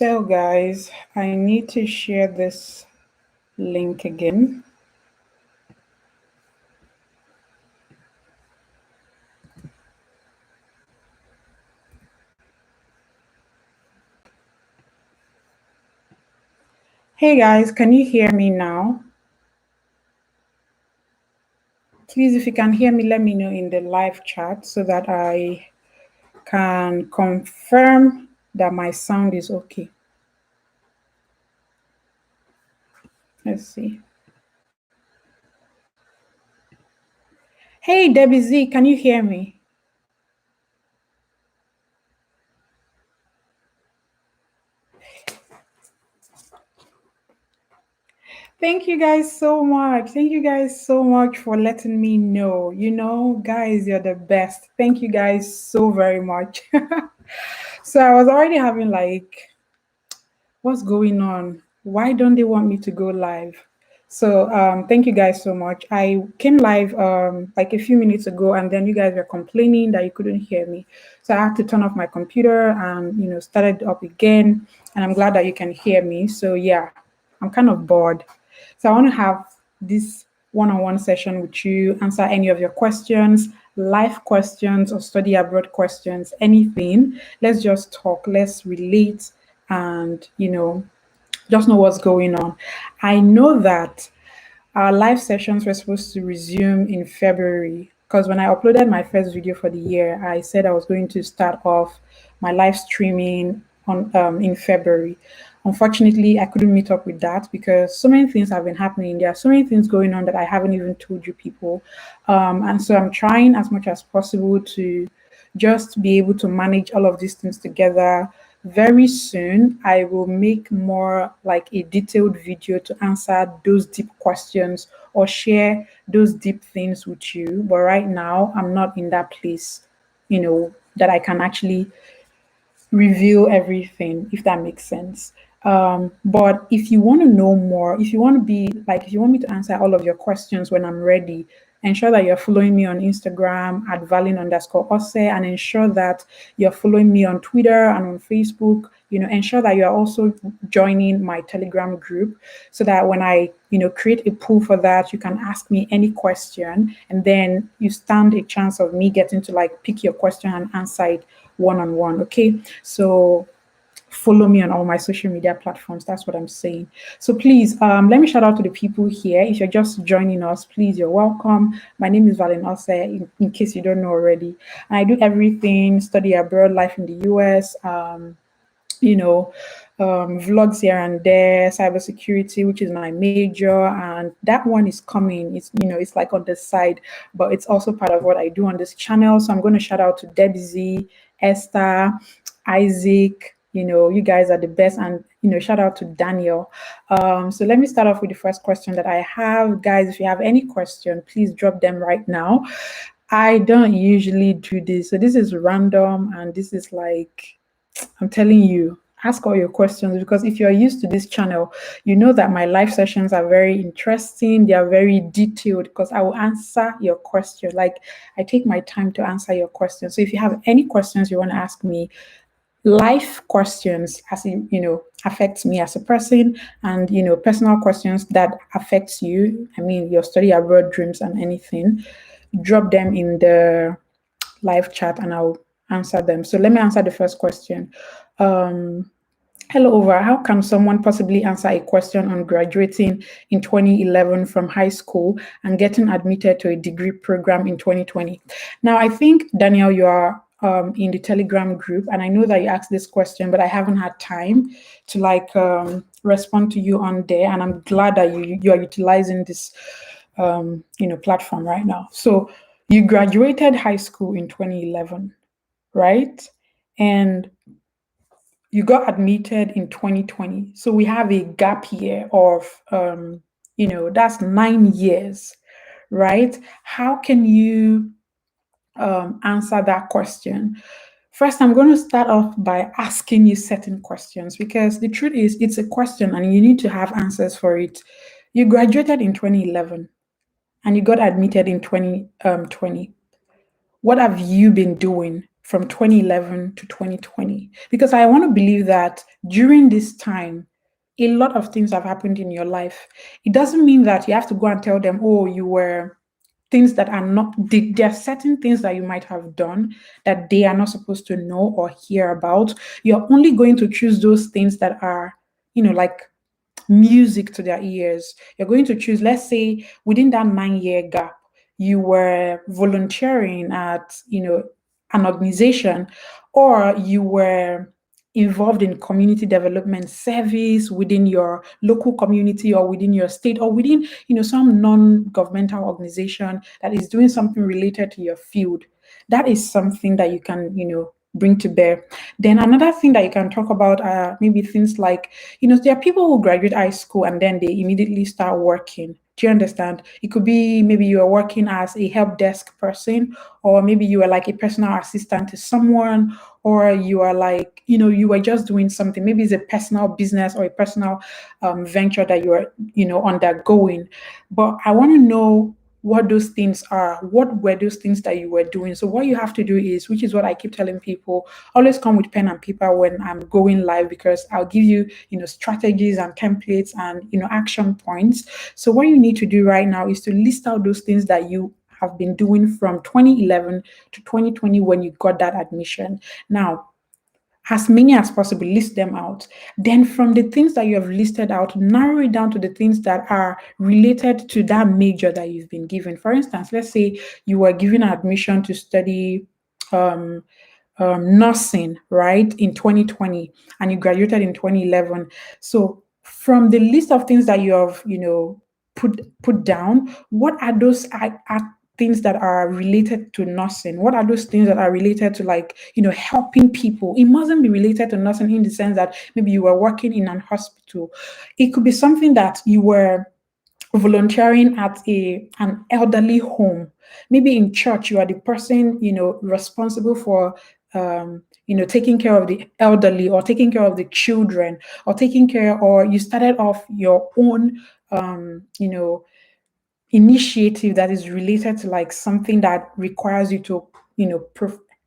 So guys, I need to share this link again. Hey guys, can you hear me now? Please, if you can hear me, let me know in the live chat so that I can confirm that my sound is okay. Let's see. Hey Debbie Z, can you hear me? Thank you guys so much. Thank you guys so much for letting me know. You know, guys, you're the best. Thank you guys so very much. So I was already having like, what's going on? Why don't they want me to go live? So thank you guys so much. I came live like a few minutes ago, and then you guys were complaining that you couldn't hear me. So I had to turn off my computer and started up again. And I'm glad that you can hear me. So yeah, I'm kind of bored. So I want to have this one-on-one session with you, answer any of your questions, life questions or study abroad questions, anything. Let's just talk, let's relate, and just know what's going on. I know that our live sessions were supposed to resume in February because when I uploaded my first video for the year, I said I was going to start off my live streaming on in February. Unfortunately, I couldn't meet up with that because so many things have been happening. There are so many things going on that I haven't even told you people. And so I'm trying as much as possible to just be able to manage all of these things together. Very soon, I will make more like a detailed video to answer those deep questions or share those deep things with you. But right now, I'm not in that place, that I can actually reveal everything, if that makes sense. But if you want to know more, if you want to be like, if you want me to answer all of your questions when I'm ready, ensure that you're following me on Instagram at Valeen_Ose, and ensure that you're following me on Twitter and on Facebook. Ensure that you're also joining my Telegram group so that when I, create a pool for that, you can ask me any question, and then you stand a chance of me getting to like pick your question and answer it one-on-one. Okay, so follow me on all my social media platforms. That's what I'm saying. So please, let me shout out to the people here. If you're just joining us, please, you're welcome. My name is Valeen, in case you don't know already. And I do everything: study abroad, life in the US, vlogs here and there, cybersecurity, which is my major, and that one is coming. It's like on the side, but it's also part of what I do on this channel. So I'm going to shout out to Debbie Z, Esther, Isaac. You guys are the best, and shout out to Daniel. So let me start off with the first question that I have. Guys, if you have any question, please drop them right now. I don't usually do this, so this is random, and this is like, I'm telling you, ask all your questions, because if you're used to this channel, you know that my live sessions are very interesting. They are very detailed because I will answer your question. Like, I take my time to answer your questions. So if you have any questions you want to ask me, life questions as affects me as a person, and personal questions that affects you, I mean your study abroad dreams and anything, drop them in the live chat and I'll answer them. So let me answer the first question. Hello, Over. How can someone possibly answer a question on graduating in 2011 from high school and getting admitted to a degree program in 2020? Now, I think, Daniel, you are in the Telegram group, and I know that you asked this question, but I haven't had time to respond to you on there, and I'm glad that you are utilizing this platform right now. So you graduated high school in 2011, right? And you got admitted in 2020. So we have a gap year of, that's 9 years, right? How can you answer that question? First, I'm going to start off by asking you certain questions, because the truth is it's a question and you need to have answers for it. You graduated in 2011 and you got admitted in 2020. What have you been doing from 2011 to 2020? Because I want to believe that during this time, a lot of things have happened in your life. It doesn't mean that you have to go and tell them, oh, you were things that are not, there are certain things that you might have done that they are not supposed to know or hear about. You're only going to choose those things that are, like music to their ears. You're going to choose, let's say, within that 9 year gap, you were volunteering at, an organization, or you were involved in community development service within your local community or within your state or within, some non-governmental organization that is doing something related to your field. That is something that you can, bring to bear. Then another thing that you can talk about are maybe things like, there are people who graduate high school and then they immediately start working. Do you understand? It could be maybe you are working as a help desk person, or maybe you are like a personal assistant to someone, or you are like, you are just doing something. Maybe it's a personal business or a personal venture that you are, undergoing. But I want to know what those things are. What were those things that you were doing? So what you have to do is, which is what I keep telling people, always come with pen and paper when I'm going live, because I'll give you, strategies and templates and, action points. So what you need to do right now is to list out those things that you have been doing from 2011 to 2020 when you got that admission. Now, as many as possible, list them out. Then from the things that you have listed out, narrow it down to the things that are related to that major that you've been given. For instance, let's say you were given admission to study um, nursing, right, in 2020, and you graduated in 2011. So from the list of things that you have, put down, what are those are things that are related to nursing? What are those things that are related to, like, helping people? It mustn't be related to nursing in the sense that maybe you were working in an hospital. It could be something that you were volunteering at an elderly home. Maybe in church, you are the person, responsible for taking care of the elderly, or taking care of the children, or taking care, or you started off your own initiative that is related to like something that requires you to,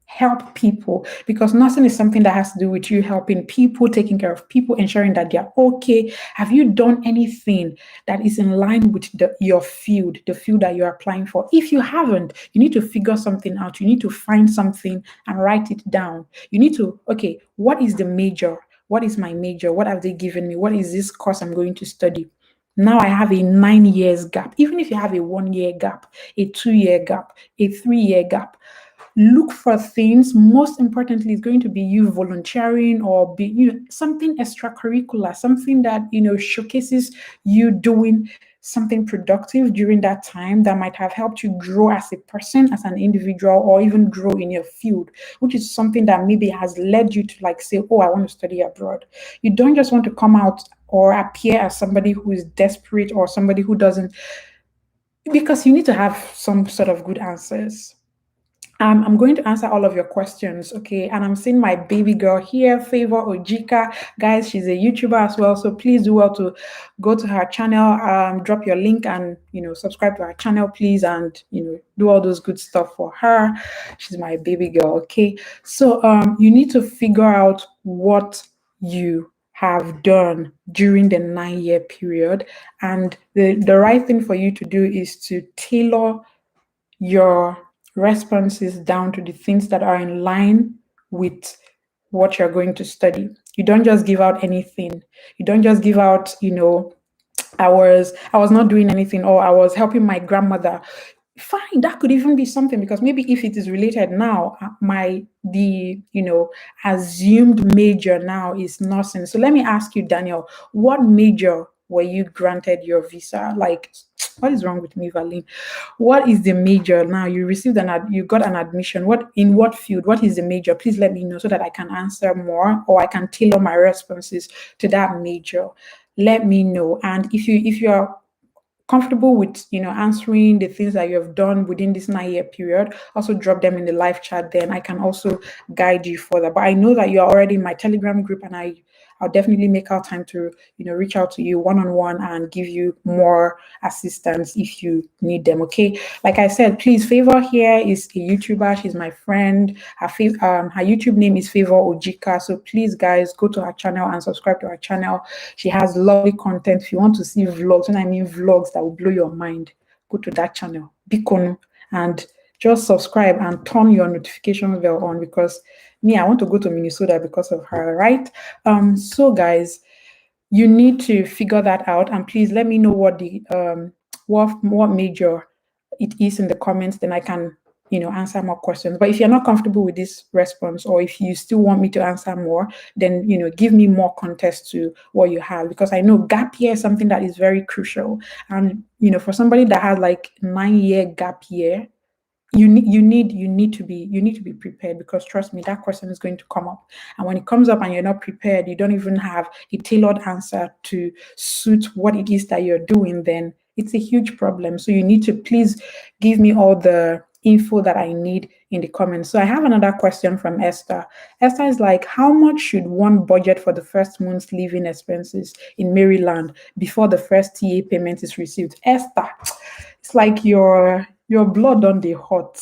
help people, because nursing is something that has to do with you helping people, taking care of people, ensuring that they're okay. Have you done anything that is in line with your field, the field that you're applying for? If you haven't, you need to figure something out. You need to find something and write it down. You need to, okay, what is the major? What is my major? What have they given me? What is this course I'm going to study? Now I have a 9 years gap. Even if you have a 1 year gap, a 2 year gap, a 3 year gap, look for things. Most importantly, it's going to be you volunteering, or be, something extracurricular, something that, showcases you doing something productive during that time that might have helped you grow as a person, as an individual, or even grow in your field, which is something that maybe has led you to like say, oh, I want to study abroad. You don't just want to come out or appear as somebody who is desperate, or somebody who doesn't, because you need to have some sort of good answers. I'm going to answer all of your questions, okay? And I'm seeing my baby girl here, Favor Ojika. Guys, she's a YouTuber as well, so please do well to go to her channel, drop your link, and subscribe to her channel, please, and do all those good stuff for her. She's my baby girl, okay? So you need to figure out what you have done during the 9 year period, and the right thing for you to do is to tailor your responses down to the things that are in line with what you're going to study. You don't just give out anything. You don't just give out, I was not doing anything, or I was helping my grandmother. Fine, that could even be something, because maybe if it is related now, the assumed major now is nursing. So let me ask you, Daniel, what major were you granted your visa? Like, what is wrong with me, Valeen? What is the major now? You received you got an admission. In what field? What is the major? Please let me know so that I can answer more, or I can tailor my responses to that major. Let me know. And if you are comfortable with answering the things that you have done within this 9 year period, also drop them in the live chat, then I can also guide you further. But I know that you're already in my Telegram group, and I'll I'll definitely make our time to, reach out to you one-on-one and give you more assistance if you need them. Okay. Like I said, please, Favor here is a YouTuber. She's my friend. Her YouTube name is Favor Ojika. So please, guys, go to her channel and subscribe to her channel. She has lovely content. If you want to see vlogs, when I mean vlogs that will blow your mind, go to that channel, Bikono, and just subscribe and turn your notification bell on, because me, I want to go to Minnesota because of her, right? So guys, you need to figure that out, and please let me know what the what major it is in the comments, then I can answer more questions. But if you're not comfortable with this response, or if you still want me to answer more, then give me more context to what you have, because I know gap year is something that is very crucial. And for somebody that has like 9-year gap year, you need to be prepared, because trust me, that question is going to come up. And when it comes up and you're not prepared, you don't even have a tailored answer to suit what it is that you're doing, then it's a huge problem. So you need to please give me all the info that I need in the comments. So I have another question from Esther. Esther is like, how much should one budget for the first month's living expenses in Maryland before the first TA payment is received? Esther, it's like your blood on the hot.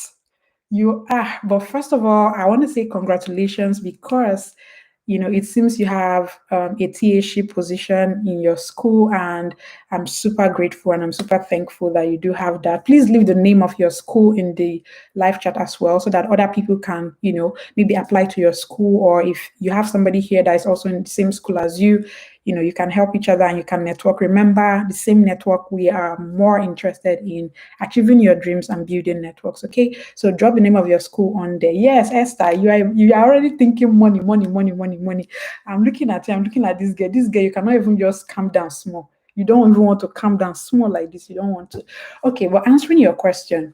But first of all, I want to say congratulations, because it seems you have a TAship position in your school, and I'm super grateful and I'm super thankful that you do have that. Please leave the name of your school in the live chat as well, so that other people can, maybe apply to your school, or if you have somebody here that is also in the same school as you, you can help each other and you can network. Remember, the same network, we are more interested in achieving your dreams and building networks. Okay, so drop the name of your school on there. Yes, Esther, you are already thinking money. I'm looking at you, I'm looking at this girl. You cannot even just calm down small. You don't even want to calm down small like this. You don't want to. Okay, well, answering your question,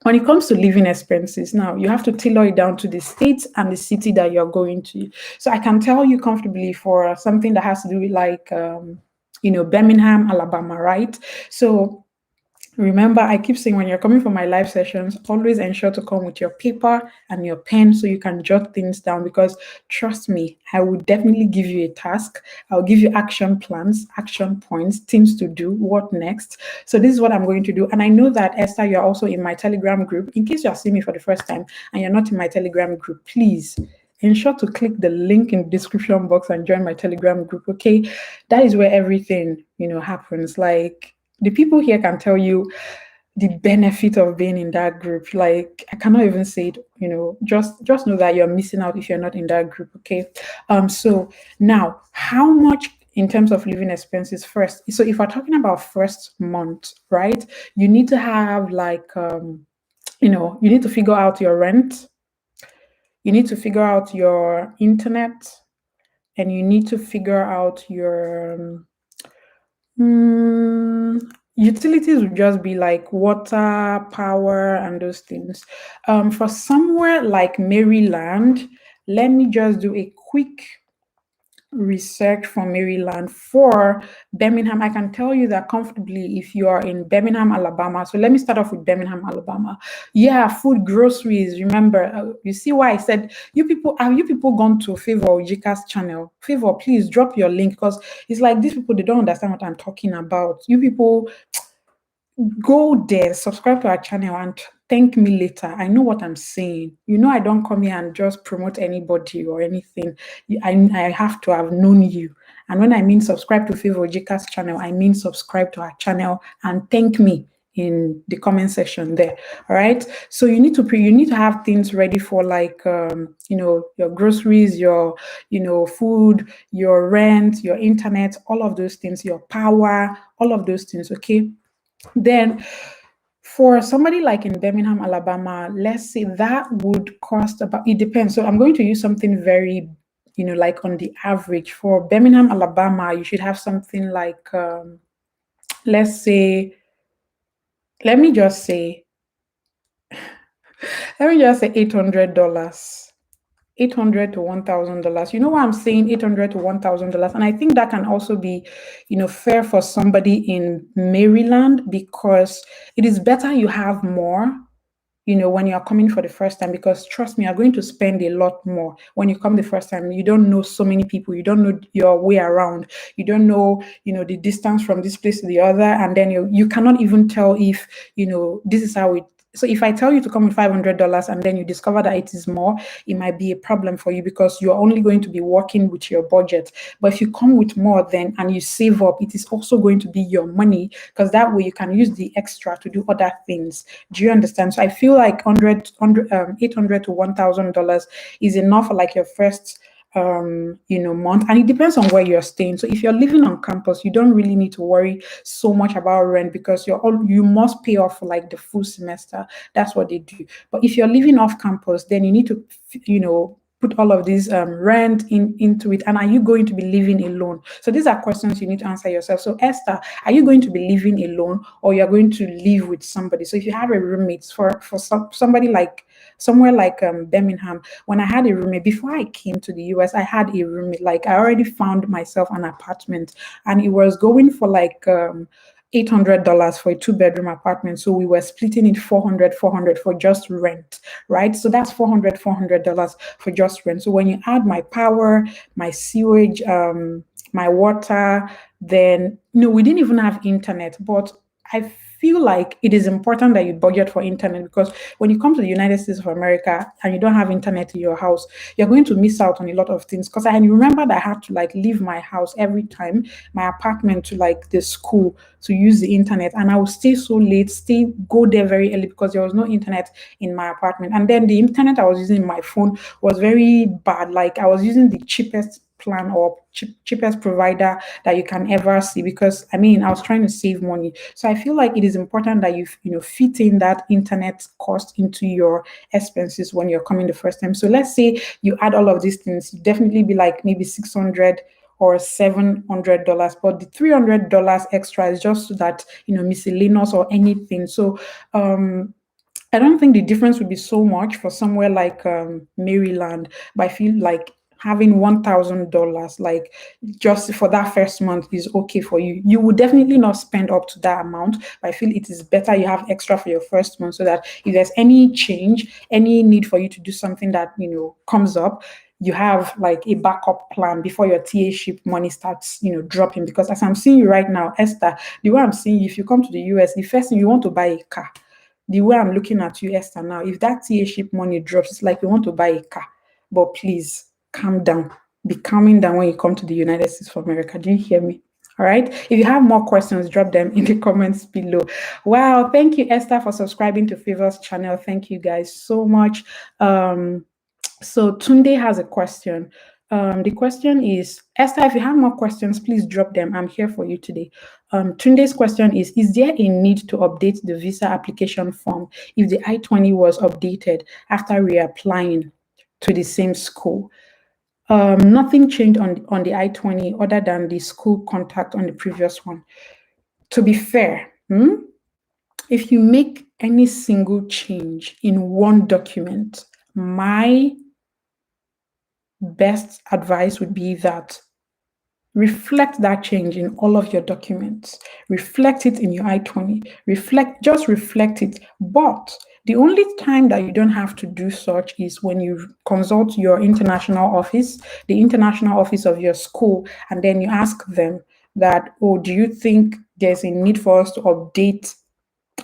when it comes to living expenses, now you have to tailor it down to the state and the city that you're going to. So I can tell you comfortably for something that has to do with like, Birmingham, Alabama, right? So remember, I keep saying, when you're coming for my live sessions, always ensure to come with your paper and your pen so you can jot things down, because trust me, I will definitely give you a task. I'll give you action plans, action points, things to do, what next. So this is what I'm going to do. And I know that, Esther, you're also in my Telegram group. In case you're seeing me for the first time and you're not in my Telegram group, please ensure to click the link in the description box and join my Telegram group, okay? That is where everything, happens. Like, the people here can tell you the benefit of being in that group. Like, I cannot even say it, just know that you're missing out if you're not in that group, okay? So now, how much in terms of living expenses first? So if we're talking about first month, right, you need to have like, you need to figure out your rent, you need to figure out your internet, and you need to figure out your utilities would just be like water, power, and those things. For somewhere like Maryland, let me just do a quick research for Maryland. For Birmingham, I can tell you that comfortably, if you are in Birmingham, Alabama. So let me start off with Birmingham, Alabama. Yeah, food, groceries. Remember, you see why I said, you people, have you people gone to Favor Ojika's channel? Favor, please drop your link, because it's like these people, they don't understand what I'm talking about. You people, go there, subscribe to our channel, and thank me later. I know what I'm saying. I don't come here and just promote anybody or anything. I have to have known you. And when I mean subscribe to Favor Ojika's channel, I mean subscribe to our channel and thank me in the comment section there. All right. So you need to have things ready for like your groceries, your food, your rent, your internet, all of those things, your power, all of those things. Okay. Then for somebody like in Birmingham, Alabama, let's say that would cost about, it depends. So I'm going to use something very, like on the average. For Birmingham, Alabama, you should have something like, let's say, let me just say $800. $800 to $1,000. You know why I'm saying $800 to $1,000? And I think that can also be, fair for somebody in Maryland, because it is better you have more when you're coming for the first time, because trust me, you're going to spend a lot more when you come the first time. You don't know so many people, you don't know your way around, you don't know, the distance from this place to the other, and then you cannot even tell if, this is how it. So if I tell you to come with $500 and then you discover that it is more, it might be a problem for you because you're only going to be working with your budget. But if you come with more then and you save up, it is also going to be your money, because that way you can use the extra to do other things. Do you understand? So I feel like 800 to $1,000 is enough for like your first month, and it depends on where you're staying. So if you're living on campus, you don't really need to worry so much about rent because you must pay off for like the full semester. That's what they do. But if you're living off campus, then you need to put all of this rent into it. And are you going to be living alone? So these are questions you need to answer yourself. So Esther, are you going to be living alone, or you're going to live with somebody? So if you have a roommate, for somebody like somewhere like Birmingham, when I had a roommate before I came to the US, I had a roommate. Like I already found myself an apartment, and it was going for like $800 for a 2-bedroom apartment. So we were splitting it 400 for just rent, right? So that's $400 for just rent. So when you add my power, my sewage, my water, then we didn't even have internet. But I feel like it is important that you budget for internet, because when you come to the United States of America and you don't have internet in your house, you're going to miss out on a lot of things. Because I remember that I had to like leave my house every time, my apartment to like the school, to use the internet, and I would stay so late, go there very early because there was no internet in my apartment. And then the internet I was using in my phone was very bad. Like I was using the cheapest plan or cheapest provider that you can ever see, because I was trying to save money. So I feel like it is important that you fit in that internet cost into your expenses when you're coming the first time. So let's say you add all of these things, you definitely be like maybe 600 or $700, but the $300 extra is just so that miscellaneous or anything. So I don't think the difference would be so much for somewhere like Maryland, but I feel like having $1,000 like just for that first month is okay for you. You would definitely not spend up to that amount, but I feel it is better you have extra for your first month, so that if there's any change, any need for you to do something that comes up, you have like a backup plan before your TA ship money starts dropping. Because as I'm seeing you right now, Esther, the way I'm seeing you, if you come to the US, the first thing you want to buy a car. The way I'm looking at you, Esther, now, if that TA ship money drops, it's like you want to buy a car. But please calm down. Be calming down when you come to the United States of America. Do you hear me? All right. If you have more questions, drop them in the comments below. Wow. Thank you, Esther, for subscribing to Favor's channel. Thank you guys so much. So Tunde has a question. The question is, Esther, if you have more questions, please drop them. I'm here for you today. Tunde's question is there a need to update the visa application form if the I-20 was updated after reapplying to the same school? Nothing changed on the I-20 other than the school contact on the previous one. To be fair, if you make any single change in one document, my best advice would be that reflect that change in all of your documents. Reflect it in your I-20. Just reflect it. But the only time that you don't have to do such is when you consult your international office, the international office of your school, and then you ask them that, oh, do you think there's a need for us to update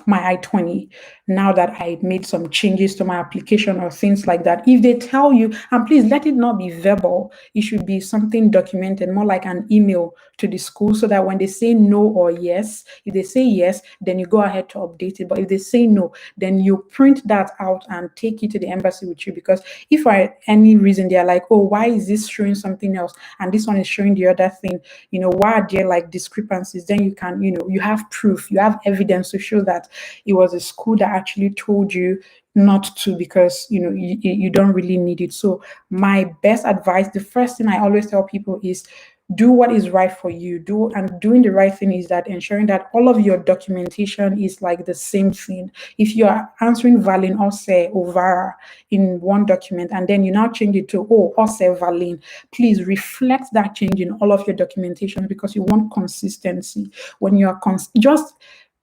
my I-20 now that I made some changes to my application or things like that? If they tell you, and please let it not be verbal, it should be something documented, more like an email to the school, so that when they say no or yes, if they say yes, then you go ahead to update it. But if they say no, then you print that out and take it to the embassy with you. Because if for any reason they're like, oh, why is this showing something else and this one is showing the other thing, why are there like discrepancies, then you can, you have proof, you have evidence to show that it was a school that actually told you not to, because you don't really need it. So my best advice, the first thing I always tell people is do what is right for you. Doing the right thing is that ensuring that all of your documentation is like the same thing. If you are answering Valeen or say Ovara in one document and then you now change it to or say Valeen, please reflect that change in all of your documentation, because you want consistency. When you are just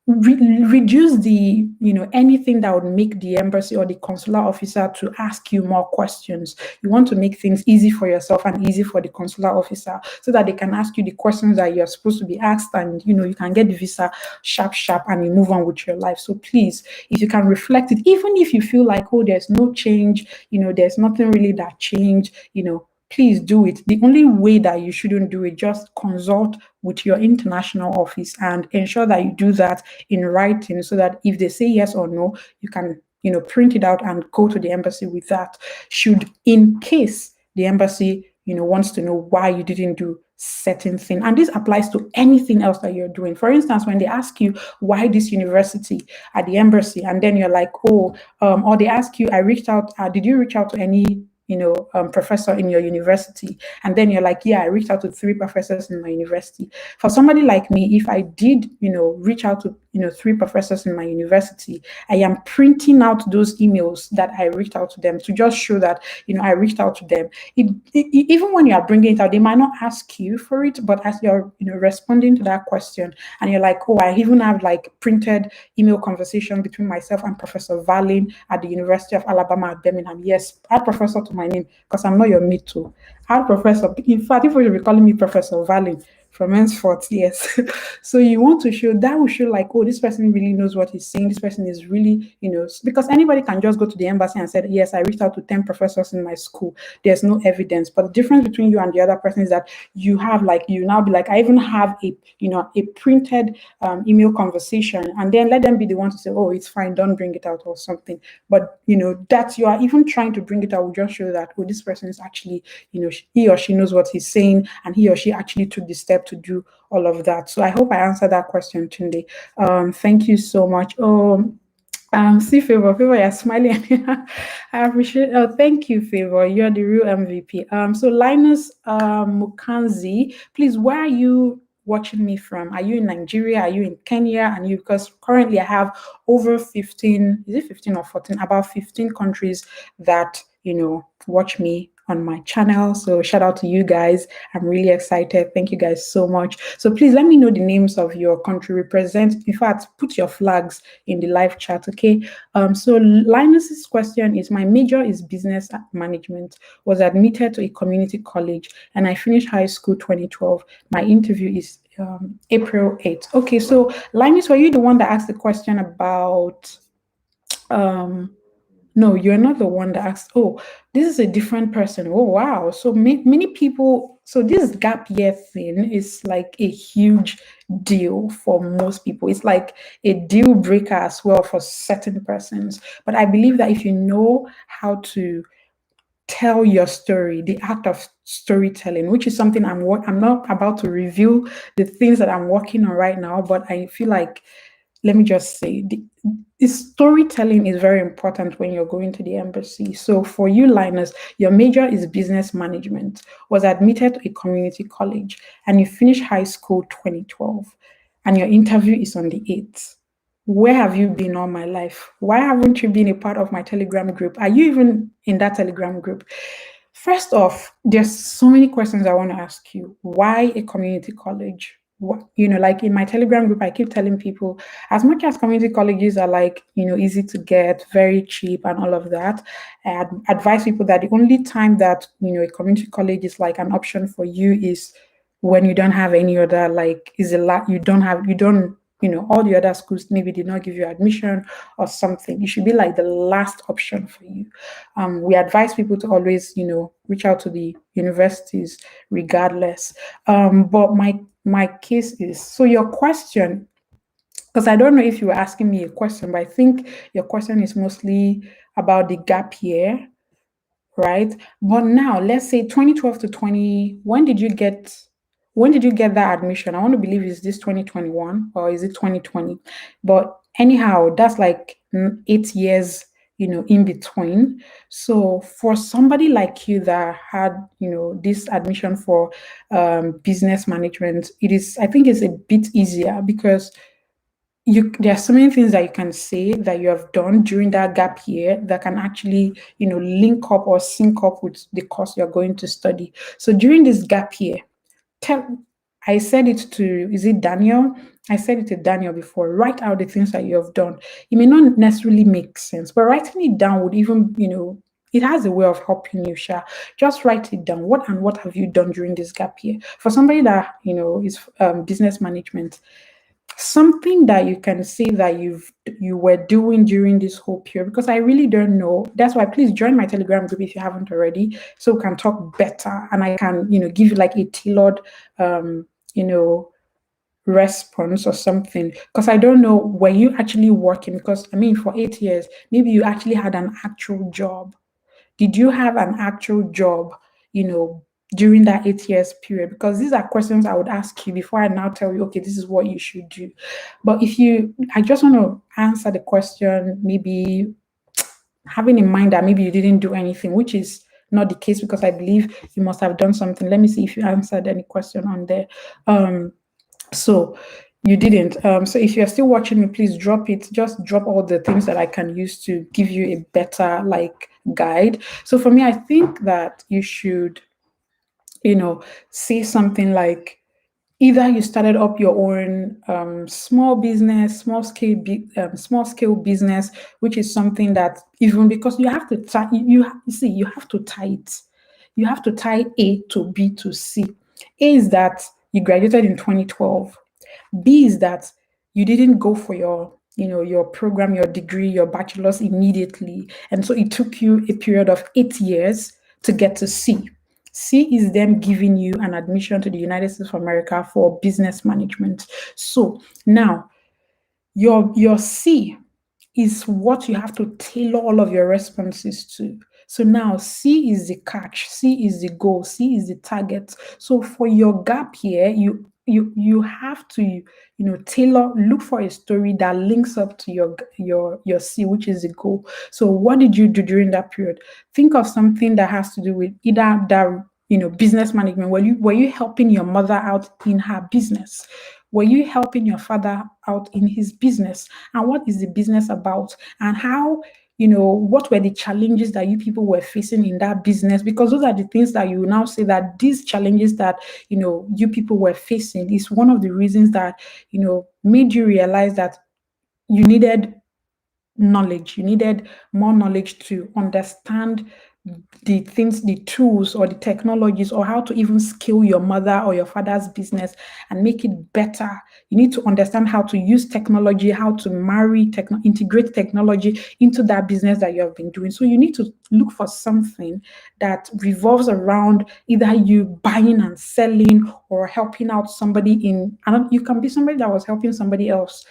reduce the, anything that would make the embassy or the consular officer to ask you more questions. You want to make things easy for yourself and easy for the consular officer, so that they can ask you the questions that you're supposed to be asked, and you can get the visa sharp sharp and you move on with your life. So please, if you can reflect it, even if you feel like, oh, there's no change, there's nothing really that changed, please do it. The only way that you shouldn't do it, just consult with your international office and ensure that you do that in writing, so that if they say yes or no, you can, print it out and go to the embassy with that. Should, in case the embassy, wants to know why you didn't do certain thing. And this applies to anything else that you're doing. For instance, when they ask you why this university at the embassy, and then you're like, oh, or they ask you, I reached out, did you reach out to any professor in your university? And then you're like, yeah, I reached out to 3 professors in my university. For somebody like me, if I did, reach out to, 3 professors in my university, I am printing out those emails that I reached out to them to just show that, I reached out to them. Even when you are bringing it out, they might not ask you for it, but as you're, responding to that question, and you're like, oh, I even have like printed email conversation between myself and Professor Valeen at the University of Alabama at Birmingham. Yes, add professor to my name, because I'm not your mate too. Add professor. In fact, if you'll be calling me Professor Valeen from henceforth, yes. So you want to show that, will show like, oh, this person really knows what he's saying. This person is really, because anybody can just go to the embassy and say, yes, I reached out to 10 professors in my school. There's no evidence. But the difference between you and the other person is that you have like, you now be like, I even have a printed email conversation, and then let them be the one to say, oh, it's fine, don't bring it out or something. But that you are even trying to bring it out will just show that, oh, this person is actually, he or she knows what he's saying, and he or she actually took the step to do all of that. So I hope I answered that question, Tunde. Thank you so much. Oh, see, Favor, you're smiling. I appreciate. Oh, thank you, Favor. You're the real MVP. So Linus Mukanzi, please, where are you watching me from? Are you in Nigeria? Are you in Kenya? And you, because currently I have over 15, is it 15 or 14? About 15 countries that watch me on my channel. So shout out to you guys. I'm really excited. Thank you guys so much. So please let me know the names of your country represent. In fact, put your flags in the live chat, okay? So Linus's question is, my major is business management, was admitted to a community college, and I finished high school 2012. My interview is April 8th. Okay, so Linus, were you the one that asked the question about no, you're not the one that asked. Oh, this is a different person. Oh, wow. So many people. So this gap year thing is like a huge deal for most people. It's like a deal breaker as well for certain persons. But I believe that if you know how to tell your story, the act of storytelling, which is something I'm not about to reveal the things that I'm working on right now, but I feel like, let me just say, the storytelling is very important when you're going to the embassy. So for you, Linus, your major is business management, was admitted to a community college, and you finished high school 2012, and your interview is on the 8th. Where have you been all my life? Why haven't you been a part of my Telegram group? Are you even in that Telegram group? First off, there's so many questions I want to ask you. Why a community college? What, like in my Telegram group, I keep telling people, as much as community colleges are like, easy to get, very cheap and all of that, I advise people that the only time that, a community college is like an option for you is when you don't have any other, like, is a lot, you don't, all the other schools maybe did not give you admission or something. It should be like the last option for you. We advise people to always, reach out to the universities regardless. But my case is, so your question, because I don't know if you were asking me a question, but I think your question is mostly about the gap year, right? But now let's say 2012 to 20, when did you get that admission? I want to believe, is this 2021 or is it 2020? But anyhow, that's like 8 years, in between. So for somebody like you that had, this admission for business management, I think it's a bit easier because there are so many things that you can say that you have done during that gap year that can actually, link up or sync up with the course you're going to study. So during this gap year, I said it to, is it Daniel? I said it to Daniel before, write out the things that you have done. It may not necessarily make sense, but writing it down would even, it has a way of helping you, Sha. Just write it down. What have you done during this gap year? For somebody that, is business management, something that you can say that you were doing during this whole period, because I really don't know. That's why please join my Telegram group if you haven't already, so we can talk better and I can, give you like a tailored you know response or something, because I don't know, were you actually working? Because I mean, for 8 years maybe you actually had an actual job. Did you have an actual job, you know, during that 8 years period? Because these are questions I would ask you before I now tell you, okay, this is what you should do. But I just want to answer the question, maybe having in mind that maybe you didn't do anything, which is not the case because I believe you must have done something. Let me see if you answered any question on there. So you didn't. So if you're still watching me, please drop it. Just drop all the things that I can use to give you a better like guide. So for me, I think that you should, say something like, either you started up your own small business, small scale business, which is something that, even because you have to tie, you see, you have to tie it. You have to tie A to B to C. A is that you graduated in 2012. B is that you didn't go for your program, your degree, your bachelor's immediately. And so it took you a period of 8 years to get to C. C is them giving you an admission to the United States of America for business management. So now your C is what you have to tailor all of your responses to. So now C is the catch, C is the goal, C is the target. So for your gap here, you have to tailor, look for a story that links up to your C, which is the goal. So what did you do during that period? Think of something that has to do with either that business management. Were you helping your mother out in her business? Were you helping your father out in his business? And what is the business about? And how, what were the challenges that you people were facing in that business? Because those are the things that you now say that these challenges that, you people were facing is one of the reasons that, made you realize that you needed knowledge. You needed more knowledge to understand the things, the tools or the technologies, or how to even scale your mother or your father's business and make it better. You need to understand how to use technology, how to integrate technology into that business that you have been doing. So you need to look for something that revolves around either you buying and selling or helping out somebody and you can be somebody that was helping somebody else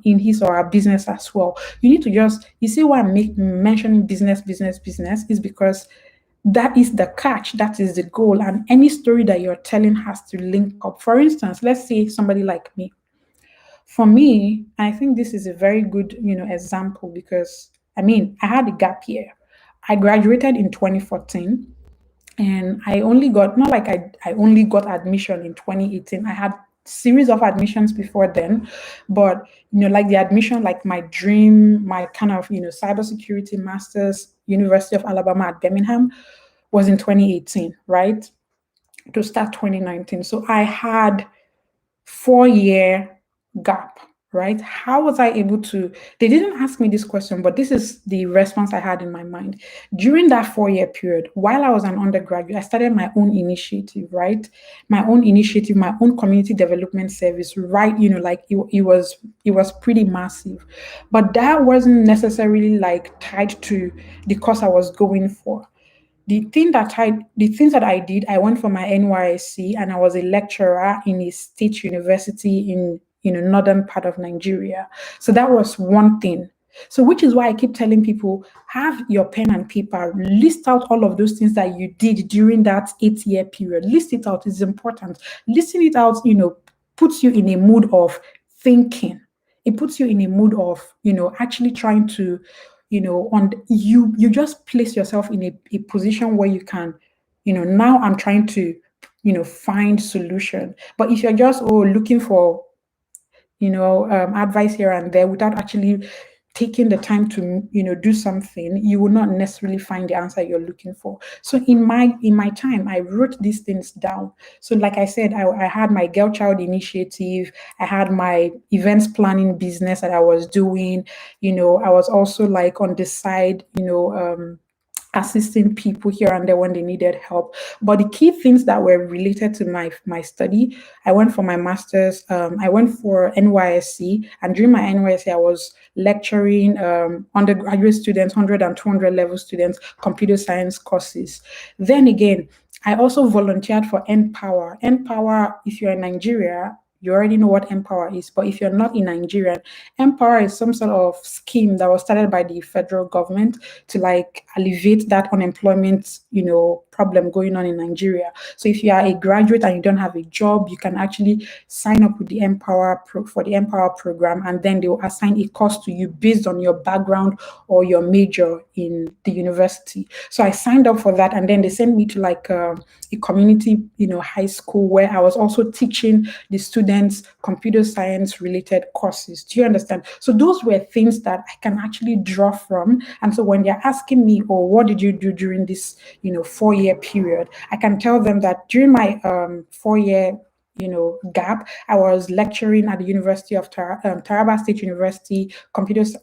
in his or her business as well. You need to you see why I'm mentioning business is because that is the catch, that is the goal, and any story that you're telling has to link up. For instance, let's say somebody like me. For me, I think this is a very good, example because I mean, I had a gap year. I graduated in 2014 and I only got, not like I only got admission in 2018. I had series of admissions before then, but like the admission, like my dream, my kind of cybersecurity masters, University of Alabama at Birmingham, was in 2018, right, to start 2019. So I had 4 year gap, right? How was I able to? They didn't ask me this question, but this is the response I had in my mind. During that 4 year period, while I was an undergraduate, I started my own initiative, right? My own initiative, my own community development service, right? Like it was pretty massive. But that wasn't necessarily like tied to the course I was going for. The things that I did, I went for my NYSC and I was a lecturer in a state university in northern part of Nigeria. So that was one thing. So which is why I keep telling people, have your pen and paper, list out all of those things that you did during that 8 year period. List it out, it's important. Listing it out, puts you in a mood of thinking. It puts you in a mood of, actually trying to on you just place yourself in a position where you can, now I'm trying to, find solution. But if you're just looking for advice here and there without actually taking the time to do something, you will not necessarily find the answer you're looking for. So in my time, I wrote these things down. So like I said, I had my girl child initiative, I had my events planning business that I was doing. I was also like on the side, assisting people here and there when they needed help. But the key things that were related to my study, I went for my master's. I went for NYSC, and during my NYSC, I was lecturing undergraduate students, 100 and 200 level students, computer science courses. Then again, I also volunteered for Empower. Empower, if you're in Nigeria, you already know what Empower is. But if you're not in Nigeria, Empower is some sort of scheme that was started by the federal government to like alleviate that unemployment, problem going on in Nigeria. So if you are a graduate and you don't have a job, you can actually sign up with the for the Empower program, and then they will assign a course to you based on your background or your major in the university. So I signed up for that, and then they sent me to like a community, high school where I was also teaching the students computer science related courses. Do you understand? So those were things that I can actually draw from. And so when they're asking me, oh, what did you do during this, 4-year period? I can tell them that during my 4-year gap. I was lecturing at the University of Taraba State University,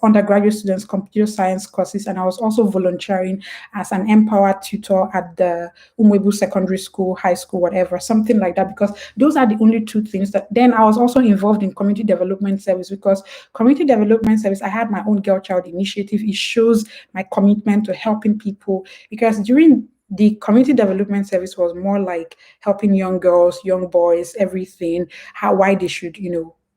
undergraduate students, computer science courses, and I was also volunteering as an Empower tutor at the Umwebu Secondary School, high school, whatever, something like that, because those are the only two things that. Then I was also involved in community development service, because community development service, I had my own girl child initiative. It shows my commitment to helping people, because during the community development service was more like helping young girls, young boys, everything, why they should,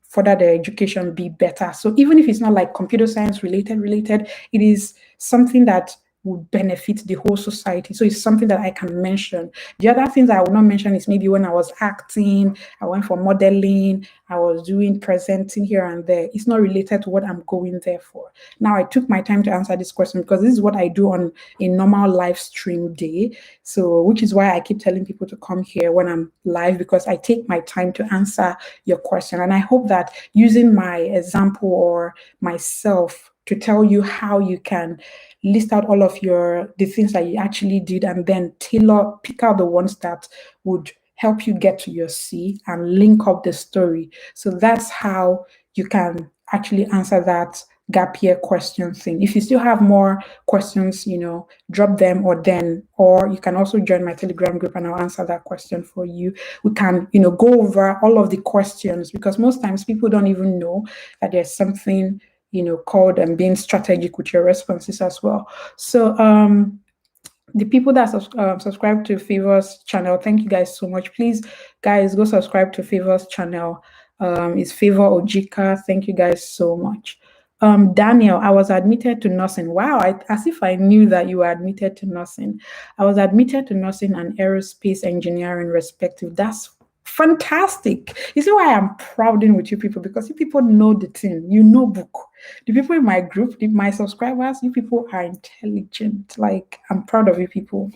further their education, be better. So even if it's not like computer science related, it is something that would benefit the whole society. So it's something that I can mention. The other things I will not mention is maybe when I was acting, I went for modeling, I was doing presenting here and there. It's not related to what I'm going there for. Now I took my time to answer this question because this is what I do on a normal live stream day. So which is why I keep telling people to come here when I'm live, because I take my time to answer your question. And I hope that using my example or myself to tell you how you can list out all of the things that you actually did, and then pick out the ones that would help you get to your C and link up the story. So that's how you can actually answer that gap year question thing. If you still have more questions, drop them, or you can also join my Telegram group and I'll answer that question for you. We can, go over all of the questions, because most times people don't even know that there's something, called being strategic with your responses as well. So the people that subscribe to Favor's channel, thank you guys so much. Please, guys, go subscribe to Favor's channel. It's Favor Ojika. Thank you guys so much. Daniel, I was admitted to nursing. Wow, as if I knew that you were admitted to nursing. I was admitted to nursing and aerospace engineering, respective. That's fantastic. You see why I'm prouding with you people, because you people know the thing, book. The people in my group, my subscribers, you people are intelligent. Like, I'm proud of you people.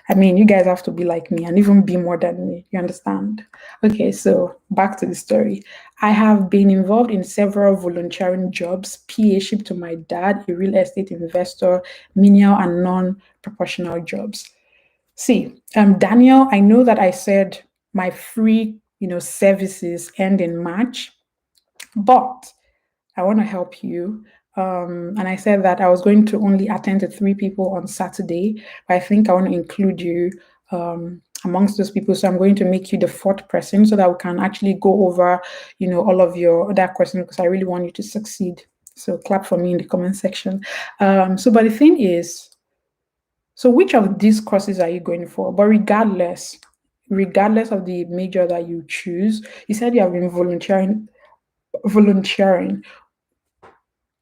I mean, you guys have to be like me and even be more than me. You understand? Okay, so back to the story. I have been involved in several volunteering jobs, PA ship to my dad, a real estate investor, menial and non-proportional jobs. See, Daniel, I know that I said my free, services end in March, but I want to help you. And I said that I was going to only attend to 3 people on Saturday, but I think I want to include you amongst those people. So I'm going to make you the 4th person so that we can actually go over, all of your other questions, because I really want you to succeed. So clap for me in the comment section. But the thing is, so which of these courses are you going for? But regardless of the major that you choose, you said you have been volunteering,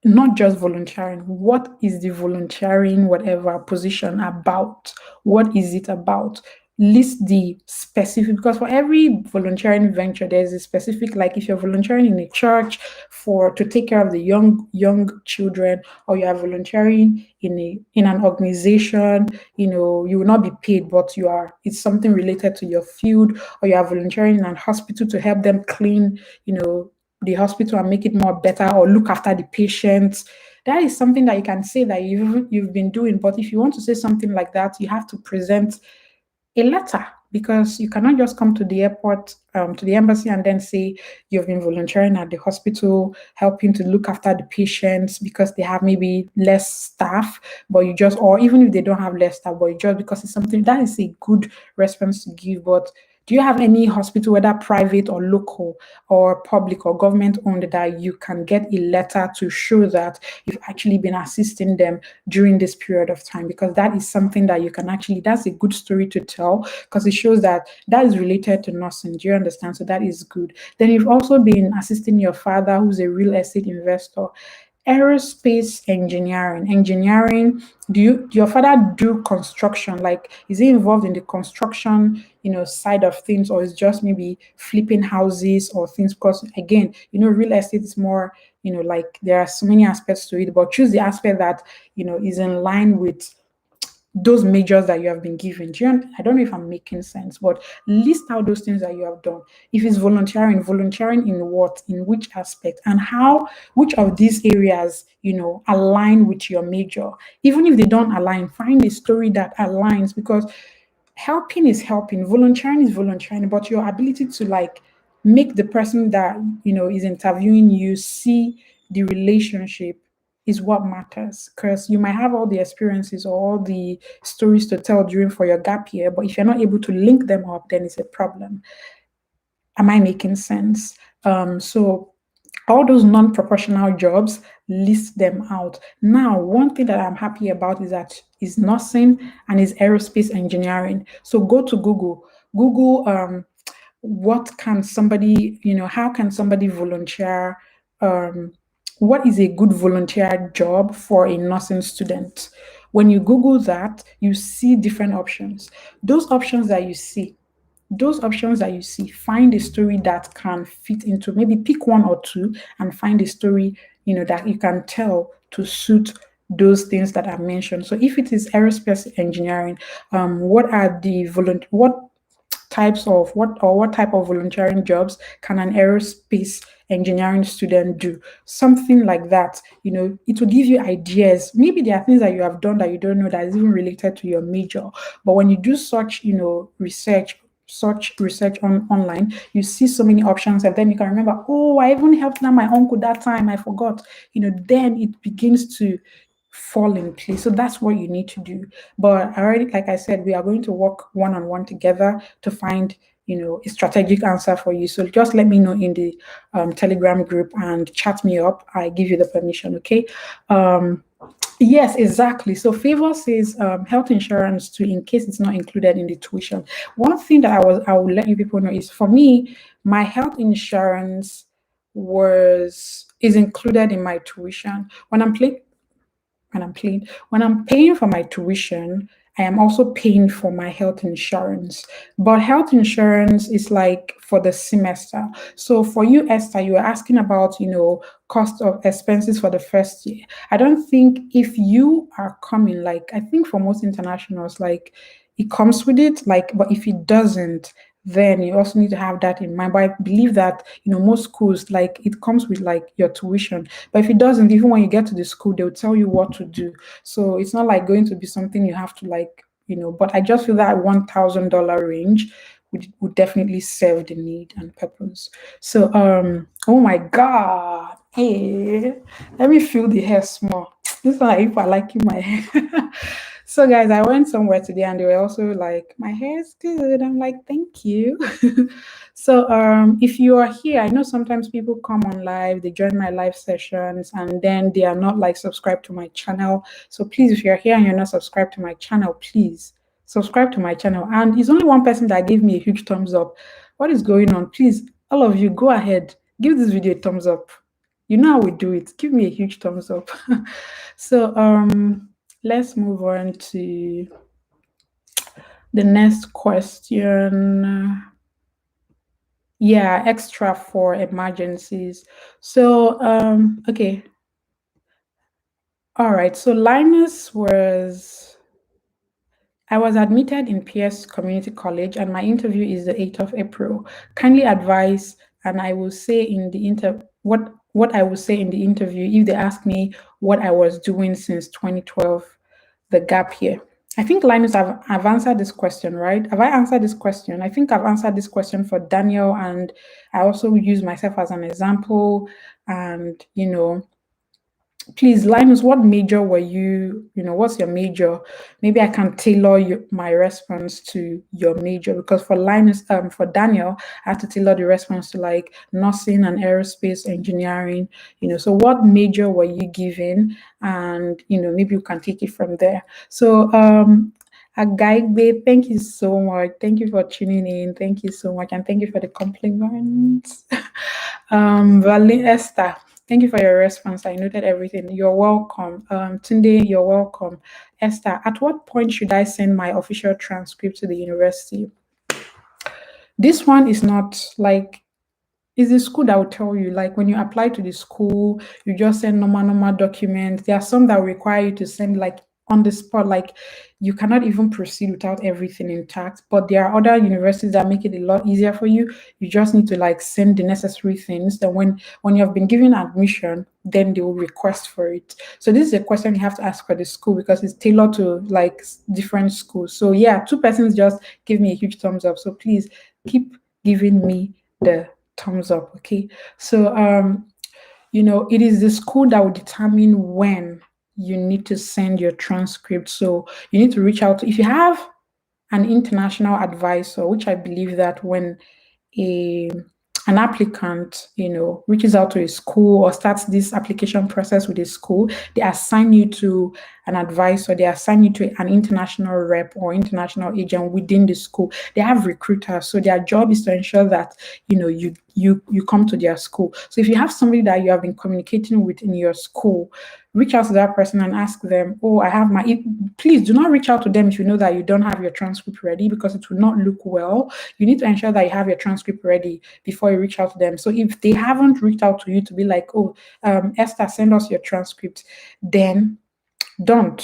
not just volunteering. What is the volunteering, whatever position about? What is it about? List the specific, because for every volunteering venture, there's a specific, like if you're volunteering in a church to take care of the young children, or you are volunteering in an organization, you will not be paid, but it's something related to your field, or you are volunteering in an hospital to help them clean, the hospital and make it more better, or look after the patients. That is something that you can say that you've been doing. But if you want to say something like that, you have to present a letter, because you cannot just come to the airport, to the embassy, and then say you've been volunteering at the hospital, helping to look after the patients because they have maybe less staff, but you just, or even if they don't have less staff, but you just, because it's something that is a good response to give. But do you have any hospital, whether private or local or public or government owned, that you can get a letter to show that you've actually been assisting them during this period of time? Because that is something that you can actually, that's a good story to tell, because it shows that that is related to nursing. Do you understand? So that is good. Then you've also been assisting your father, who's a real estate investor. Aerospace engineering, do your father do construction? Like, is he involved in the construction, side of things, or is just maybe flipping houses or things? Because again, real estate is more, like, there are so many aspects to it, but choose the aspect that is in line with those majors that you have been given. I don't know if I'm making sense, but list out those things that you have done. If it's volunteering in what, in which aspect, and how, which of these areas, align with your major. Even if they don't align, find a story that aligns, because helping is helping, volunteering is volunteering, but your ability to, like, make the person that is interviewing you see the relationship is what matters. Because you might have all the experiences or all the stories to tell during for your gap year, but if you're not able to link them up, then it's a problem. Am I making sense? So all those non-proportional jobs, list them out. Now, one thing that I'm happy about is that is nursing and is aerospace engineering. So go to Google, what can somebody, how can somebody volunteer? um, what is a good volunteer job for a nursing student? When you Google that, you see different options. Those options that you see, find a story that can fit into, maybe pick one or two and find a story, that you can tell to suit those things that I mentioned. So if it is aerospace engineering, what types of what type of volunteering jobs can an aerospace engineering student do? Something like that. It will give you ideas. Maybe there are things that you have done that you don't know that is even related to your major. But when you do such, research online, you see so many options, and then you can remember, oh, I even helped now my uncle that time, I forgot. Then it begins to fall in place. So that's what you need to do. But already, like I said, we are going to work one on one together to find, a strategic answer for you. So just let me know in the Telegram group and chat me up. I give you the permission, okay? Yes, exactly. So Favor says health insurance too, in case it's not included in the tuition. One thing that I will let you people know is, for me, my health insurance is included in my tuition. When I'm paying for my tuition, I am also paying for my health insurance. But health insurance is like for the semester. So for you, Esther, you were asking about, cost of expenses for the first year. I don't think, if you are coming, like, I think for most internationals, like, it comes with it, like, but if it doesn't, then you also need to have that in mind. But I believe that, most schools, like, it comes with, like, your tuition. But if it doesn't, even when you get to the school, they'll tell you what to do. So it's not like going to be something you have to, like, but I just feel that $1,000 range would definitely serve the need and purpose. So oh my God. Hey, let me feel the hair small. This is like if I like my hair. So guys, I went somewhere today and they were also like, my hair is good. I'm like, thank you. So if you are here, I know sometimes people come on live, they join my live sessions, and then they are not, like, subscribed to my channel. So please, if you're here and you're not subscribed to my channel, please subscribe to my channel. And it's only one person that gave me a huge thumbs up. What is going on? Please, all of you, go ahead, give this video a thumbs up. You know how we do it. Give me a huge thumbs up. So let's move on to the next question. Yeah, extra for emergencies. So okay. All right. So Linus was I was admitted in PS Community College and my interview is the 8th of April. Kindly advise, and I will say in the what what I would say in the interview if they ask me what I was doing since 2012, the gap year. I think Linus, I've answered this question, right? Have I answered this question? I think I've answered this question for Daniel, and I also use myself as an example. And please, Linus, what major were you? What's your major? Maybe I can tailor my response to your major, because for Linus, for Daniel, I have to tailor the response to like nursing and aerospace engineering. So what major were you given? And maybe you can take it from there. So Agaigbe, thank you so much. Thank you for tuning in. Thank you so much, and thank you for the compliments. Valeen Esther, thank you for your response. I noted everything. You're welcome. Tunde, you're welcome. Esther, at what point should I send my official transcript to the university? This one is not like, it's the school that will tell you, like when you apply to the school, you just send normal documents. There are some that require you to send like on the spot, like you cannot even proceed without everything intact. But there are other universities that make it a lot easier for you. You just need to like send the necessary things. Then when you have been given admission, then they will request for it. So this is a question you have to ask for the school, because it's tailored to like different schools. So yeah, 2 persons just give me a huge thumbs up. So please keep giving me the thumbs up. Okay, so it is the school that will determine when you need to send your transcript. So you need to reach out if you have an international advisor, which I believe that when a an applicant, reaches out to a school or starts this application process with a school, they assign you to an advisor, they assign you to an international rep or international agent within the school. They have recruiters, so their job is to ensure that you come to their school. So if you have somebody that you have been communicating with in your school, reach out to that person and ask them, oh, I have please do not reach out to them if you know that you don't have your transcript ready, because it will not look well. You need to ensure that you have your transcript ready before you reach out to them. So if they haven't reached out to you to be like, oh, Esther, send us your transcript, then don't.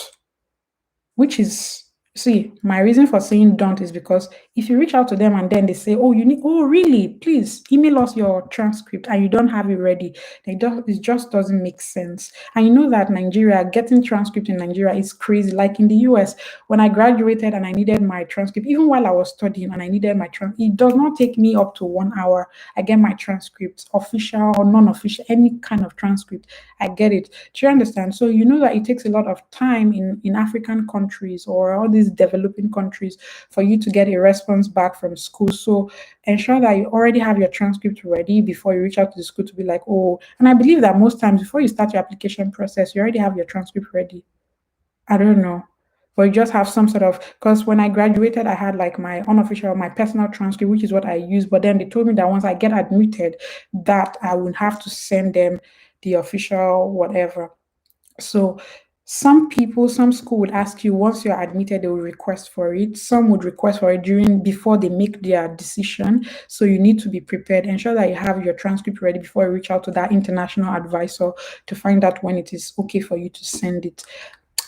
Which is, see, my reason for saying don't is because if you reach out to them and then they say, oh, really, please email us your transcript, and you don't have it ready, it just doesn't make sense. And you know that getting transcript in Nigeria is crazy. Like in the US, when I graduated and I needed my transcript, even while I was studying and I needed my transcript, it does not take me up to 1 hour. I get my transcript, official or non-official, any kind of transcript, I get it. Do you understand? So you know that it takes a lot of time in African countries or all these developing countries for you to get a response back from school. So ensure that you already have your transcript ready before you reach out to the school to be like, oh, and I believe that most times before you start your application process, you already have your transcript ready. I don't know. But you just have some sort of, because when I graduated, I had like my unofficial, my personal transcript, which is what I use. But then they told me that once I get admitted, that I would have to send them the official whatever. So some school would ask you once you're admitted, they will request for it. Some would request for it before they make their decision. So you need to be prepared. Ensure that you have your transcript ready before you reach out to that international advisor to find out when it is okay for you to send it.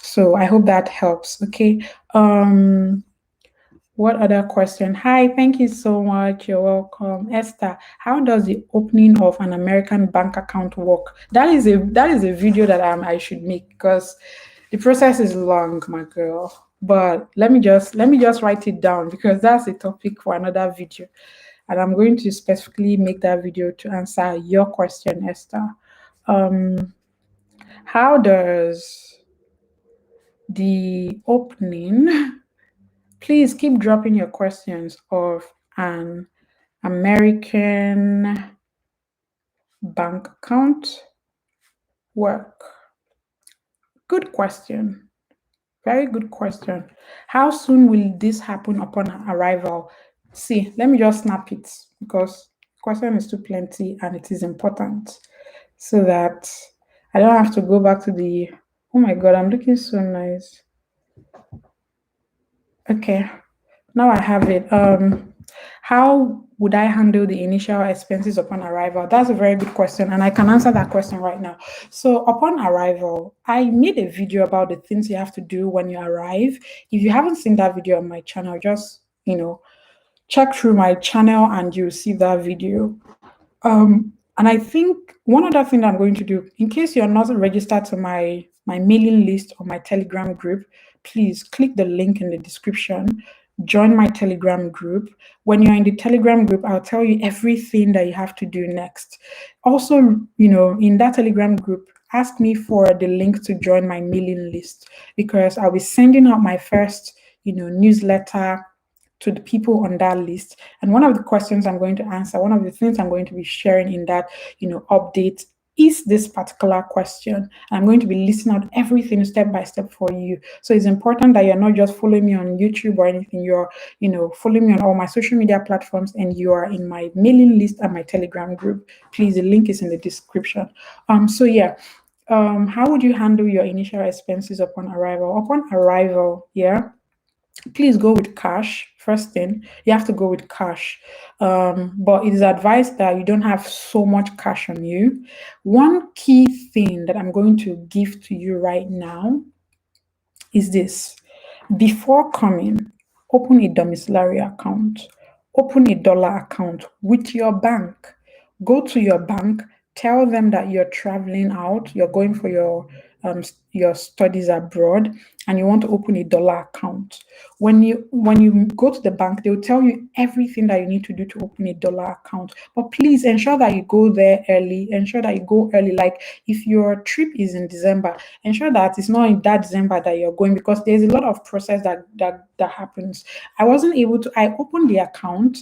So I hope that helps. Okay. What other question? Hi, thank you so much. You're welcome. Esther, how does the opening of an American bank account work? That is a video that I should make, because the process is long, my girl. But let me just write it down, because that's a topic for another video. And I'm going to specifically make that video to answer your question, Esther. How does the opening please keep dropping your questions of an American bank account work? Good question. Very good question. How soon will this happen upon arrival? See, let me just snap it, because question is too plenty and it is important, so that I don't have to go back to the, oh my God, I'm looking so nice. Okay, now I have it. How would I handle the initial expenses upon arrival? That's a very good question, and I can answer that question right now. So upon arrival, I made a video about the things you have to do when you arrive. If you haven't seen that video on my channel, just check through my channel and you'll see that video. And I think one other thing that I'm going to do, in case you're not registered to my mailing list or my Telegram group, please click the link in the description. Join my Telegram group. When you're in the Telegram group, I'll tell you everything that you have to do next. Also, in that Telegram group, ask me for the link to join my mailing list because I'll be sending out my first, newsletter to the people on that list. And one of the questions I'm going to answer, one of the things I'm going to be sharing in that, update is this particular question. I'm going to be listing out everything step by step for you. So it's important that you're not just following me on YouTube or anything. You're, following me on all my social media platforms and you are in my mailing list and my Telegram group. Please, the link is in the description. So yeah. How would you handle your initial expenses upon arrival? Upon arrival, yeah, please go with cash. First thing, you have to go with cash. But it is advised that you don't have so much cash on you. One key thing that I'm going to give to you right now is this. Before coming, open a domiciliary account, open a dollar account with your bank. Go to your bank, tell them that you're traveling out, you're going for your studies abroad, and you want to open a dollar account. When you go to the bank, they'll tell you everything that you need to do to open a dollar account. But please ensure that you go there early. Ensure that you go early. Like if your trip is in December, ensure that it's not in that December that you're going because there's a lot of process that happens. I opened the account,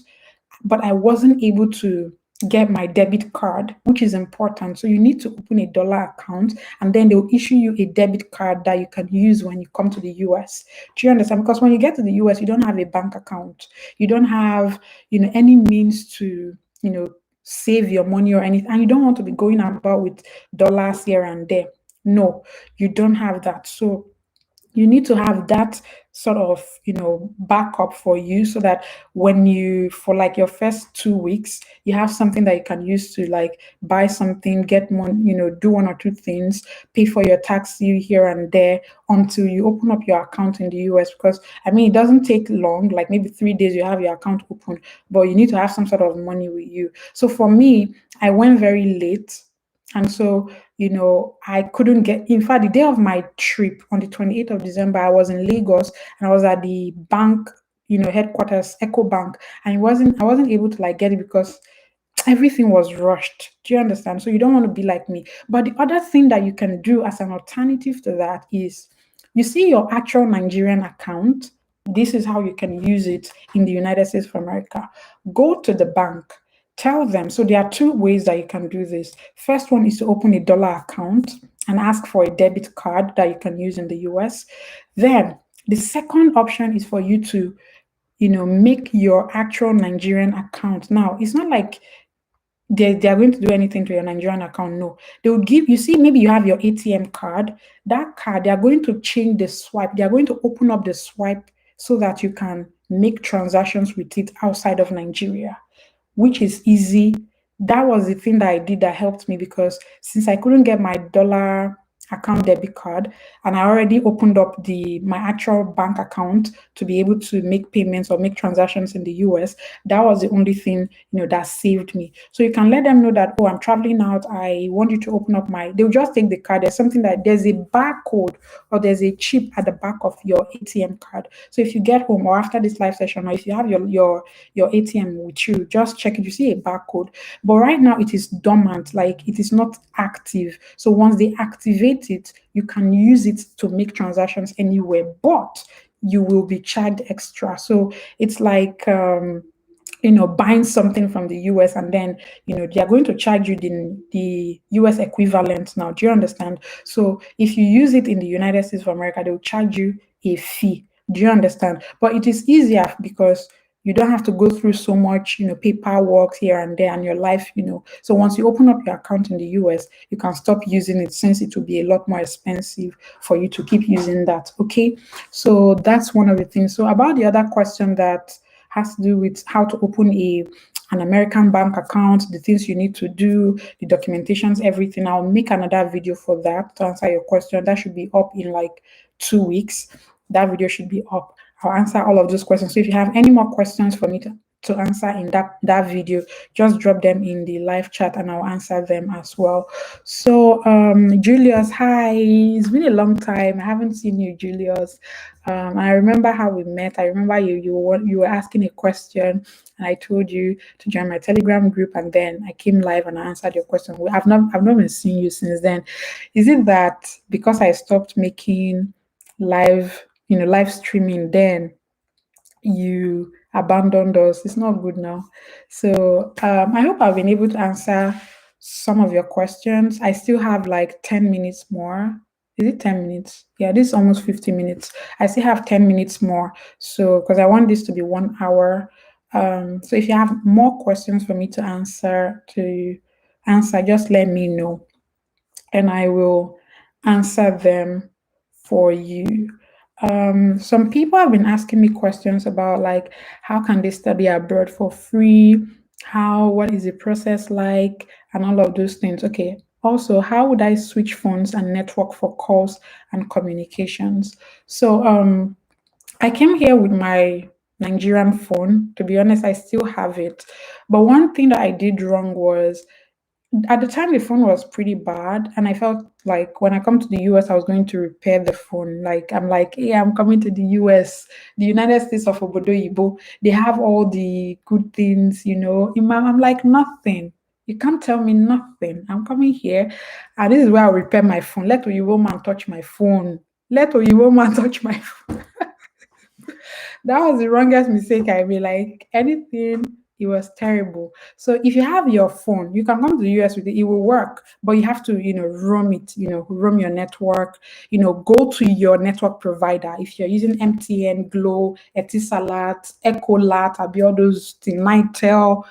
but I wasn't able to get my debit card, which is important. So you need to open a dollar account and then they'll issue you a debit card that you can use when you come to the US. Do you understand? Because when you get to the US, you don't have a bank account. You don't have, any means to, save your money or anything. And you don't want to be going about with dollars here and there. No, you don't have that. So you need to have that sort of backup for you so that when you for like your first 2 weeks you have something that you can use to like buy something, get one, do one or two things, pay for your taxi here and there until you open up your account in the US. Because I mean it doesn't take long, like maybe 3 days you have your account open, but you need to have some sort of money with you. So for me, I went very late, and so, I couldn't get, in fact, the day of my trip on the 28th of December, I was in Lagos and I was at the bank, headquarters, Echo Bank, and I wasn't able to like get it because everything was rushed. Do you understand? So you don't want to be like me. But the other thing that you can do as an alternative to that is you see your actual Nigerian account. This is how you can use it in the United States of America. Go to the bank. Tell them. So there are two ways that you can do this. First one is to open a dollar account and ask for a debit card that you can use in the US. Then the second option is for you to, make your actual Nigerian account. Now, it's not like they are going to do anything to your Nigerian account. No, they will give you, see, maybe you have your ATM card. That card, they are going to change the swipe. They are going to open up the swipe so that you can make transactions with it outside of Nigeria, which is easy. That was the thing that I did that helped me because since I couldn't get my dollar account debit card and I already opened up my actual bank account to be able to make payments or make transactions in the US, that was the only thing that saved me. So you can let them know that, oh, I'm traveling out, I want you to open up they'll just take the card. There's something that there's a barcode or there's a chip at the back of your ATM card. So if you get home or after this live session, or if you have your ATM with you, just check it. You see a barcode. But right now it is dormant, like it is not active. So once they activate it, you can use it to make transactions anywhere, but you will be charged extra. So it's like buying something from the US and then, they are going to charge you the US equivalent now. Do you understand? So if you use it in the United States of America, they will charge you a fee. Do you understand? But it is easier because you don't have to go through so much, paperwork here and there and your life, So once you open up your account in the US, you can stop using it since it will be a lot more expensive for you to keep using that. Okay. So that's one of the things. So about the other question that has to do with how to open an American bank account, the things you need to do, the documentations, everything. I'll make another video for that to answer your question. That should be up in like 2 weeks. That video should be up. I'll answer all of those questions. So if you have any more questions for me to answer in that video, just drop them in the live chat and I'll answer them as well. So Julius, hi. It's been a long time. I haven't seen you, Julius. I remember how we met. I remember you were asking a question and I told you to join my Telegram group, and then I came live and I answered your question. I've not been seeing you since then. Is it that because I stopped making live streaming, then you abandoned us? It's not good now. So I hope I've been able to answer some of your questions. I still have like 10 minutes more. Is it 10 minutes? Yeah, this is almost 50 minutes. I still have 10 minutes more. So, because I want this to be 1 hour. So if you have more questions for me to answer, just let me know and I will answer them for you. Some people have been asking me questions about like how can they study abroad for free? What is the process like? And all of those things. Okay. Also, how would I switch phones and network for calls and communications? So I came here with my Nigerian phone. To be honest, I still have it. But one thing that I did wrong was at the time the phone was pretty bad, and I felt like when I come to the US I was going to repair the phone. Like I'm like, hey, I'm coming to the US, the United States of Obodo Ibo. They have all the good things, Imam, I'm like, nothing. You can't tell me nothing. I'm coming here and this is where I'll repair my phone. Let Oyibo man touch my phone. Let Oyibo man touch my phone. That was the wrongest mistake I made. Like anything, it was terrible. So if you have your phone, you can come to the US with it. It will work, but you have to, roam it. Roam your network. Go to your network provider. If you're using MTN, Glow, Etisalat, Ecolat, Abiodos, Nitel,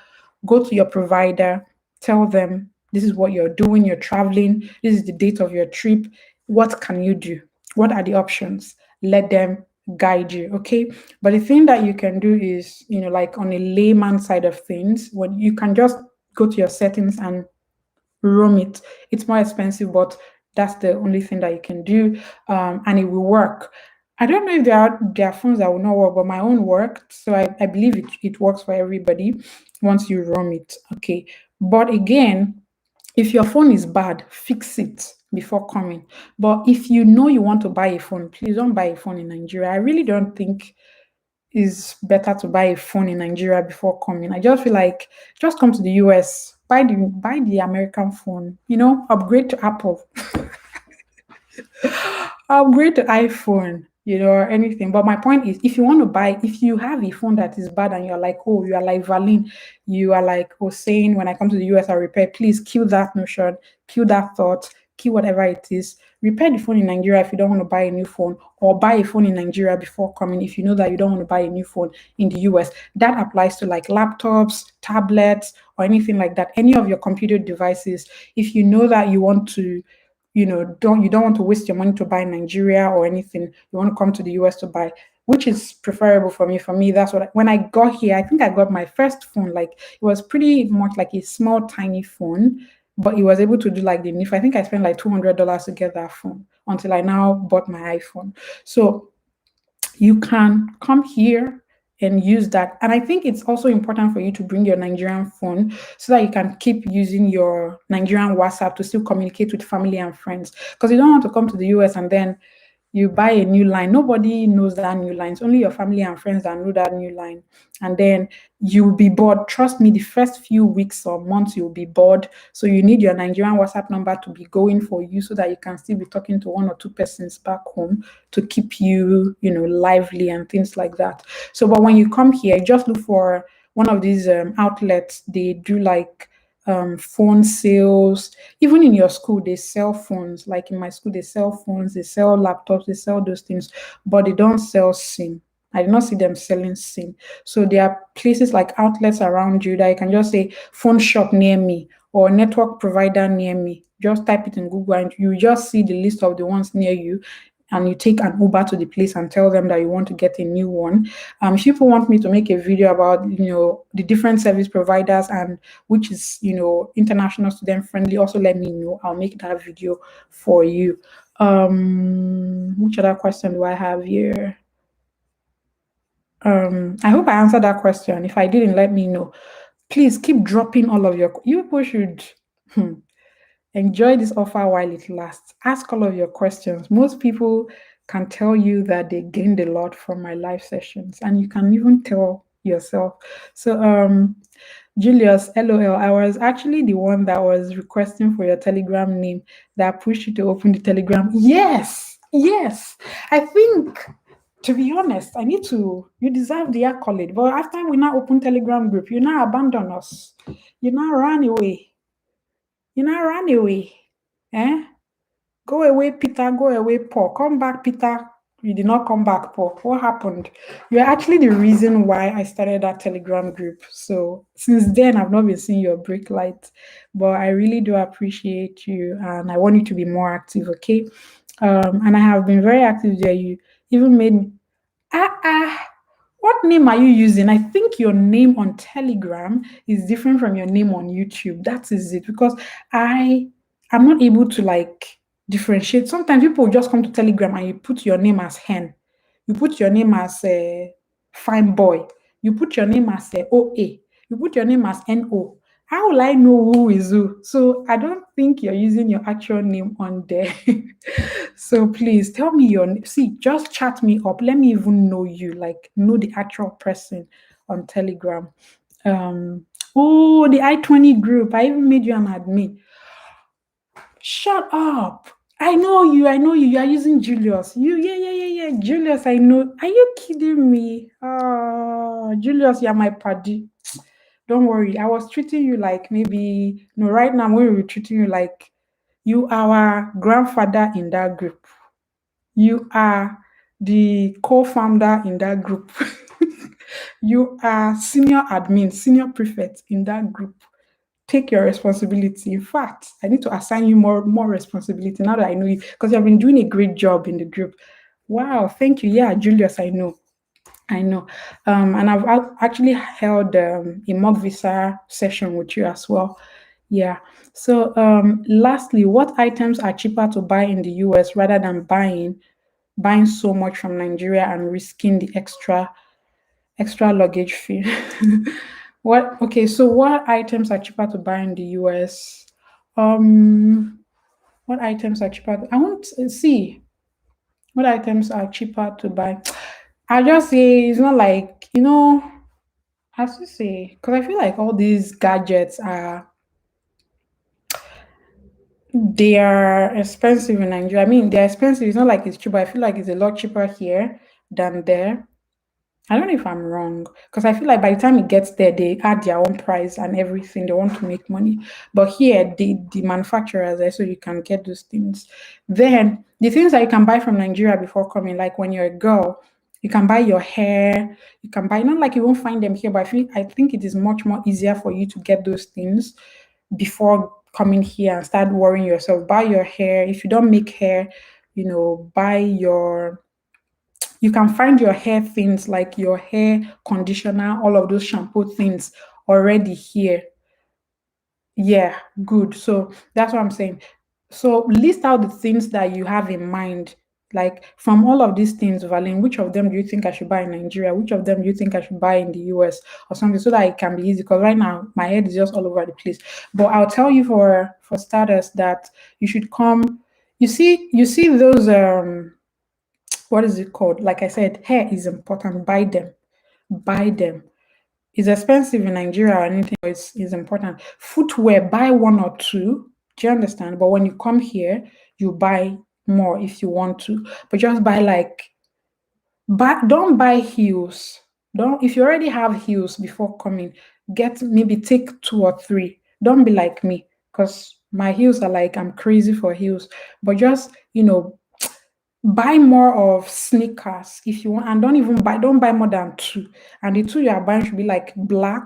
go to your provider. Tell them this is what you're doing. You're traveling. This is the date of your trip. What can you do? What are the options? Let them guide you. Okay. But the thing that you can do is, like on a layman side of things, when you can just go to your settings and roam it. It's more expensive, but that's the only thing that you can do, and it will work. I don't know if there are phones that will not work, but my own worked, so I believe it works for everybody once you roam it. Okay, but again, if your phone is bad, fix it before coming. But if you know you want to buy a phone, please don't buy a phone in Nigeria. I really don't think it's better to buy a phone in Nigeria before coming. I just feel like just come to the US, buy the American phone, upgrade to Apple, upgrade to iPhone, or anything. But my point is, if you have a phone that is bad and you're like, oh, you are like Valeen, you are like, oh, saying when I come to the US, I'll repair, please kill that notion, kill that thought, kill whatever it is. Repair the phone in Nigeria if you don't want to buy a new phone, or buy a phone in Nigeria before coming if you know that you don't want to buy a new phone in the US. That applies to like laptops, tablets, or anything like that. Any of your computer devices, if you know that you want to you don't want to waste your money to buy in Nigeria or anything. You want to come to the US to buy, which is preferable for me. For me, that's when I got here, I think I got my first phone. Like it was pretty much like a small, tiny phone, but it was able to do like the NIF. I think I spent like $200 to get that phone until I now bought my iPhone. So you can come here and use that. And I think it's also important for you to bring your Nigerian phone so that you can keep using your Nigerian WhatsApp to still communicate with family and friends. Because you don't want to come to the US and then you buy a new line. Nobody knows that new line. It's only your family and friends that know that new line. And then you'll be bored. Trust me, the first few weeks or months you'll be bored. So you need your Nigerian WhatsApp number to be going for you so that you can still be talking to one or two persons back home to keep you, lively and things like that. So, but when you come here, just look for one of these outlets. They do like phone sales. Even in your school, they sell phones. Like in my school, they sell phones, they sell laptops, they sell those things, but they don't sell SIM. I did not see them selling SIM. So there are places like outlets around you that you can just say phone shop near me or network provider near me. Just type it in Google and you just see the list of the ones near you, and you take an Uber to the place and tell them that you want to get a new one. If people want me to make a video about, the different service providers and which is, international student friendly, also let me know. I'll make that video for you. Which other question do I have here? I hope I answered that question. If I didn't, let me know. Please keep dropping all of your. You people should enjoy this offer while it lasts. Ask all of your questions. Most people can tell you that they gained a lot from my live sessions, and you can even tell yourself. So, Julius, LOL, I was actually the one that was requesting for your Telegram name that pushed you to open the Telegram. Yes, yes. I think, to be honest, you deserve the accolade. But after we now open Telegram group, you now abandon us. You now run away. You now run away. Eh? Go away, Peter. Go away, Paul. Come back, Peter. You did not come back, Paul. What happened? You're actually the reason why I started that Telegram group. So since then, I've not been seeing your break light, but I really do appreciate you, and I want you to be more active. Okay, and I have been very active there. You even made me. What name are you using? I think your name on Telegram is different from your name on YouTube. That is it. Because I am not able to like differentiate. Sometimes people just come to Telegram and you put your name as hen. You put your name as fine boy. You put your name as OA. You put your name as NO. How will I know who is who? So I don't think you're using your actual name on there. So please tell me your name. See, just chat me up. Let me even know you, like know the actual person on Telegram. Um, oh, the I-20 group. I even made you an admin. Shut up. I know you. I know you. You are using Julius. Yeah. Julius, I know. Are you kidding me? Oh, Julius, you're my buddy. Don't worry. I was treating you like maybe, no, right now we were treating you like you are our grandfather in that group. You are the co-founder in that group. You are senior admin, senior prefect in that group. Take your responsibility. In fact, I need to assign you more responsibility now that I know you because you have been doing a great job in the group. Wow, thank you. Yeah, Julius, I know. I know. And I've actually held a mock visa session with you as well. Yeah. So, lastly, what items are cheaper to buy in the US rather than buying so much from Nigeria and risking the extra luggage fee? What okay, so what items are cheaper to buy in the US? What items are cheaper? I want to see what items are cheaper to buy. I just say it's not like, how to say, because I feel like all these gadgets they are expensive in Nigeria. I mean, they're expensive. It's not like it's cheap, but I feel like it's a lot cheaper here than there. I don't know if I'm wrong because I feel like by the time it gets there, they add their own price and everything. They want to make money. But here, the manufacturers there, so you can get those things. Then the things that you can buy from Nigeria before coming, like when you're a girl, you can buy your hair. You can buy not like you won't find them here, but I think it is much more easier for you to get those things before coming here and start worrying yourself. Buy your hair. If you don't make hair, buy your you can find your hair things like your hair conditioner, all of those shampoo things already here. Yeah, good. So that's what I'm saying. So list out the things that you have in mind. Like from all of these things, Valeen, which of them do you think I should buy in Nigeria? Which of them do you think I should buy in the US or something so that it can be easy? Because right now my head is just all over the place. But I'll tell you for starters that you should come. You see those what is it called? Like I said, hair is important. Buy them. Buy them. It's expensive in Nigeria or anything, but it's important. Footwear, buy one or two. Do you understand? But when you come here, you buy more if you want to. But just don't buy heels. Don't if you already have heels before coming, maybe take two or three. Don't be like me, because my heels are like I'm crazy for heels. But just buy more of sneakers if you want, and don't buy more than two. And the two you are buying should be like black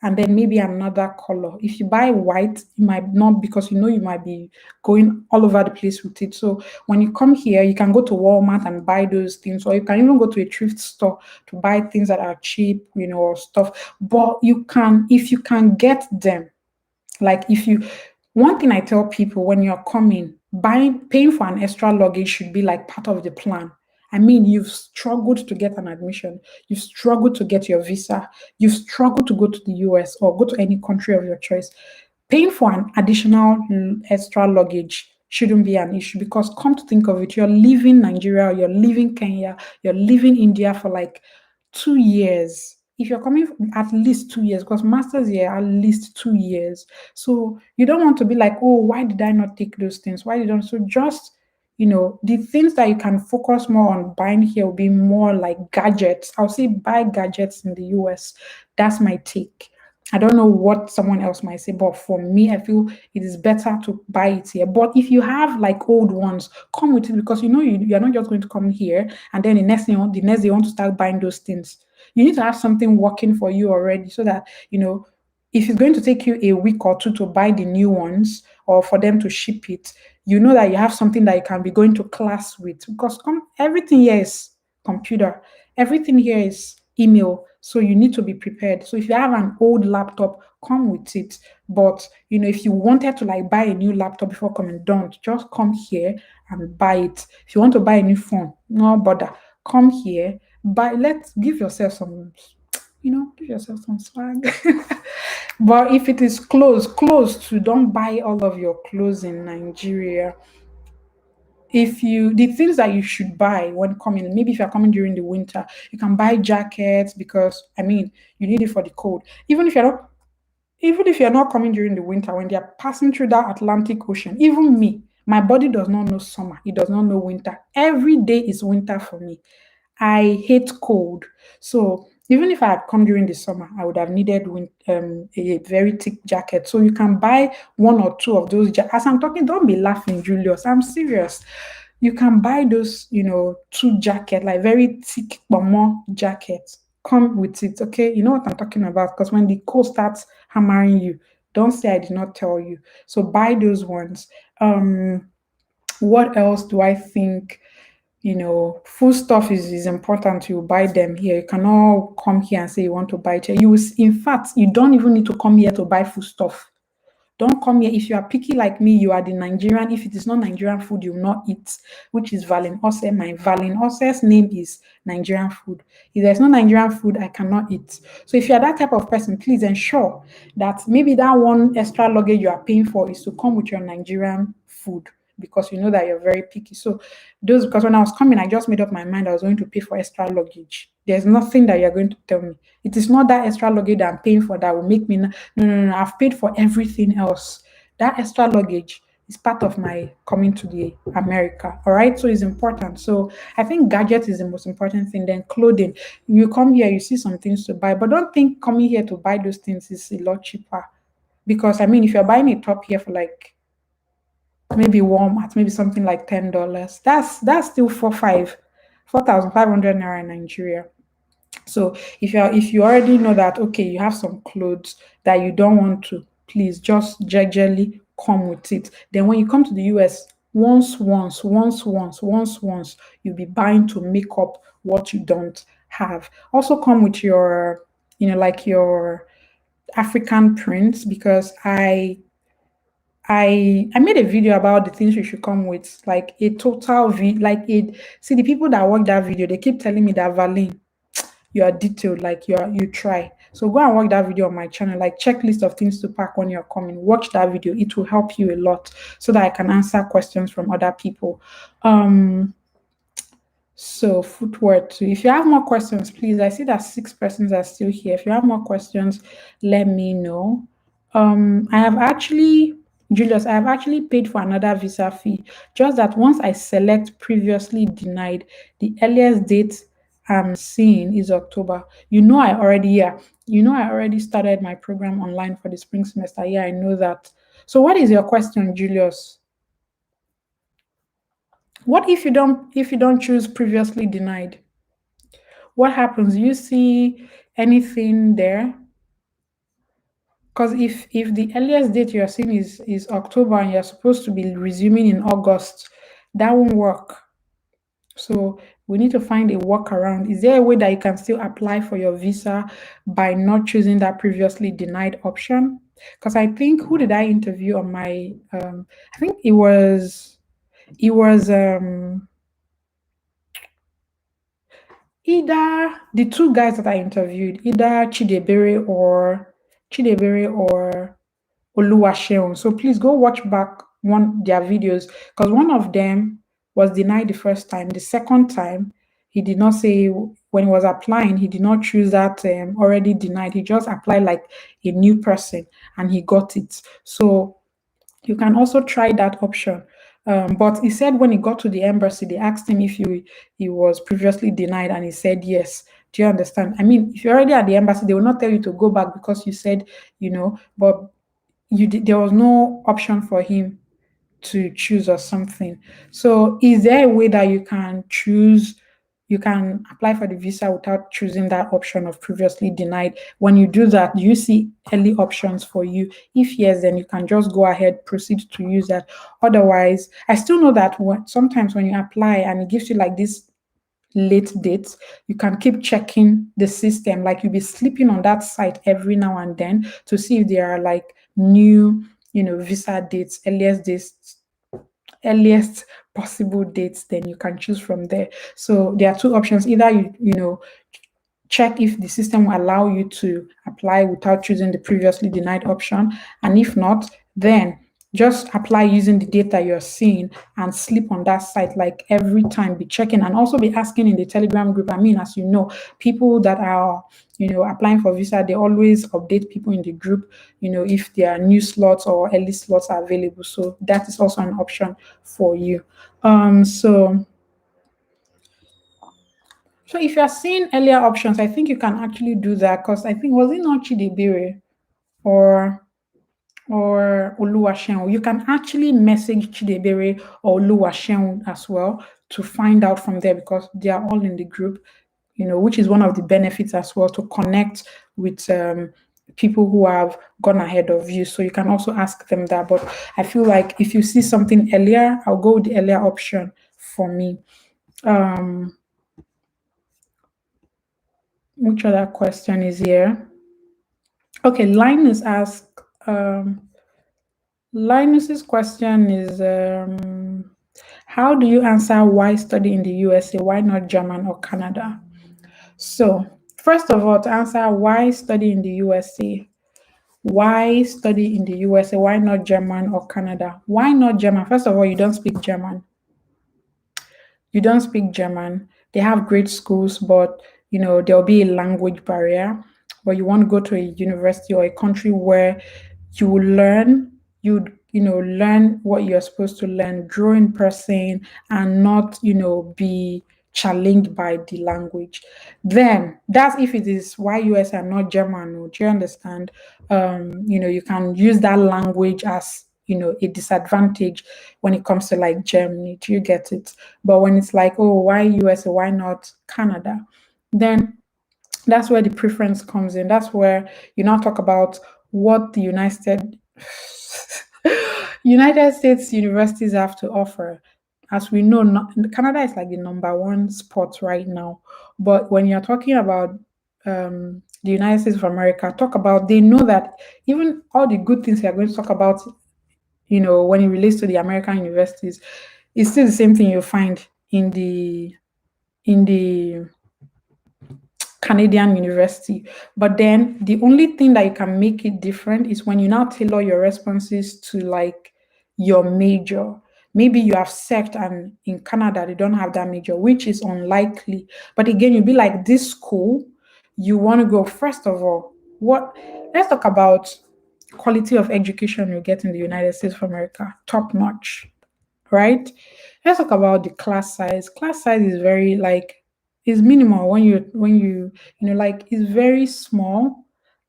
and then maybe another color. If you buy white, you might not, because you might be going all over the place with it. So when you come here, you can go to Walmart and buy those things, or you can even go to a thrift store to buy things that are cheap, or stuff. But if you can get them, like one thing I tell people when you're coming, paying for an extra luggage should be like part of the plan. I mean, you've struggled to get an admission, you've struggled to get your visa, you've struggled to go to the US or go to any country of your choice. Paying for an additional extra luggage shouldn't be an issue because, come to think of it, you're leaving Nigeria, you're leaving Kenya, you're leaving India for like 2 years. If you're coming at least 2 years, because masters here at least 2 years. So you don't want to be like, oh, why did I not take those things? Why did I? So just, the things that you can focus more on buying here will be more like gadgets. I'll say buy gadgets in the US. That's my take. I don't know what someone else might say, but for me, I feel it is better to buy it here. But if you have like old ones, come with it because you're not just going to come here and then the next day you want to start buying those things. You need to have something working for you already so that if it's going to take you a week or two to buy the new ones or for them to ship it, you know that you have something that you can be going to class with because everything here is computer, everything here is email, so you need to be prepared. So if you have an old laptop, come with it. But if you wanted to like buy a new laptop before coming, don't just come here and buy it. If you want to buy a new phone, no bother, come here, buy. Let's give yourself some, give yourself some swag. But if it is close to, don't buy all of your clothes in Nigeria. The things that you should buy when coming, maybe if you're coming during the winter, you can buy jackets because I mean you need it for the cold. Even if you're not coming during the winter, when they're passing through that Atlantic Ocean, even me, my body does not know summer, it does not know winter. Every day is winter for me. I hate cold. So even if I had come during the summer, I would have needed a very thick jacket. So you can buy one or two of those. As I'm talking, don't be laughing, Julius. I'm serious. You can buy those, two jacket, like very thick, but more jackets. Come with it, okay? You know what I'm talking about? Because when the cold starts hammering you, don't say I did not tell you. So buy those ones. What else do I think? Food stuff is important. You buy them here. You cannot come here and say you want to buy it here. In fact, you don't even need to come here to buy food stuff. Don't come here. If you are picky like me, you are the Nigerian. If it is not Nigerian food, you will not eat, which is Valeen. My Valeen name is Nigerian food. If there's no Nigerian food, I cannot eat. So if you are that type of person, please ensure that maybe that one extra luggage you are paying for is to come with your Nigerian food because you know that you're very picky. So because when I was coming, I just made up my mind I was going to pay for extra luggage. There's nothing that you're going to tell me. It is not that extra luggage that I'm paying for that will make me no, no, no, no. I've paid for everything else. That extra luggage is part of my coming to the America. All right. So it's important. So I think gadget is the most important thing. Then clothing. You come here, you see some things to buy, but don't think coming here to buy those things is a lot cheaper. Because I mean, if you're buying a top here for like maybe Walmart, maybe something like $10, that's still 4,500 naira in Nigeria. So if you already know that okay, you have some clothes that you don't want to, please just gingerly come with it. Then when you come to the US, once, you'll be buying to make up what you don't have. Also come with your, like your African prints because I made a video about the things you should come with, like a total like it. See the people that watch that video, they keep telling me that Valeen, you are detailed, like you try. So go and watch that video on my channel, like checklist of things to pack when you're coming. Watch that video; it will help you a lot, so that I can answer questions from other people. So footwear too. If you have more questions, please. I see that 6 persons are still here. If you have more questions, let me know. I have actually, Julius, I have actually paid for another visa fee. Just that once I select previously denied, the earliest date I'm seeing is October. I already started my program online for the spring semester. Yeah, I know that. So what is your question, Julius? What if you don't choose previously denied? What happens? You see anything there? Because if the earliest date you're seeing is October and you're supposed to be resuming in August, that won't work. So we need to find a workaround. Is there a way that you can still apply for your visa by not choosing that previously denied option? Because I think who did I interview on my I think it was either the two guys that I interviewed, either Chidebere or Oluwaseun. So please go watch back one their videos because one of them was denied the first time. The second time, he did not say when he was applying, he did not choose that already denied. He just applied like a new person and he got it. So you can also try that option. But he said when he got to the embassy, they asked him if he was previously denied, and he said yes. Do you understand? I mean, if you're already at the embassy, they will not tell you to go back because you said, but there was no option for him to choose or something. So is there a way that you can apply for the visa without choosing that option of previously denied? When you do that, do you see early options for you? If yes, then you can just go ahead, proceed to use that. Otherwise, I still know that sometimes when you apply and it gives you like this late dates, you can keep checking the system. Like you'll be sleeping on that site every now and then to see if there are like new, visa dates, earliest possible dates, then you can choose from there. So there are two options. Either you check if the system will allow you to apply without choosing the previously denied option. And if not, then just apply using the data you're seeing and sleep on that site like every time. Be checking and also be asking in the Telegram group. I mean, as you know, people that are applying for visa, they always update people in the group, if there are new slots or early slots are available. So that is also an option for you. So if you're seeing earlier options, I think you can actually do that because I think was it not Chidebere or Oluwaseun? You can actually message Chidebere or Oluwaseun as well to find out from there because they are all in the group, which is one of the benefits as well to connect with people who have gone ahead of you. So you can also ask them that. But I feel like if you see something earlier, I'll go with the earlier option for me. Which other question is here? Okay, Linus's question is how do you answer why study in the USA? Why not German or Canada? So, first of all, to answer why study in the USA, why study in the USA? Why not German or Canada? Why not German? First of all, you don't speak German. You don't speak German. They have great schools, but there'll be a language barrier. But you want to go to a university or a country where you will learn, learn what you're supposed to learn, grow in person, and not, be challenged by the language. Then that's if it is why US are not German. Do you understand? You can use that language as a disadvantage when it comes to like Germany. Do you get it? But when it's like, oh, why USA? Why not Canada? Then that's where the preference comes in. That's where you now talk about what the United States universities have to offer. As we know, Canada is like the number one spot right now. But when you're talking about the United States of America, they know that even all the good things we are going to talk about, when it relates to the American universities, it's still the same thing you find in the Canadian university. But then the only thing that you can make it different is when you now tailor your responses to like your major. Maybe you have SECT and in Canada they don't have that major, which is unlikely. But again, you'll be like, this school, you want to go, first of all, let's talk about quality of education you get in the United States of America. Top notch, right? Let's talk about the class size. Class size is very like is minimal when you like it's very small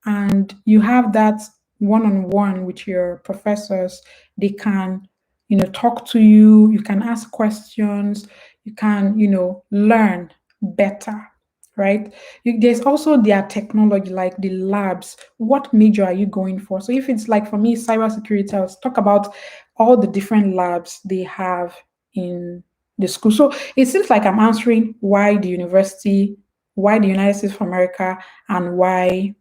and you have that one-on-one with your professors. They can talk to you, you can ask questions, you can learn better, right? There's also their technology, like the labs. What major are you going for? So if it's like for me, cybersecurity, I'll talk about all the different labs they have in the school. So it seems like I'm answering why the United States of America, and why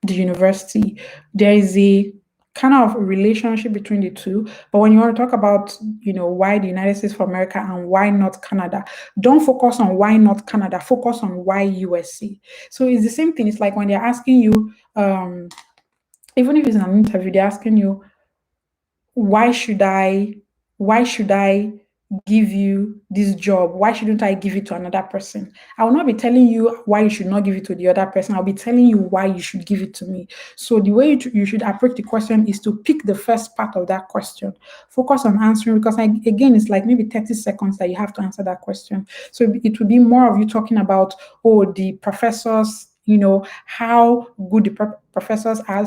the university. There is a kind of relationship between the two. But when you want to talk about, why the United States of America and why not Canada, don't focus on why not Canada, focus on why USA. So it's the same thing. It's like when they're asking you, even if it's an interview, they're asking you, why should I why should I give you this job? Why shouldn't I give it to another person? I will not be telling you why you should not give it to the other person. I'll be telling you why you should give it to me. So the way you should approach the question is to pick the first part of that question. Focus on answering, because again, it's like maybe 30 seconds that you have to answer that question. So it will be more of you talking about, oh, the professors, how good the professors are.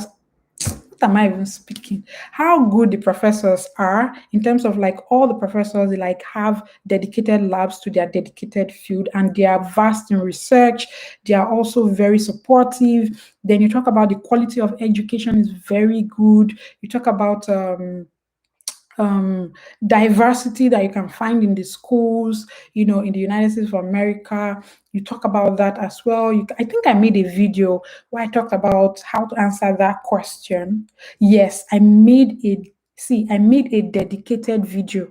What am I even speaking? How good the professors are in terms of like all the professors, they like have dedicated labs to their dedicated field, and they are vast in research. They are also very supportive. Then you talk about the quality of education is very good. You talk about diversity that you can find in the schools, in the United States of America. You talk about that as well. I think I made a video where I talked about how to answer that question. Yes, I made a dedicated video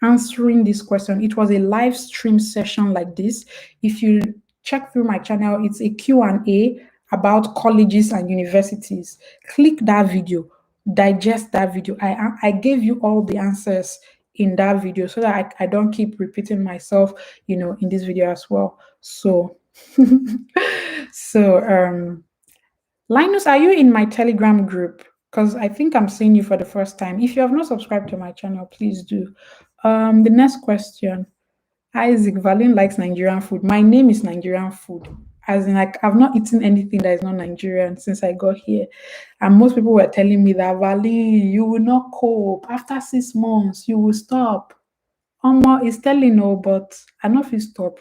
answering this question. It was a live stream session like this. If you check through my channel, it's a Q&A about colleges and universities. Click that video, digest that video. I gave you all the answers in that video so that I don't keep repeating myself, in this video as well. So, so Linus, are you in my Telegram group? Because I think I'm seeing you for the first time. If you have not subscribed to my channel, please do. The next question. Isaac, Valeen likes Nigerian food. My name is Nigerian food. As in, like, I've not eaten anything that is not Nigerian since I got here. And most people were telling me that, Valeen, you will not cope. After 6 months, you will stop. Omo is telling no, but I know if you stop.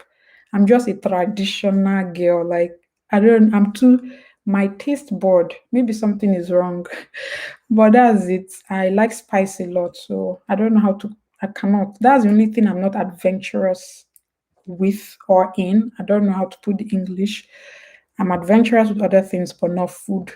I'm just a traditional girl. Like, I'm too, my taste board. Maybe something is wrong. But that's it. I like spice a lot. So I don't know how to, I cannot. That's the only thing I'm not adventurous with or in. I don't know how to put the English. I'm adventurous with other things, but not food.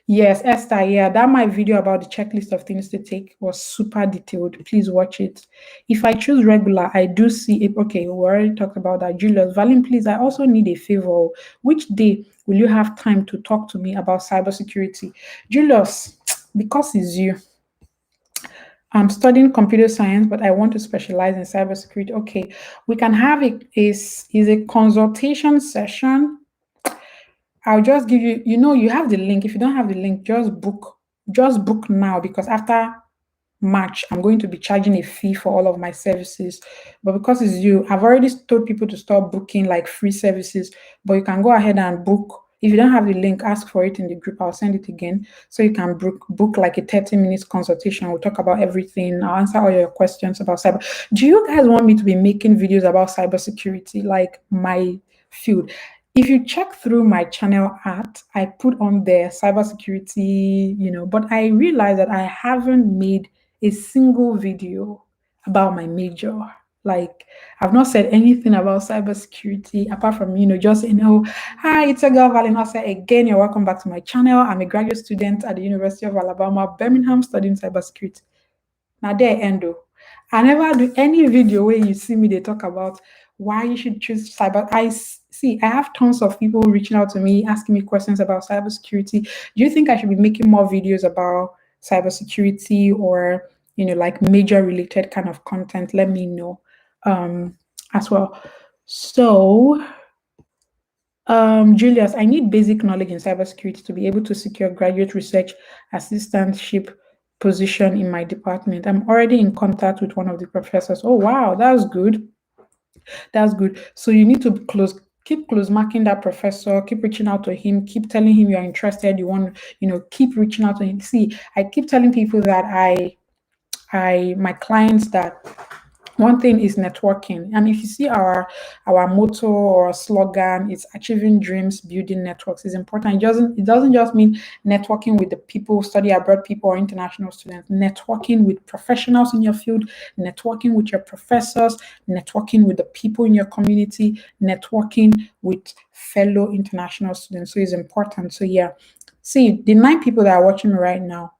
Yes, Esther, yeah, that my video about the checklist of things to take was super detailed. Please watch it. If I choose regular, I do see it. Okay, we already talked about that. Julius, Valeen, please, I also need a favor. Which day will you have time to talk to me about cybersecurity? Julius, because it's you. I'm studying computer science, but I want to specialize in cybersecurity. Okay, we can have is a consultation session. I'll just give you, you have the link. If you don't have the link, just book now, because after March, I'm going to be charging a fee for all of my services. But because it's you, I've already told people to start booking like free services, but you can go ahead and book. If you don't have the link, ask for it in the group. I'll send it again. So you can book like a 30 minutes consultation. We'll talk about everything. I'll answer all your questions about cyber. Do you guys want me to be making videos about cybersecurity, like my field? If you check through my channel art, I put on there cybersecurity, but I realized that I haven't made a single video about my major. Like, I've not said anything about cybersecurity apart from, just saying, oh, hi, it's a girl, Valeen. I say again, you're welcome back to my channel. I'm a graduate student at the University of Alabama, Birmingham, studying cybersecurity. Now, there, Endo. I never do any video where you see me, they talk about why you should choose cyber. I have tons of people reaching out to me, asking me questions about cybersecurity. Do you think I should be making more videos about cybersecurity or, like major related kind of content? Let me know as well. So, Julius, I need basic knowledge in cybersecurity to be able to secure graduate research assistantship position in my department. I'm already in contact with one of the professors. Oh, wow, that's good. That's good. So you need to keep close marking that professor, keep reaching out to him, keep telling him you're interested, you want, keep reaching out to him. See, I keep telling people that my clients that one thing is networking. And if you see our motto or slogan, it's achieving dreams, building networks is important. It doesn't just mean networking with the people, study abroad people or international students, networking with professionals in your field, networking with your professors, networking with the people in your community, networking with fellow international students. So it's important. So yeah. See, the 9 people that are watching me right now,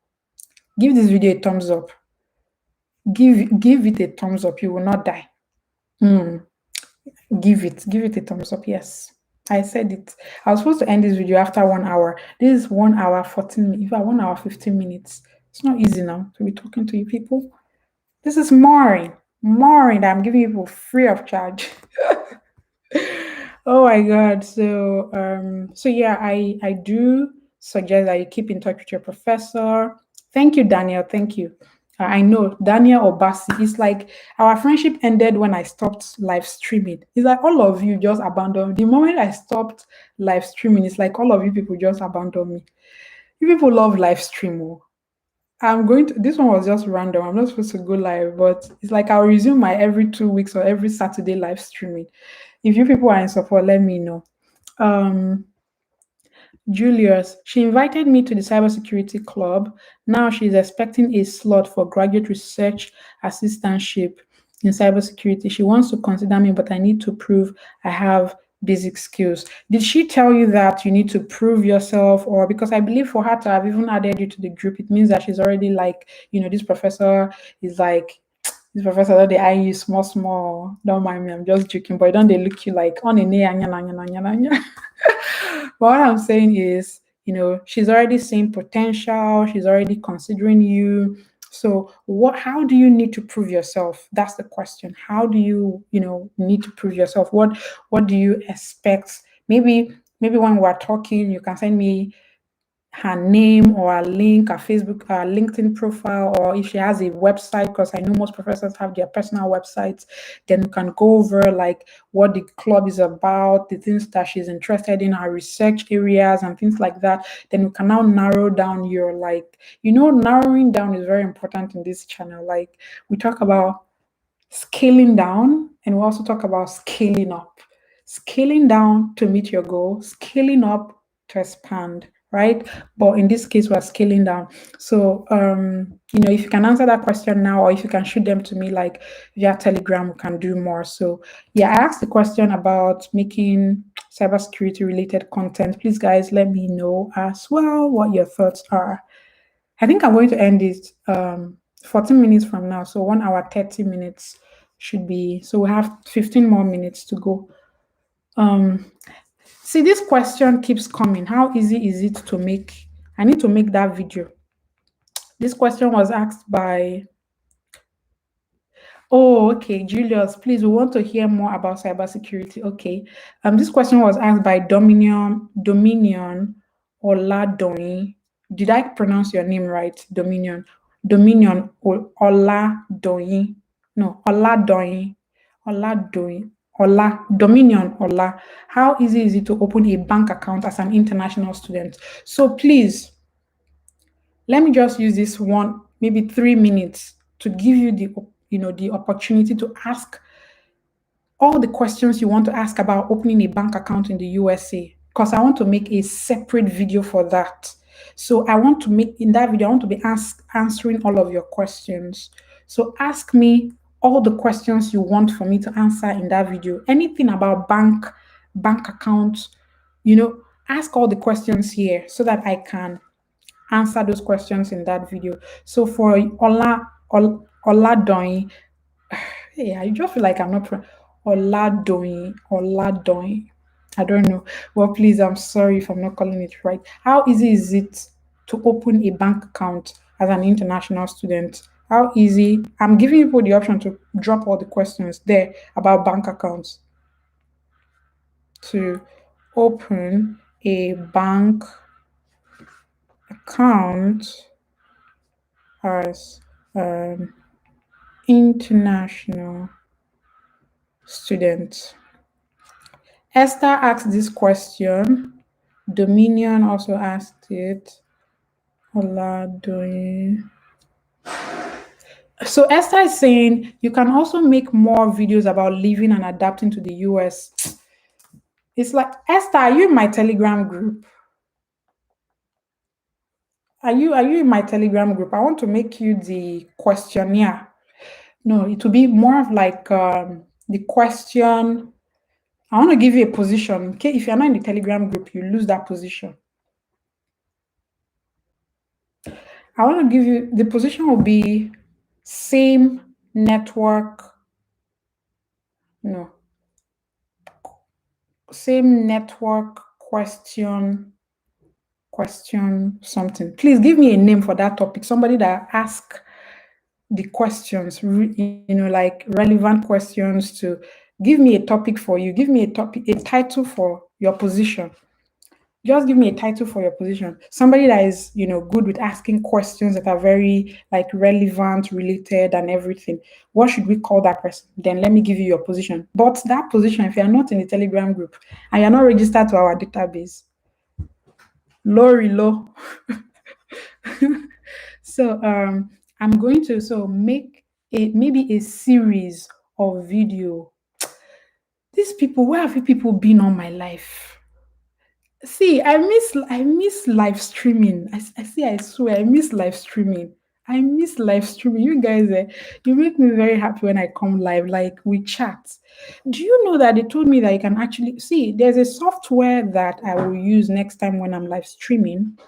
give this video a thumbs up. Give it a thumbs up. You will not die. Give it a thumbs up. Yes. I said it. I was supposed to end this video after 1 hour. This is 1 hour 14 minutes. In fact, 1 hour 15 minutes. It's not easy now to be talking to you people. This is Maureen that I'm giving people free of charge. Oh my god. So yeah, I do suggest that you keep in touch with your professor. Thank you, Daniel. Thank you. I know Daniel or Basi. It's like our friendship ended when I stopped live streaming. It's like all of you just abandoned. The moment I stopped live streaming, it's like all of you people just abandoned me. You people love live stream. Oh. This one was just random. I'm not supposed to go live, but it's like I'll resume my every 2 weeks or every Saturday live streaming. If you people are in support, let me know. Um, Julius, she invited me to the cybersecurity club. Now she's expecting a slot for graduate research assistantship in cybersecurity. She wants to consider me, but I need to prove I have basic skills. Did she tell you that you need to prove yourself? Or because I believe for her to have even added you to the group, it means that she's already like, this professor is like, this professor that they eye you small, small. Don't mind me, I'm just joking, but don't they look you like on a But what I'm saying is, she's already seeing potential, she's already considering you. So how do you need to prove yourself? That's the question. How do you, need to prove yourself? What do you expect? Maybe when we're talking, you can send me her name or a link, a Facebook, a LinkedIn profile, or if she has a website, because I know most professors have their personal websites, then we can go over like what the club is about, the things that she's interested in, her research areas and things like that. Then we can now narrow down your narrowing down is very important in this channel. Like we talk about scaling down and we also talk about scaling up. Scaling down to meet your goal, scaling up to expand, right? But in this case, we're scaling down. So, if you can answer that question now, or if you can shoot them to me like via Telegram, we can do more. So, yeah, I asked the question about making cybersecurity related content. Please, guys, let me know as well what your thoughts are. I think I'm going to end it 14 minutes from now. So 1 hour, 30 minutes should be, so we have 15 more minutes to go. See, this question keeps coming. How easy is it to make? I need to make that video. This question was asked by, oh, okay, Julius, please, we want to hear more about cybersecurity. Okay. This question was asked by Dominion Oladoyin. Did I pronounce your name right? Dominion Oladoyin. No, Oladoyin. Dominion Ola. How easy is it to open a bank account as an international student? So please, let me just use this maybe 3 minutes to give you the opportunity to ask all the questions you want to ask about opening a bank account in the USA, because I want to make a separate video for that. So in that video, I want to be answering all of your questions. So ask me all the questions you want for me to answer in that video. Anything about bank accounts, ask all the questions here so that I can answer those questions in that video. So for Oladoyin, yeah, I just feel like I'm not Oladoyin. I don't know. Well, please, I'm sorry if I'm not calling it right. How easy is it to open a bank account as an international student? How easy? I'm giving people the option to drop all the questions there about bank accounts. To open a bank account as an international student. Esther asked this question. Dominion also asked it. Oladoyin. So Esther is saying you can also make more videos about living and adapting to the US. It's like, Esther, are you in my Telegram group? Are you in my Telegram group? I want to make you the questionnaire. No, it will be more of like the question. I want to give you a position. Okay, if you're not in the Telegram group, you lose that position. I want to give you the position will be same network, no, same network question something. Please give me a name for that topic. Somebody that ask the questions, like relevant questions to give me a topic for you. Give me a topic, a title for your position. Just give me a title for your position. Somebody that is, good with asking questions that are very like relevant, related, and everything. What should we call that person? Then let me give you your position. But that position, if you are not in the Telegram group and you're not registered to our database, low. So I'm going to make maybe a series of video. These people, where have you people been all my life? See, I miss live streaming. I swear, I miss live streaming. I miss live streaming. You guys, you make me very happy when I come live. Like we chat. Do you know that they told me that you can actually see? There's a software that I will use next time when I'm live streaming.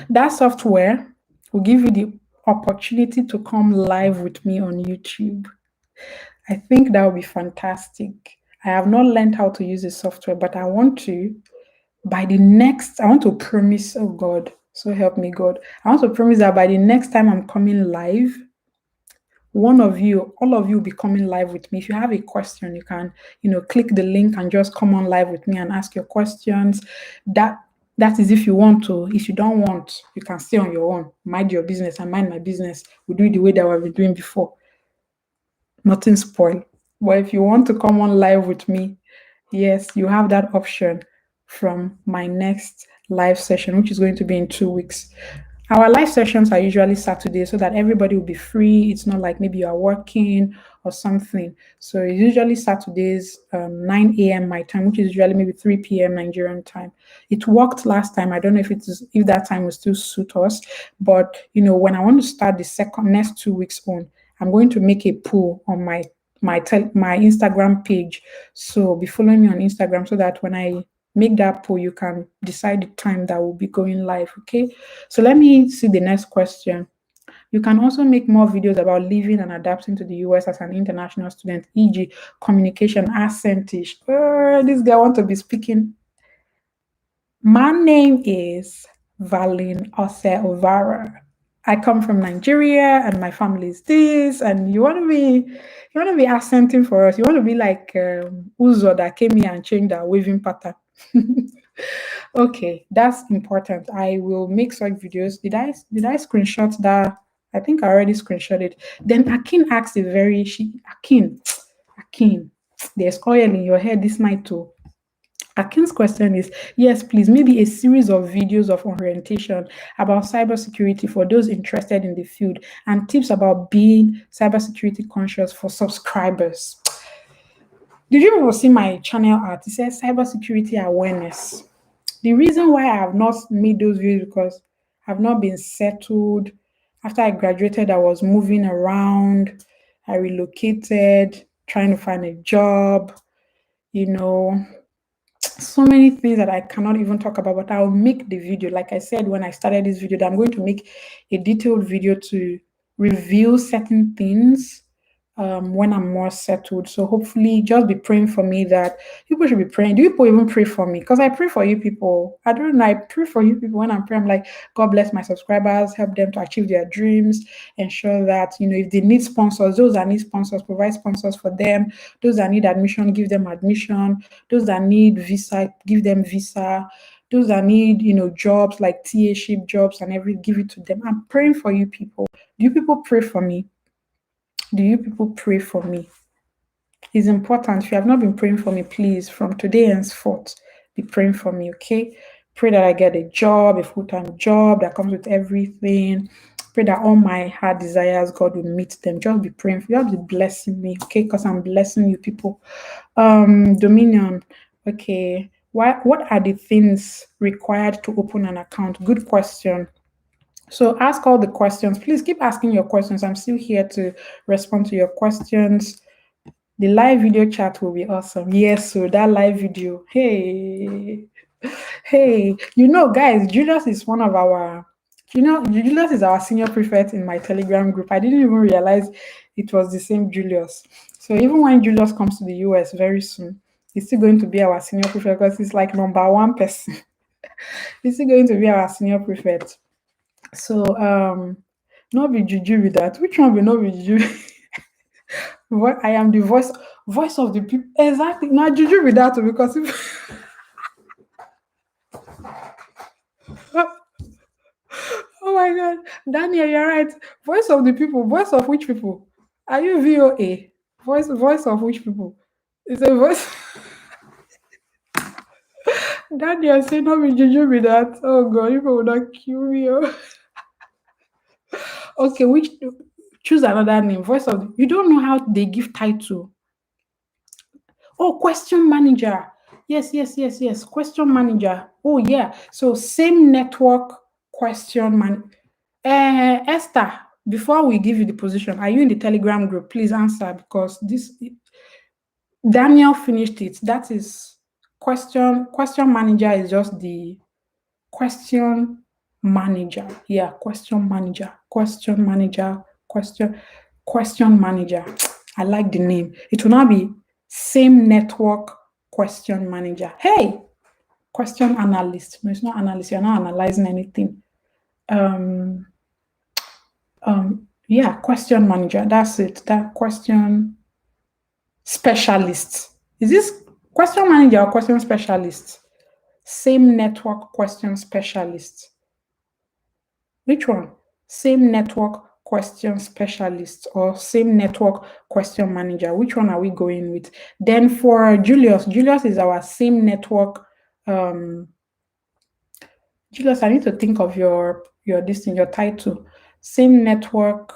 That software will give you the opportunity to come live with me on YouTube. I think that would be fantastic. I have not learned how to use the software, but I want to. I want to promise, oh God, so help me God. I want to promise that by the next time I'm coming live, one of you, all of you will be coming live with me. If you have a question, you can, click the link and just come on live with me and ask your questions. That is if you want to. If you don't want, you can stay on your own. Mind your business and mind my business. We do it the way that we've been doing before. Nothing spoiled. But if you want to come on live with me, yes, you have that option from my next live session, which is going to be in 2 weeks. Our live sessions are usually Saturday so that everybody will be free. It's not like maybe you are working or something. So it's usually Saturdays, 9 a.m. my time, which is usually maybe 3 p.m. Nigerian time. It worked last time. I don't know if that time will still suit us. But when I want to start the next 2 weeks on, I'm going to make a poll on my Instagram page. So be following me on Instagram so that when I make that poll, you can decide the time that will be going live. Okay. So let me see the next question. You can also make more videos about living and adapting to the US as an international student, e.g., communication, accentish. This guy want to be speaking. My name is valeenovarah. I come from Nigeria and my family is this, and you want to be accenting for us. You want to be like Uzo that came here and changed our waving pattern. Okay, that's important. I will make such videos. Did I screenshot that? I think I already screenshot it. Then Akin asked Akin, there's oil in your hair this night too. Akin's question is, yes, please, maybe a series of videos of orientation about cybersecurity for those interested in the field and tips about being cybersecurity conscious for subscribers. Did you ever see my channel art? It says cybersecurity awareness. The reason why I have not made those videos because I've not been settled. After I graduated, I was moving around. I relocated, trying to find a job, so many things that I cannot even talk about, but I'll make the video. Like I said, when I started this video, that I'm going to make a detailed video to reveal certain things when I'm more settled. So hopefully just be praying for me that people should be praying. Do people even pray for me? Because I pray for you people. I don't know. I pray for you people when I'm praying. I'm like, God bless my subscribers, help them to achieve their dreams, ensure that, if they need sponsors, those that need sponsors, provide sponsors for them. Those that need admission, give them admission. Those that need visa, give them visa. Those that need, jobs like TA-ship jobs and give it to them. I'm praying for you people. Do you people pray for me? Do you people pray for me? It's important. If you have not been praying for me, please, from today henceforth, be praying for me, okay? Pray that I get a job, a full-time job that comes with everything. Pray that all my heart desires, God will meet them. Just be praying for you. Just be blessing me, okay? Because I'm blessing you people. Dominion, okay. What are the things required to open an account? Good question. So ask all the questions. Please keep asking your questions. I'm still here to respond to your questions. The live video chat will be awesome. Yes, so that live video. Hey, guys, Julius is one of our Julius is our senior prefect in my Telegram group. I didn't even realize it was the same Julius. So even when Julius comes to the US very soon, he's still going to be our senior prefect because he's like number one person. He's still going to be our senior prefect. So not be juju with that. Which one will not be juju? I am the voice of the people. Exactly. Not juju with that because if oh my god, Daniel, you're right. Voice of the people. Voice of which people? Are you VOA? Voice of which people? It's a voice. Daniel say no be juju with that. Oh god, people will not kill me. Oh. Okay, which choose another name. Voice of you don't know how they give title. Oh, question manager. Yes. Question manager. Oh yeah. So same network question man. Esther, before we give you the position, are you in the Telegram group? Please answer because this Daniel finished it. That is question manager is just the question manager. Yeah, question manager. Question manager. I like the name. It will now be same network question manager. Hey, question analyst. No, it's not analyst. You're not analyzing anything. Yeah, question manager. That's it. That question specialist. Is this question manager or question specialist? Same network question specialist. Which one? Same network question specialist or same network question manager? Which one are we going with? Then for Julius is our same network. Julius, I need to think of your this in your title. Same network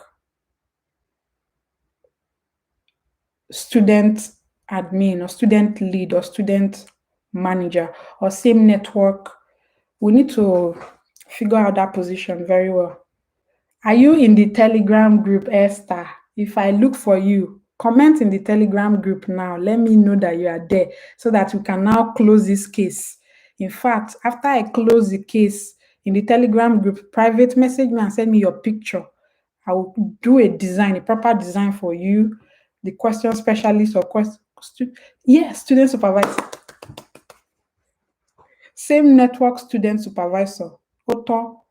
student admin or student lead or student manager or same network. We need to figure out that position very well. Are you in the Telegram group, Esther? If I look for you, comment in the Telegram group now. Let me know that you are there so that we can now close this case. In fact, after I close the case in the Telegram group, private message me and send me your picture. I will do a proper design for you, the question specialist or student supervisor. Same network student supervisor. Oto,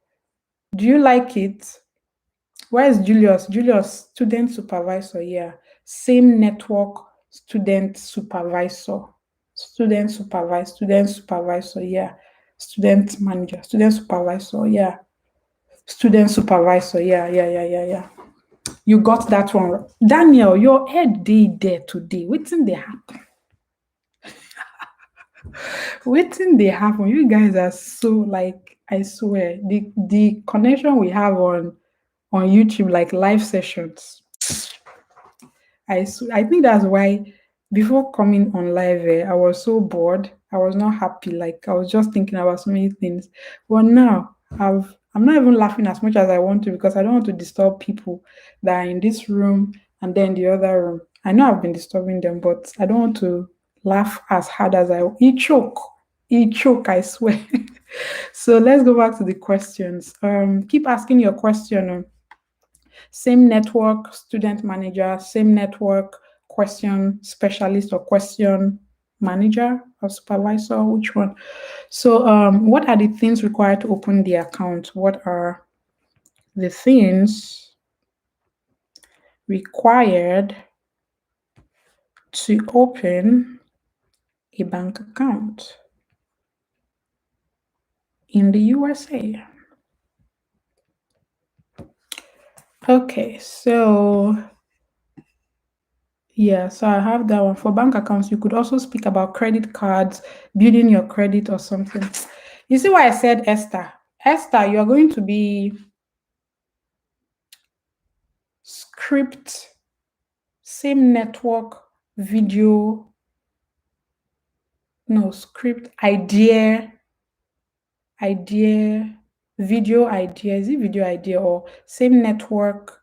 do you like it? Where is Julius? Julius, student supervisor, yeah. Same network, student supervisor. Student supervisor, yeah. Student manager, student supervisor, yeah. Student supervisor, yeah. You got that one. Daniel, your head day there today. Waiting they happen. Waiting they happen. You guys are so like, I swear, the connection we have on YouTube, like live sessions. I think that's why before coming on live, I was so bored. I was not happy. Like I was just thinking about so many things. But now I'm not even laughing as much as I want to because I don't want to disturb people that are in this room and then the other room. I know I've been disturbing them, but I don't want to laugh as hard as I. He choke. I swear. So let's go back to the questions. Keep asking your question. Same network, student manager, same network, question specialist or question manager or supervisor, which one? So what are the things required to open the account? What are the things required to open a bank account in the USA? Okay, so yeah, so I have that one. For bank accounts, you could also speak about credit cards, building your credit or something. You see why I said Esther? Esther, you're going to be script, same network, video, no, script, video idea. Is it video idea or same network,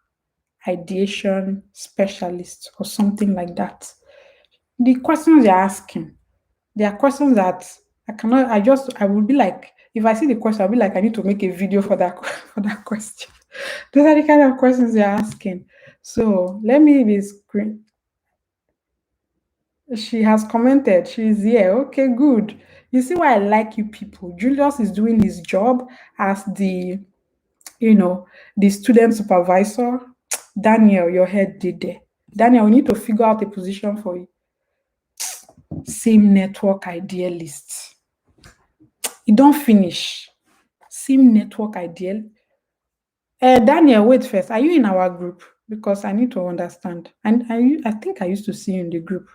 ideation specialist or something like that? The questions you're asking, there are questions that I will be like, If I see the question, I'll be like, I need to make a video for that for that question. Those are the kind of questions they're asking. So let me be screen. She has commented. She's here. Okay, good. You see why I like you people. Julius is doing his job as the, you know, the student supervisor. Daniel, your head did there. Daniel, we need to figure out a position for you. Same network idealist. You don't finish. Same network ideal. Daniel, wait first. Are you in our group? Because I need to understand. And I think I used to see you in the group,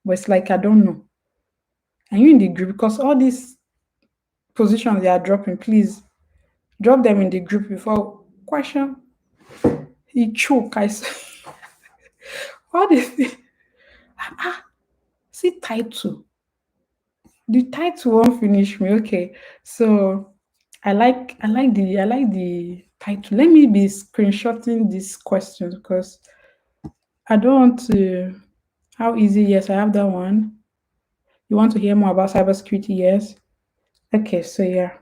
but it's like I don't know. Are you in the group? Because all these positions they are dropping, please drop them in the group before question. He choke. All this see title. The title won't finish me. Okay, so I like the title. Let me be screenshotting these questions because I don't want to. How easy? Yes, I have that one. You want to hear more about cybersecurity? Yes. Okay, so yeah,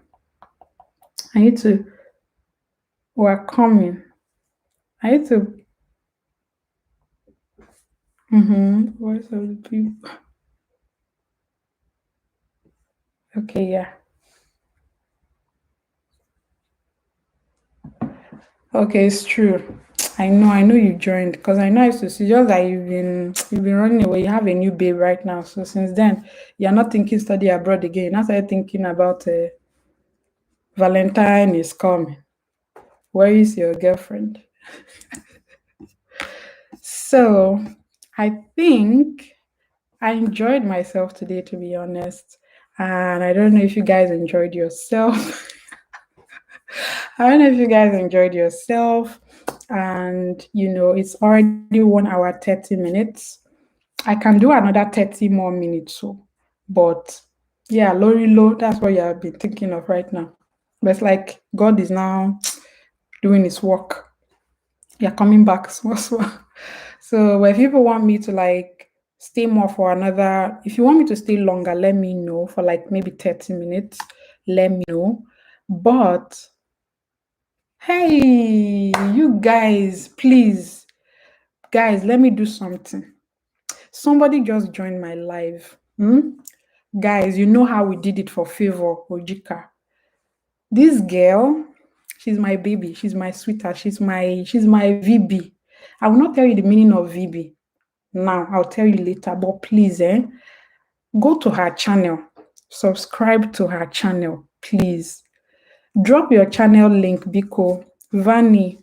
I need to. We're coming. I need to. Voice of the people. Okay, yeah. Okay, it's true. I know you joined because I know I used to see just that you've been running away. You have a new babe right now. So since then, you're not thinking study abroad again. Now started thinking about Valentine is coming. Where is your girlfriend? So I think I enjoyed myself today, to be honest. And I don't know if you guys enjoyed yourself. I don't know if you guys enjoyed yourself. And it's already 1 hour 30 minutes. I can do another 30 more minutes, so but yeah, Lori low, that's what you have been thinking of right now. But it's like God is now doing his work. You're coming back small, small. So if people want me to like stay more for another, if you want me to stay longer, let me know for like maybe 30 minutes. Let me know. But hey, you guys, please, guys, let me do something. Somebody just joined my live. Guys, you know how we did it for Favor Ojika. This girl, she's my baby. She's my sweetheart. She's my VB. I will not tell you the meaning of VB now. I'll tell you later. But please, go to her channel. Subscribe to her channel, please. Drop your channel link, Biko. Vani.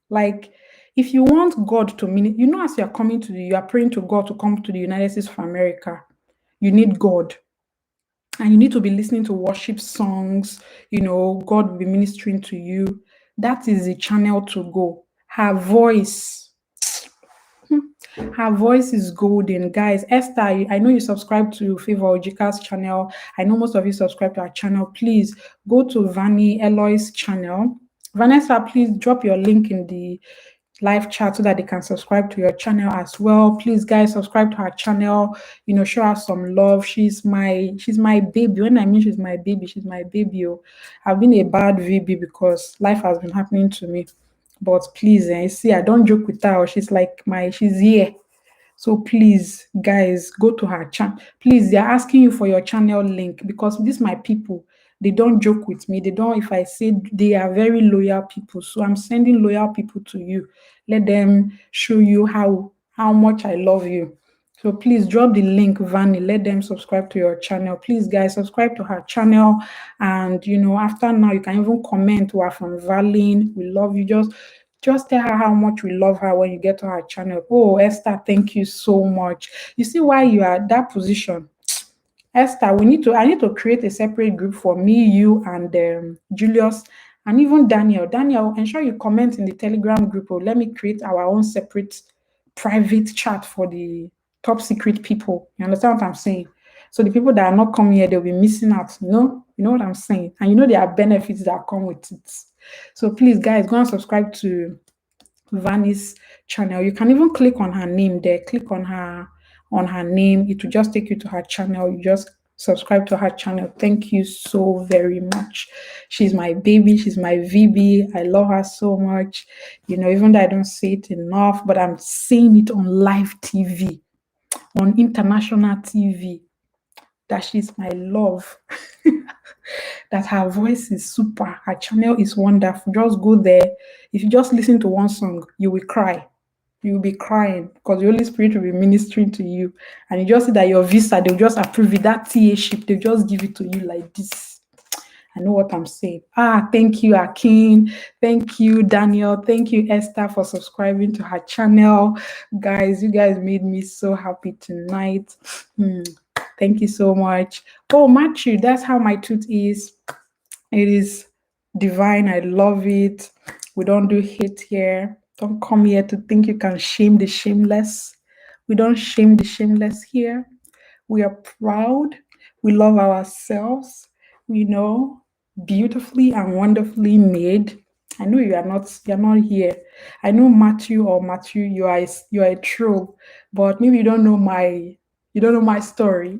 Like, if you want God to mean it, as you are praying to God to come to the United States of America, you need God. And you need to be listening to worship songs, God will be ministering to you. That is the channel to go. Her voice is golden, guys. Esther, I know you subscribe to Favor Ojika's channel. I know most of you subscribe to our channel. Please go to Vani Eloy's channel. Vanessa, please drop your link in the live chat so that they can subscribe to your channel as well. Please, guys, subscribe to her channel. Show her some love. She's my baby. When I mean she's my baby, she's my baby. Oh. I've been a bad VB because life has been happening to me. But please, see, I don't joke with her. She's here. So please, guys, go to her channel. Please, they're asking you for your channel link because these my people. They don't joke with me. They don't, if I say they are very loyal people. So I'm sending loyal people to you. Let them show you how much I love you. So please drop the link, Vani. Let them subscribe to your channel. Please, guys, subscribe to her channel. And after now, you can even comment. We are from Valeen. We love you. Just tell her how much we love her when you get to her channel. Oh, Esther, thank you so much. You see why you are at that position. Esther, I need to create a separate group for me, you, and Julius, and even Daniel. Daniel, ensure you comment in the Telegram group, or let me create our own separate private chat for the top secret people. You understand what I'm saying? So the people that are not coming here, they'll be missing out. You know what I'm saying? And there are benefits that come with it. So please, guys, go and subscribe to Vani's channel. You can even click on her name there. Click on her name. It will just take you to her channel. You just subscribe to her channel. Thank you so very much. She's my baby. She's my VB. I love her so much. Even though I don't say it enough, but I'm saying it on live TV, on international TV, that she's my love. That her voice is super. Her channel is wonderful. Just go there. If you just listen to one song, you will cry. You will be crying because the Holy Spirit will be ministering to you. And you just see that your visa, they'll just approve it. That TA ship, they'll just give it to you like this. I know what I'm saying. Thank you, Akin. Thank you, Daniel. Thank you, Esther, for subscribing to her channel. Guys, you guys made me so happy tonight. Thank you so much. Oh, Matthew, that's how my tooth is. It is divine. I love it. We don't do hate here. Don't come here to think you can shame the shameless. We don't shame the shameless here. We are proud. We love ourselves. Beautifully and wonderfully made. I know you're not here. I know Matthew, you are a troll, but maybe you don't know my story,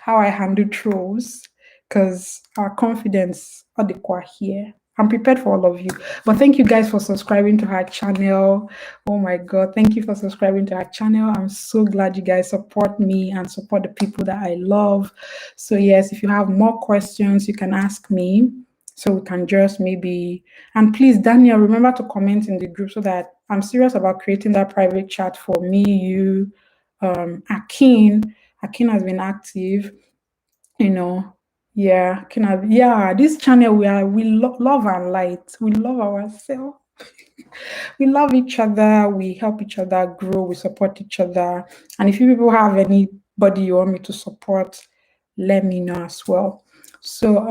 how I handle trolls, because our confidence adequate here. I'm prepared for all of you. But thank you guys for subscribing to her channel. Oh my God. Thank you for subscribing to her channel. I'm so glad you guys support me and support the people that I love. So yes, if you have more questions, you can ask me. So we can just maybe, and please, Daniel, remember to comment in the group so that I'm serious about creating that private chat for me, you, Akin. Akin has been active, Yeah, this channel we love our light. We love ourselves. We love each other. We help each other grow. We support each other. And if you people have anybody you want me to support, let me know as well. So,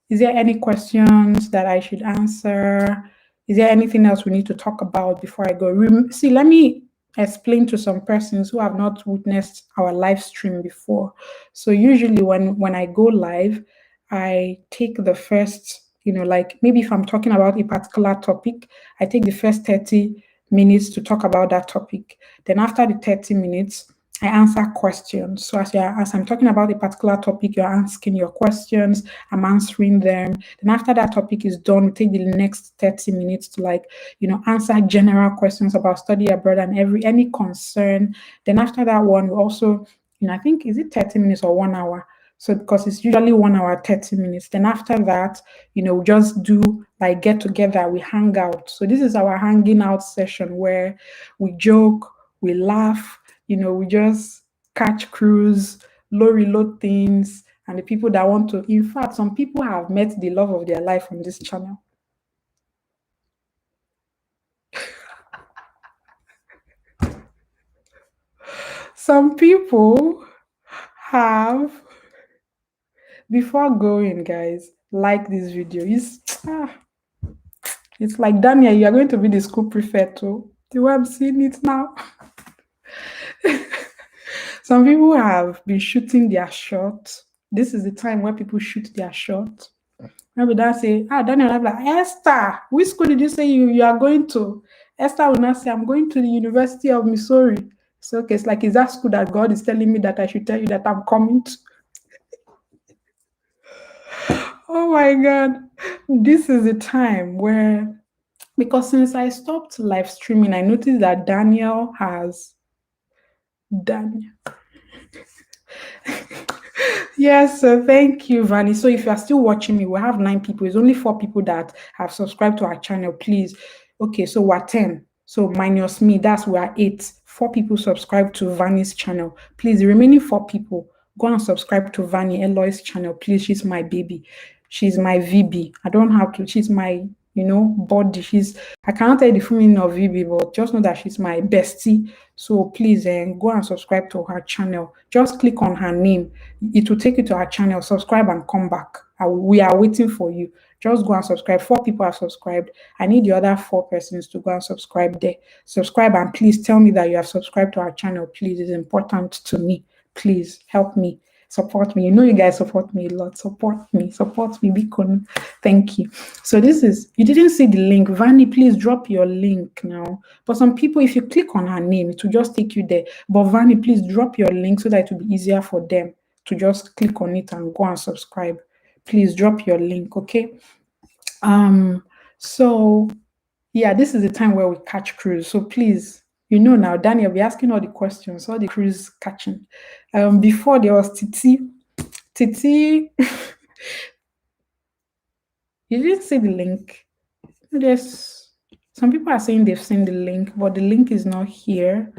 is there any questions that I should answer? Is there anything else we need to talk about before I go? See, let me explain to some persons who have not witnessed our live stream before. So usually when I go live, I take the first, like maybe if I'm talking about a particular topic, I take the first 30 minutes to talk about that topic. Then after the 30 minutes, I answer questions. So as I'm talking about a particular topic, you're asking your questions, I'm answering them. Then after that topic is done, we take the next 30 minutes to answer general questions about study abroad and any concern. Then after that one, we also, I think, is it 30 minutes or 1 hour? So because it's usually 1 hour, 30 minutes. Then after that, we just do like get together, we hang out. So this is our hanging out session where we joke, we laugh, we just catch cruise, low reload things, and the people that want to, in fact, some people have met the love of their life on this channel. Some people have, before going, guys, like this video. It's like, Daniel, you are going to be the school prefect too. The way I'm seeing it now. Some people have been shooting their shot. This is the time where people shoot their shot. Maybe that say, Daniel, I'm like, Esther, which school did you say you are going to? Esther will not say, I'm going to the University of Missouri. So okay, it's like, is that school that God is telling me that I should tell you that I'm coming to? Oh my God. This is the time where, because since I stopped live streaming, I noticed that Daniel. Yes, so thank you, Vanny. So if you are still watching me, we have 9 people. It's only 4 people that have subscribed to our channel. Please. Okay, so we're 10. So minus me, we're 8. 4 people subscribe to Vanny's channel. Please, the remaining 4 people, go and subscribe to Vanny Eloy's channel. Please, she's my baby. She's my VB. I don't have to. She's my, body. I cannot tell you the full meaning of VB, but just know that she's my bestie. So please, go and subscribe to her channel. Just click on her name. It will take you to her channel. Subscribe and come back. We are waiting for you. Just go and subscribe. 4 people have subscribed. I need the other 4 persons to go and subscribe there. Subscribe and please tell me that you have subscribed to our channel. Please, it's important to me. Please help me. Support me. You guys support me a lot. Support me, Bikon. Thank you. So you didn't see the link. Vanny, please drop your link now. But some people, if you click on her name, it will just take you there. But Vanny, please drop your link so that it will be easier for them to just click on it and go and subscribe, please drop your link, okay? Um, so yeah, this is the time where we catch cruise. So please, now, Daniel, be asking all the questions, all the cruise catching. Before there was Titi. Titi, you didn't see the link. There's some people are saying they've seen the link, but the link is not here.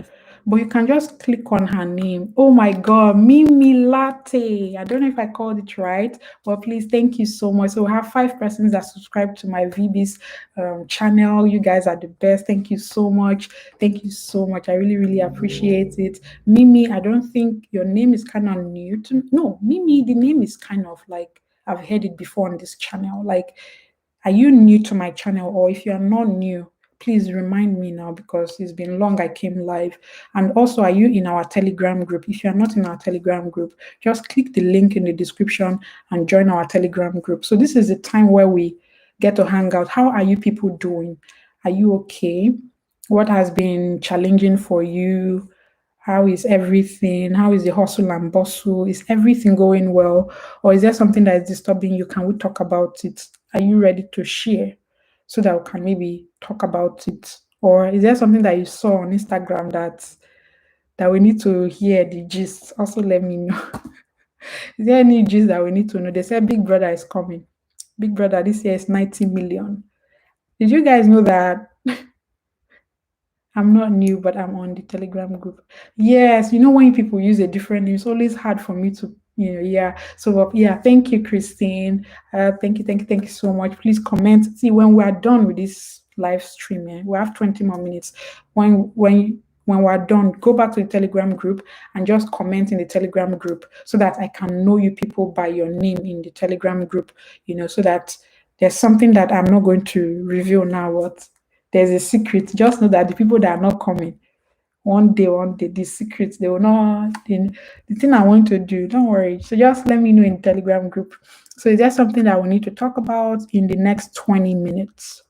But you can just click on her name. Oh my God, Mimi Latte. I don't know if I called it right, but please, thank you so much. So we have 5 persons that subscribe to my VB's channel. You guys are the best. Thank you so much. Thank you so much. I really, really appreciate it. Mimi, I don't think your name is kind of new to me. No, Mimi, the name is kind of like I've heard it before on this channel. Like, are you new to my channel? Or if you are not new, please remind me now because it's been long I came live. And also, are you in our Telegram group? If you're not in our Telegram group, just click the link in the description and join our Telegram group. So this is the time where we get to hang out. How are you people doing? Are you okay? What has been challenging for you? How is everything? How is the hustle and bustle? Is everything going well? Or is there something that is disturbing you? Can we talk about it? Are you ready to share so that we can maybe talk about it? Or is there something that you saw on Instagram that we need to hear the gist? Also, let me know. Is there any gist that we need to know? They said Big Brother is coming. Big Brother this year is 90 million. Did you guys know that? I'm not new, but I'm on the Telegram group. Yes, when people use a different name, it's always hard for me to, yeah. So, yeah, thank you, Christine. Thank you so much. Please comment. See, when we are done with this live stream, we have 20 more minutes. When we're done, go back to the Telegram group and just comment in the Telegram group so that I can know you people by your name in the Telegram group, so that there's something that I'm not going to reveal now, but there's a secret. Just know that the people that are not coming, one day, the secret, they will not. The thing I want to do, don't worry. So just let me know in the Telegram group. So is there something that we need to talk about in the next 20 minutes?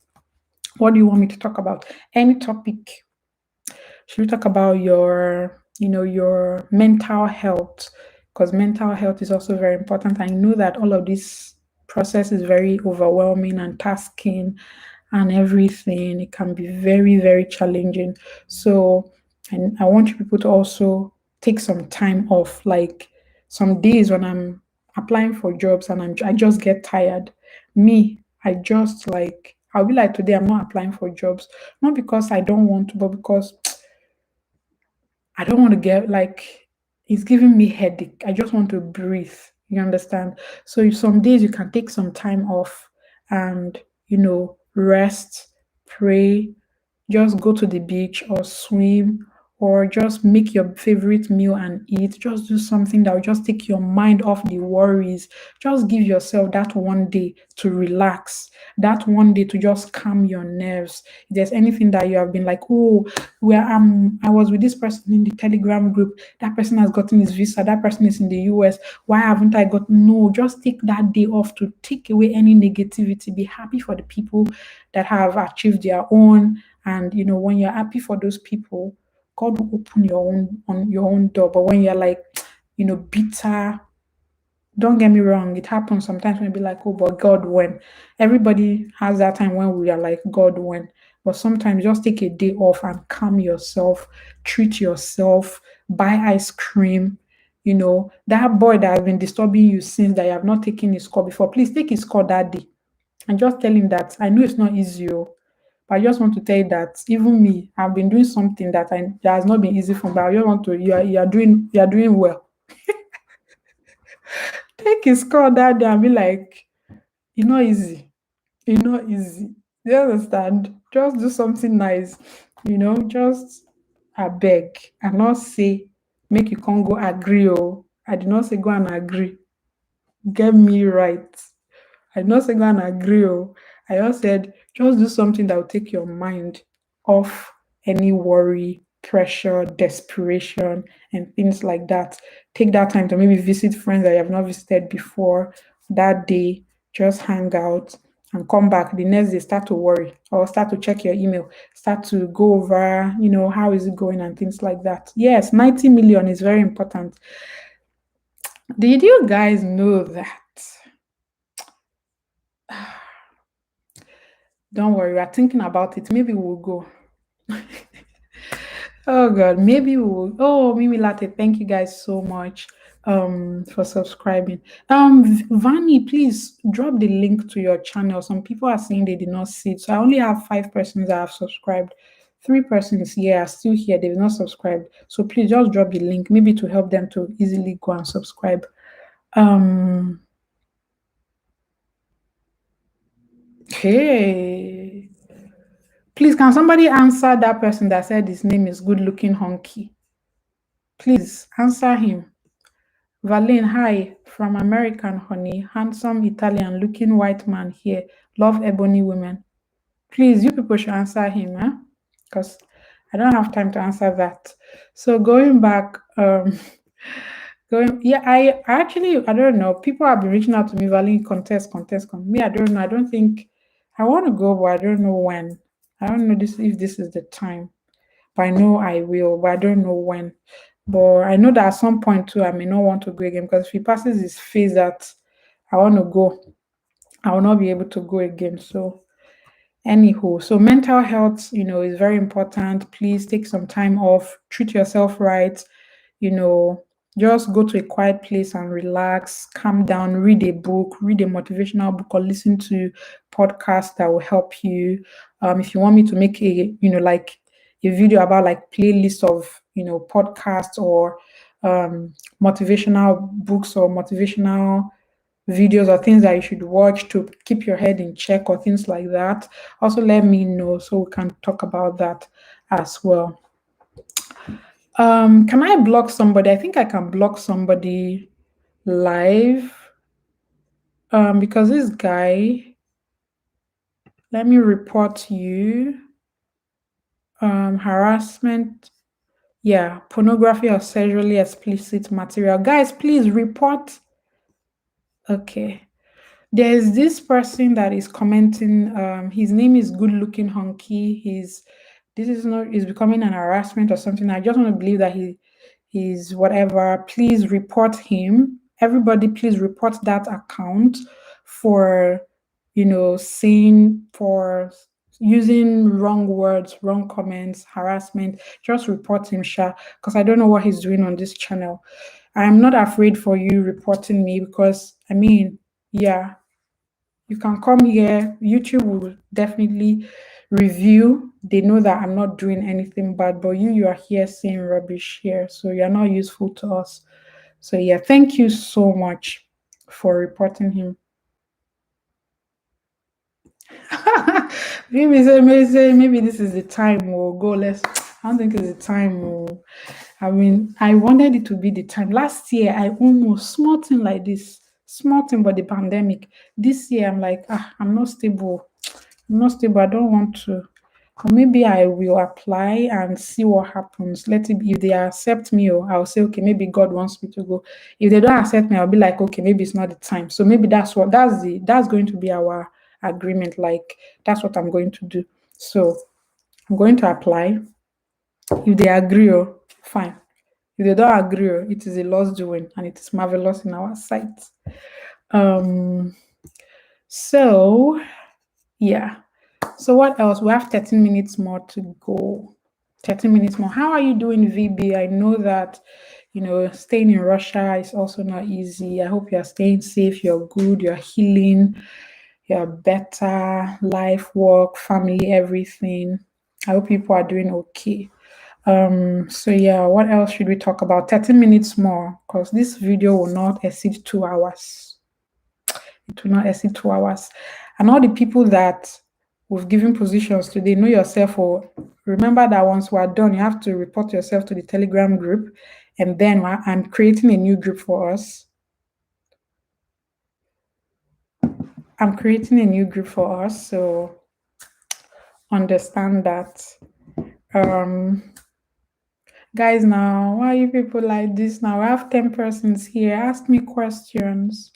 What do you want me to talk about? Any topic? Should we talk about your mental health? Because mental health is also very important. I know that all of this process is very overwhelming and tasking and everything. It can be very, very challenging. So, and I want you people to also take some time off. Like some days when I'm applying for jobs and I just get tired. I just like I'll be like today I'm not applying for jobs, not because I don't want to, but because I don't want to get like it's giving me headache. I just want to breathe. You understand? So if some days you can take some time off and rest, pray, just go to the beach or swim or just make your favorite meal and eat. Just do something that will just take your mind off the worries. Just give yourself that one day to relax, that one day to just calm your nerves. If there's anything that you have been like, oh, I was with this person in the Telegram group, that person has gotten his visa, that person is in the US, why haven't I got? No, just take that day off to take away any negativity. Be happy for the people that have achieved their own. And when you're happy for those people, God will open your own door. But when you're like, bitter, don't get me wrong, it happens sometimes when you be like, oh, but God when. Everybody has that time when we are like, God when. But sometimes just take a day off and calm yourself, treat yourself, buy ice cream. That boy that has been disturbing you since that you have not taken his call before, please take his call that day and just tell him that I know it's not easy, but I just want to tell you that even me, I've been doing something that has not been easy for me. But I just want to you are doing well. Take his call that day and be like, it's not easy. It's not easy. Do you understand? Just do something nice. Just I beg. I not say make you can't go agree. Oh, I did not say go and agree. Get me right. I did not say go and agree. Oh. I just said just do something that will take your mind off any worry, pressure, desperation, and things like that. Take that time to maybe visit friends that you have not visited before. That day, just hang out and come back. The next day, start to worry or start to check your email, start to go over, how is it going and things like that. Yes, 90 million is very important. Did you guys know that? Don't worry, we're thinking about it. Maybe we'll go. Oh God, maybe we'll. Oh, Mimi Latte, thank you guys so much for subscribing. Vani, please drop the link to your channel. Some people are saying they did not see it. So I only have 5 persons that have subscribed. 3 persons here are still here, they've not subscribed. So please just drop the link, maybe to help them to easily go and subscribe. Um hey. Please, can somebody answer that person that said his name is good looking honky? Please answer him. Valeen, hi, from American honey, handsome Italian looking white man here, love ebony women. Please, you people should answer him, huh? Because I don't have time to answer that. So going back, yeah, I actually, I don't know. People have been reaching out to me, Valeen, Me, I don't know. I don't think I want to go, but I don't know when. I don't know this if this is the time. But I know I will, but I don't know when. But I know that at some point too, I may not want to go again because if he passes his phase that I want to go, I will not be able to go again. So, anywho, so mental health, is very important. Please take some time off, treat yourself right, you know, just go to a quiet place and relax, calm down, read a book, read a motivational book, or listen to podcasts that will help you. If you want me to make like a video about like playlist of, podcasts or motivational books or motivational videos or things that you should watch to keep your head in check or things like that, also let me know so we can talk about that as well. Can I block somebody? I think I can block somebody live. Because this guy, let me report you. Harassment, yeah, pornography or sexually explicit material. Guys, please report. Okay. There's this person that is commenting. His name is Good Looking Honky. This is not is becoming an harassment or something. I just want to believe that he's whatever. Please report him. Everybody, please report that account for saying for using wrong words, wrong comments, harassment. Just report him, Sha, because I don't know what he's doing on this channel. I'm not afraid for you reporting me because I mean, yeah, you can come here. YouTube will definitely review. They know that I'm not doing anything bad, but you are here saying rubbish here, so you're not useful to us. So yeah, thank you so much for reporting him. maybe this is the time we'll go. I don't think it's the time. I mean, I wanted it to be the time. Last year, I almost small thing like this, small thing, but the pandemic. This year, I'm like, I'm not stable. I'm not stable. I don't want to. Or maybe I will apply and see what happens. Let it be. If they accept me, or I'll say, okay, maybe God wants me to go. If they don't accept me, I'll be like, okay, maybe it's not the time. So maybe that's going to be our agreement. Like that's what I'm going to do. So I'm going to apply. If they agree, fine. If they don't agree, it is a lost doing and it is marvelous in our sight. Um, so yeah. So what else? We have 13 minutes more to go. 13 minutes more. How are you doing, VB? I know that staying in Russia is also not easy. I hope you're staying safe, you're good, you're healing, you're better, life, work, family, everything. I hope people are doing okay. So yeah, what else should we talk about? 13 minutes more, because this video will not exceed 2 hours. It will not exceed 2 hours. And all the people that we've given positions today, know yourself, or remember that once we're done, you have to report yourself to the Telegram group. And then I'm creating a new group for us. I'm creating a new group for us. So understand that. Guys, now, why are you people like this now? I have 10 persons here. Ask me questions.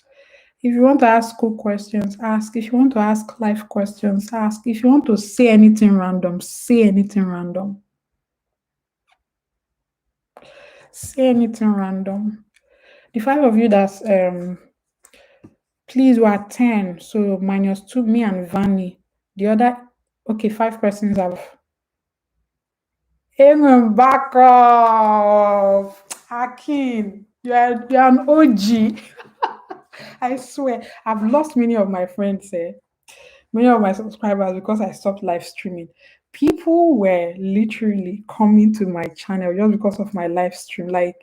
If you want to ask cool questions, ask. If you want to ask life questions, ask. If you want to say anything random, say anything random. Say anything random. The five of you that's please, we are 10. So minus two, me and Vanny. The other, okay, five persons have. Amen. Back off. Akin, you're an OG. I swear. I've lost many of my friends, many of my subscribers because I stopped live streaming. People were literally coming to my channel just because of my live stream. Like,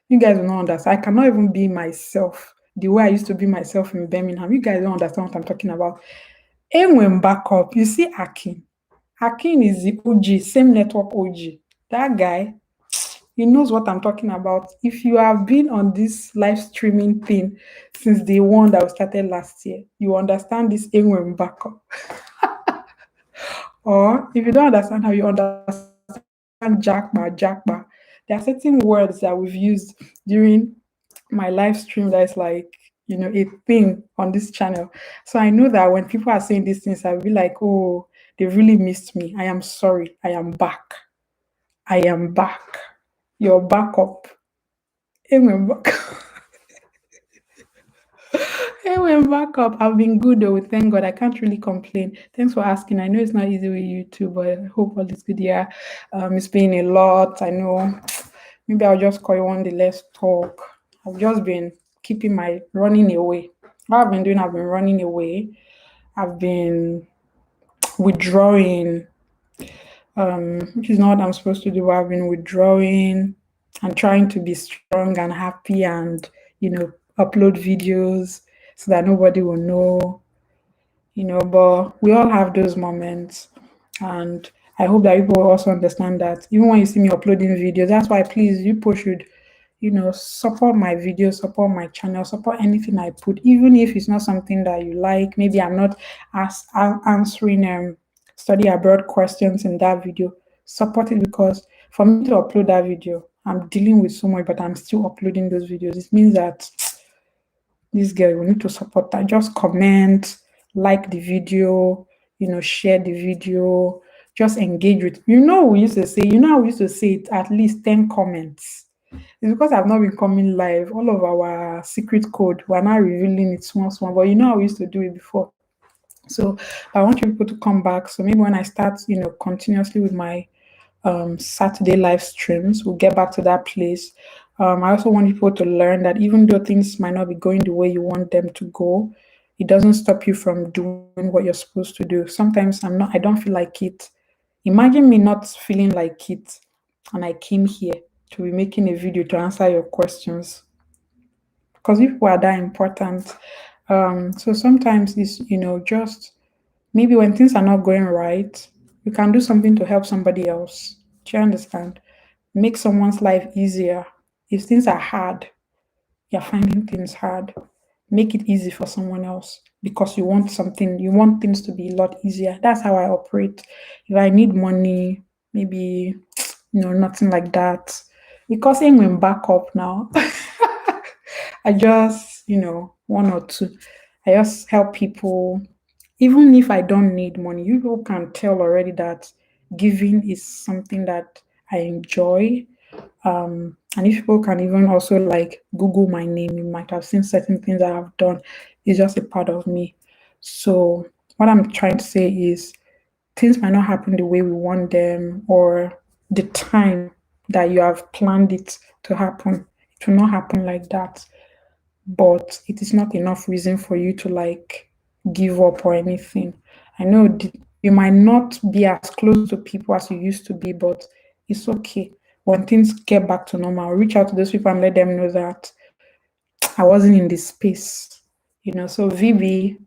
you guys will not understand. I cannot even be myself the way I used to be myself in Birmingham. You guys don't understand what I'm talking about. And when back up, you see Akin. Akin is the OG, same network OG. That guy, he knows what I'm talking about. If you have been on this live streaming thing since the one that was started last year, you understand this Enwem backup. Or if you don't understand how you understand jackba. There are certain words that we've used during my live stream that is like, a thing on this channel. So I know that when people are saying these things, I'll be like, oh, they really missed me. I am sorry. I am back. I am back. You're back up. Amen. Back. Amen. Back up. I've been good though. Thank God. I can't really complain. Thanks for asking. I know it's not easy with you too, but I hope all is good. Yeah. It's been a lot. I know. Maybe I'll just call you one day. Let's talk. I've just been keeping my running away. What I've been doing, I've been running away. I've been withdrawing, which is not what I'm supposed to do. I've been withdrawing and trying to be strong and happy and, upload videos so that nobody will know, but we all have those moments. And I hope that people will also understand that even when you see me uploading videos, that's why please, you people should, support my videos, support my channel, support anything I put, even if it's not something that you like. Maybe I'm not answering study abroad questions in that video. Support it because for me to upload that video, I'm dealing with so much, but I'm still uploading those videos. It means that this girl, we need to support her. Just comment, like the video, share the video, just engage with. We used to say, how we used to say it, at least 10 comments. It's because I've not been coming live. All of our secret code, we're not revealing it small, but how we used to do it before. So I want you people to come back. So maybe when I start, continuously with my Saturday live streams, we'll get back to that place. I also want people to learn that even though things might not be going the way you want them to go, it doesn't stop you from doing what you're supposed to do. Sometimes I don't feel like it. Imagine me not feeling like it, and I came here to be making a video to answer your questions because people are that important. So sometimes it's, just maybe when things are not going right, you can do something to help somebody else. Do you understand? Make someone's life easier. If things are hard, you're finding things hard. Make it easy for someone else because you want things to be a lot easier. That's how I operate. If I need money, maybe, nothing like that. Because I'm in backup now. I just, one or two. I just help people. Even if I don't need money, you people can tell already that giving is something that I enjoy. And if people can even also like Google my name, you might have seen certain things I have done. It's just a part of me. So what I'm trying to say is things might not happen the way we want them or the time that you have planned it to happen. It will not happen like that. But it is not enough reason for you to like give up or anything. I know you might not be as close to people as you used to be, but it's okay. When things get back to normal, reach out to those people and let them know that I wasn't in this space. So VB,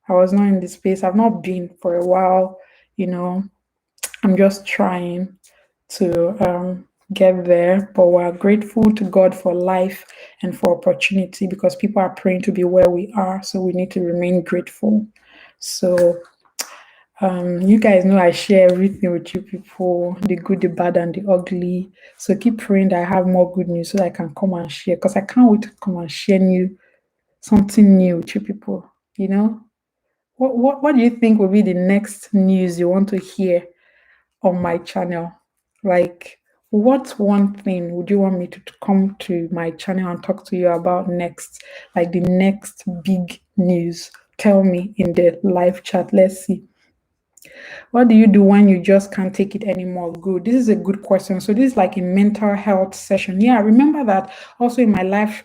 I was not in this space. I've not been for a while. I'm just trying to get there, but we're grateful to God for life and for opportunity because people are praying to be where we are, so we need to remain grateful. So you guys know I share everything with you people, the good, the bad, and the ugly. So keep praying that I have more good news so that I can come and share because I can't wait to come and share something new with you people. What do you think will be the next news you want to hear on my channel? Like, What one thing would you want me to come to my channel and talk to you about next? Like the next big news? Tell me in the live chat. Let's see. What do you do when you just can't take it anymore? Good. This is a good question. So this is like a mental health session. Yeah, remember that also in my live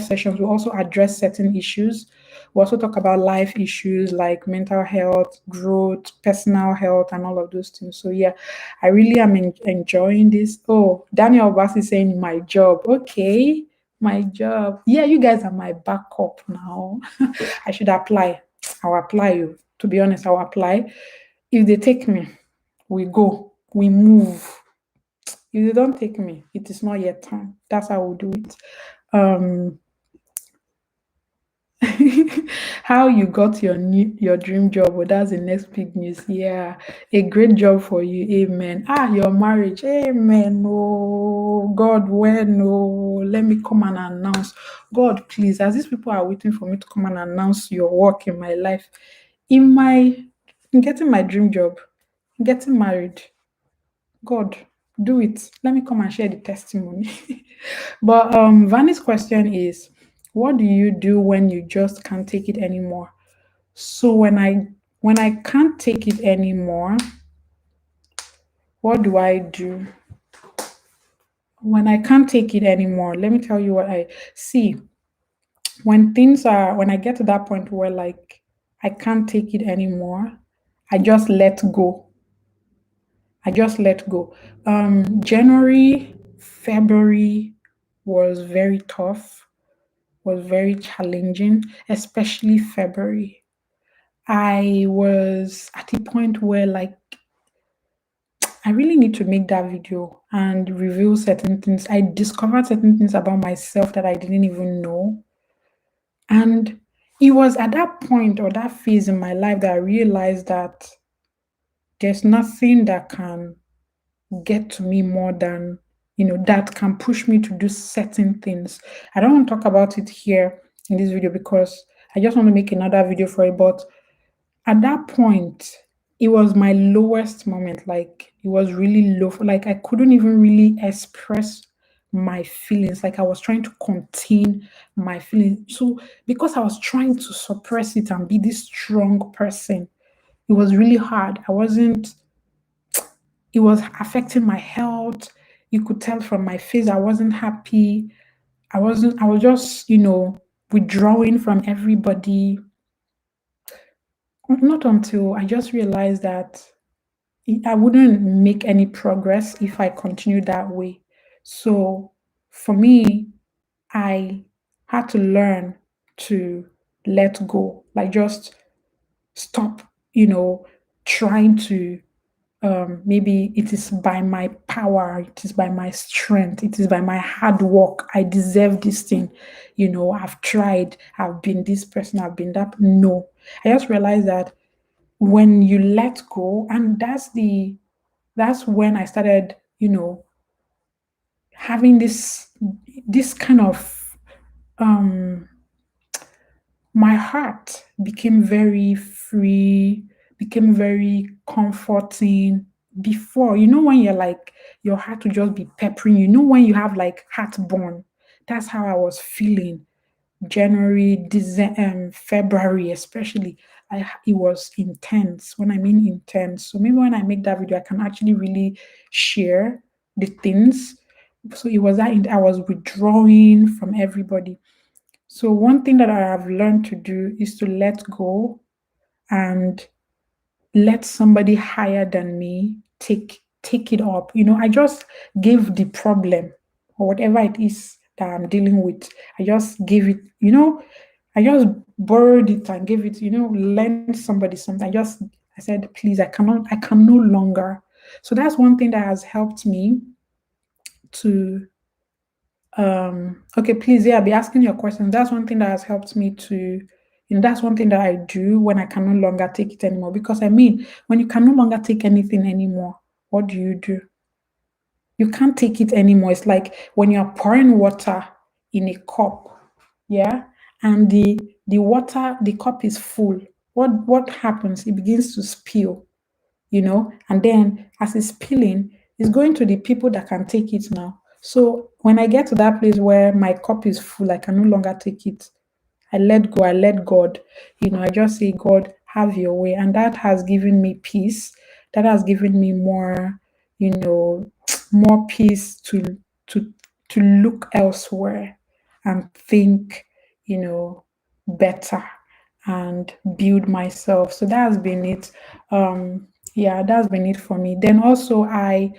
sessions, we also address certain issues. We also talk about life issues like mental health, growth, personal health, and all of those things. So yeah, I really am enjoying this. Oh, Daniel Bass is saying my job. Okay, my job. Yeah, you guys are my backup now. I should apply. I'll apply you. To be honest, I'll apply. If they take me, we go, we move. If they don't take me, it is not yet time. That's how we'll do it. Um, how you got your dream job? Well, that's the next big news. Yeah, a great job for you. Amen. Your marriage. Amen. Oh God, when? Oh, let me come and announce. God, please, as these people are waiting for me to come and announce your work in my life, in getting my dream job, getting married. God, do it. Let me come and share the testimony. But Vanny's question is, what do you do when you just can't take it anymore? So when I can't take it anymore, what do I do? When I can't take it anymore, let me tell you what I see. When I get to that point where like I can't take it anymore, I just let go. I just let go. January, February was very tough, was very challenging, especially February. I was at a point where like I really need to make that video and reveal certain things. I discovered certain things about myself that I didn't even know. And it was at that point or that phase in my life that I realized that there's nothing that can get to me more than that can push me to do certain things. I don't want to talk about it here in this video because I just want to make another video for it. But at that point, it was my lowest moment. Like it was really low. Like I couldn't even really express my feelings. Like I was trying to contain my feelings. So because I was trying to suppress it and be this strong person, it was really hard. It was affecting my health. You could tell from my face I wasn't happy. I was just, withdrawing from everybody. Not until I just realized that I wouldn't make any progress if I continued that way. So for me, I had to learn to let go, like just stop, trying to maybe it is by my power, it is by my strength, it is by my hard work. I deserve this thing. I've tried, I've been this person, I've been that. No, I just realized that when you let go, and that's when I started, having this kind of um my heart became very free, became very comforting. Before, when you're like, your heart will just be peppering, when you have like heartburn. That's how I was feeling. January, December, February, especially. It was intense. When I mean intense, so maybe when I make that video, I can actually really share the things. So it was that I was withdrawing from everybody. So one thing that I have learned to do is to let go and let somebody higher than me take it up. I just gave the problem or whatever it is that I'm dealing with. I just gave it, I just borrowed it and gave it, lend somebody something. I said, please, I can no longer. So that's one thing that has helped me to okay, please, yeah, be asking your questions. That's one thing that has helped me to, that's one thing that I do when I can no longer take it anymore. Because I mean, when you can no longer take anything anymore, what do? You can't take it anymore. It's like when you're pouring water in a cup, yeah, and the cup is full. What happens? It begins to spill, and then as it's spilling, It's going to the people that can take it now. So when I get to that place where my cup is full, I can no longer take it. I let go, I let God. I just say, God, have your way. And that has given me peace. That has given me more, more peace to to look elsewhere and think, better and build myself. So that's been it. Yeah, that's been it for me. Then also I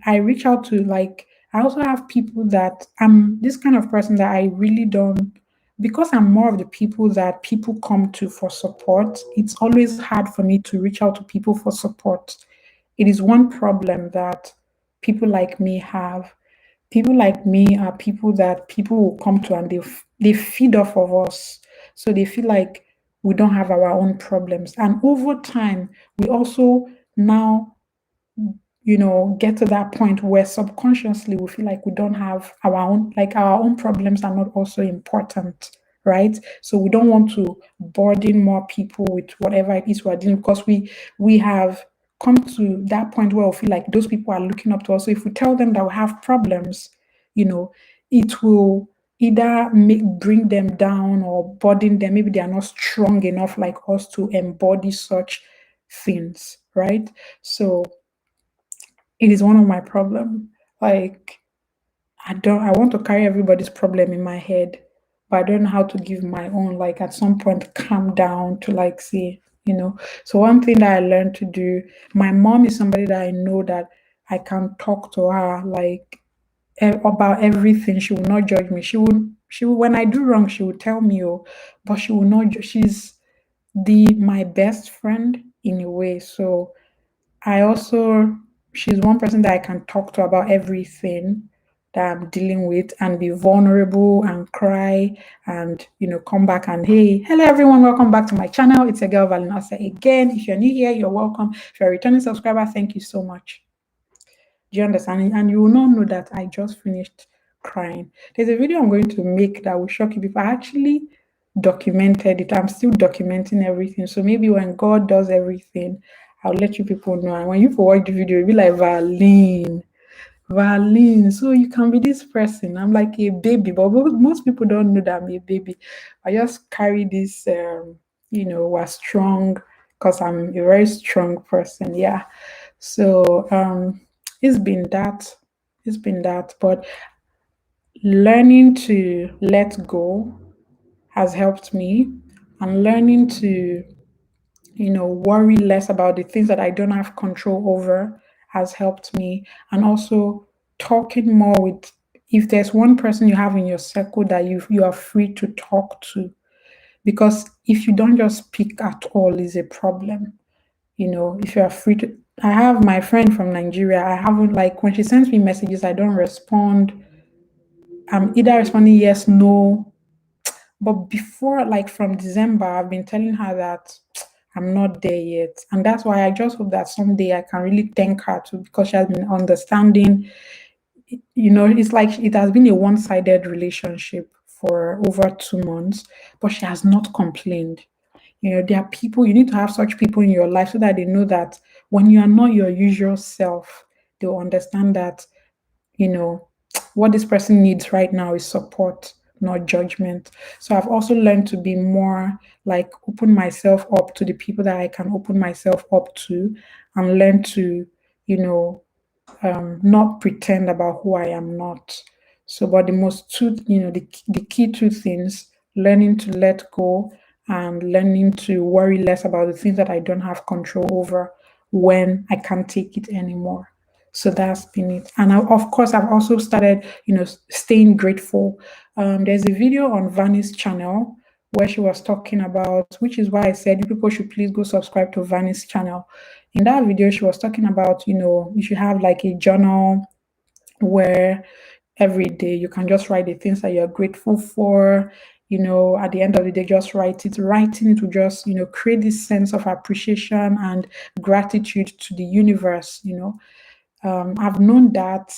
reach out to, like, I also have people that I'm this kind of person that I really don't, because I'm more of the people that people come to for support. It's always hard for me to reach out to people for support. It is one problem that people like me have. People like me are people that people will come to, and they feed off of us. So they feel like we don't have our own problems. And over time, we also now, get to that point where subconsciously we feel like we don't have our own problems are not also important, right? So we don't want to burden more people with whatever it is we're doing, because we have come to that point where we feel like those people are looking up to us. So if we tell them that we have problems, you know, it will either bring them down or burden them. Maybe they are not strong enough like us to embody such things, right? So it is one of my problem. Like, I want to carry everybody's problem in my head, but I don't know how to give my own, like, at some point calm down to, like, see, So one thing that I learned to do, my mom is somebody that I know that I can talk to her, like, about everything. She will not judge me. She will, when I do wrong, she will tell me, oh, but she will not she's the my best friend in a way. So I also, she's one person that I can talk to about everything that I'm dealing with, and be vulnerable and cry, and, come back and, hey, hello everyone, welcome back to my channel. It's a girl, Valeen. Again, if you're new here, you're welcome. If you're a returning subscriber, thank you so much. Do you understand? And you will not know that I just finished crying. There's a video I'm going to make that will shock you people. I actually documented it. I'm still documenting everything. So maybe when God does everything, I'll let you people know. And when you watch the video, you'll be like, Valeen, so you can be this person. I'm like a baby, but most people don't know that I'm a baby. I just carry this, we're strong, because I'm a very strong person. Yeah. So it's been that. It's been that. But learning to let go has helped me, and learning to, worry less about the things that I don't have control over has helped me. And also talking more with, if there's one person you have in your circle that you are free to talk to, because if you don't just speak at all is a problem. If you are free to, I have my friend from Nigeria. I haven't, like, when she sends me messages, I don't respond. I'm either responding yes, no. But before, like, from December, I've been telling her that I'm not there yet. And that's why I just hope that someday I can really thank her too, because she has been understanding. It's like it has been a one-sided relationship for over 2 months, but she has not complained. There are people, you need to have such people in your life so that they know that when you are not your usual self, they'll understand that, you know, what this person needs right now is support, not judgment. So I've also learned to be more, like, open myself up to the people that I can open myself up to, and learn to, you know, not pretend about who I am not. So, but the most two, the key two things: learning to let go, and learning to worry less about the things that I don't have control over when I can't take it anymore. So that's been it. And of course, I've also started, staying grateful. There's a video on Vani's channel where she was talking about, which is why I said you people should please go subscribe to Vani's channel. In that video, she was talking about, you should have like a journal where every day you can just write the things that you're grateful for. At the end of the day, just write it. Writing it will just, create this sense of appreciation and gratitude to the universe. I've known that,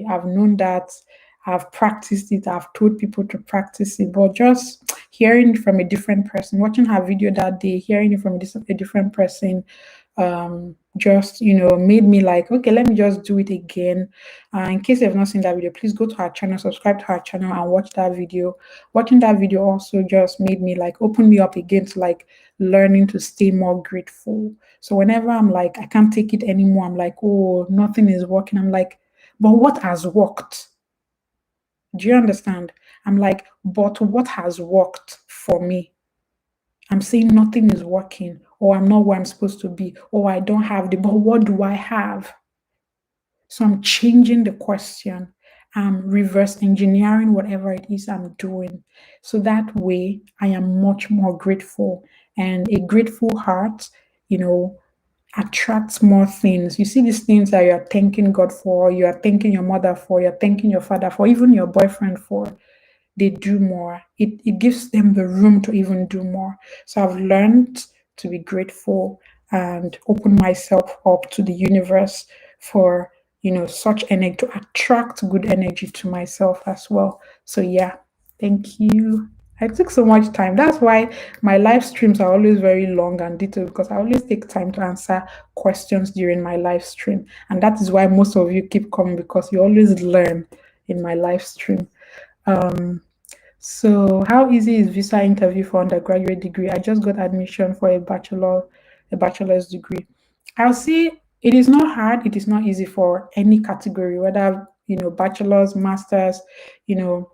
I've known that, I've practiced it, I've told people to practice it, but just hearing it from a different person, watching her video that day, hearing it from a different person, just made me like, okay, let me just do it again. In case you have not seen that video, please go to our channel, subscribe to our channel, and watch that video. Watching that video also just made me like open me up again to like learning to stay more grateful. So whenever I'm like I can't take it anymore, I'm like, oh, nothing is working, I'm like, but what has worked? Do you understand? I'm like, but what has worked for me? I'm saying nothing is working, or I'm not where I'm supposed to be, or I don't have the, but what do I have? So I'm changing the question. I'm reverse engineering whatever it is I'm doing. So that way I am much more grateful. And a grateful heart, you know, attracts more things. You see these things that you're thanking God for, you're thanking your mother for, you're thanking your father for, even your boyfriend for, they do more. It gives them the room to even do more. So I've learned to be grateful and open myself up to the universe for such energy, to attract good energy to myself as well. So yeah, thank you. I took so much time. That's why my live streams are always very long and detailed, because I always take time to answer questions during my live stream. And that is why most of you keep coming, because you always learn in my live stream. Um, so how easy is visa interview for undergraduate degree? I just got admission for a bachelor's degree. I'll say it is not hard, it is not easy for any category, whether bachelor's, master's, you know,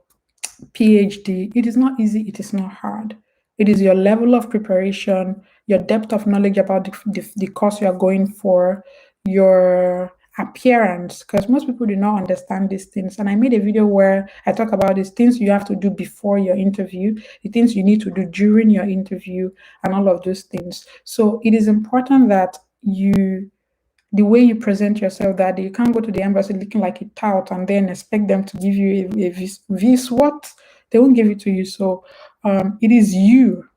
PhD. It is not easy, it is not hard. It is your level of preparation, your depth of knowledge about the course you are going for, your appearance, because most people do not understand these things. And I made a video where I talk about these things you have to do before your interview, the things you need to do during your interview, and all of those things. So it is important that the way you present yourself that day. You can't go to the embassy looking like a tout and then expect them to give you a vis what? They won't give it to you. So it is you,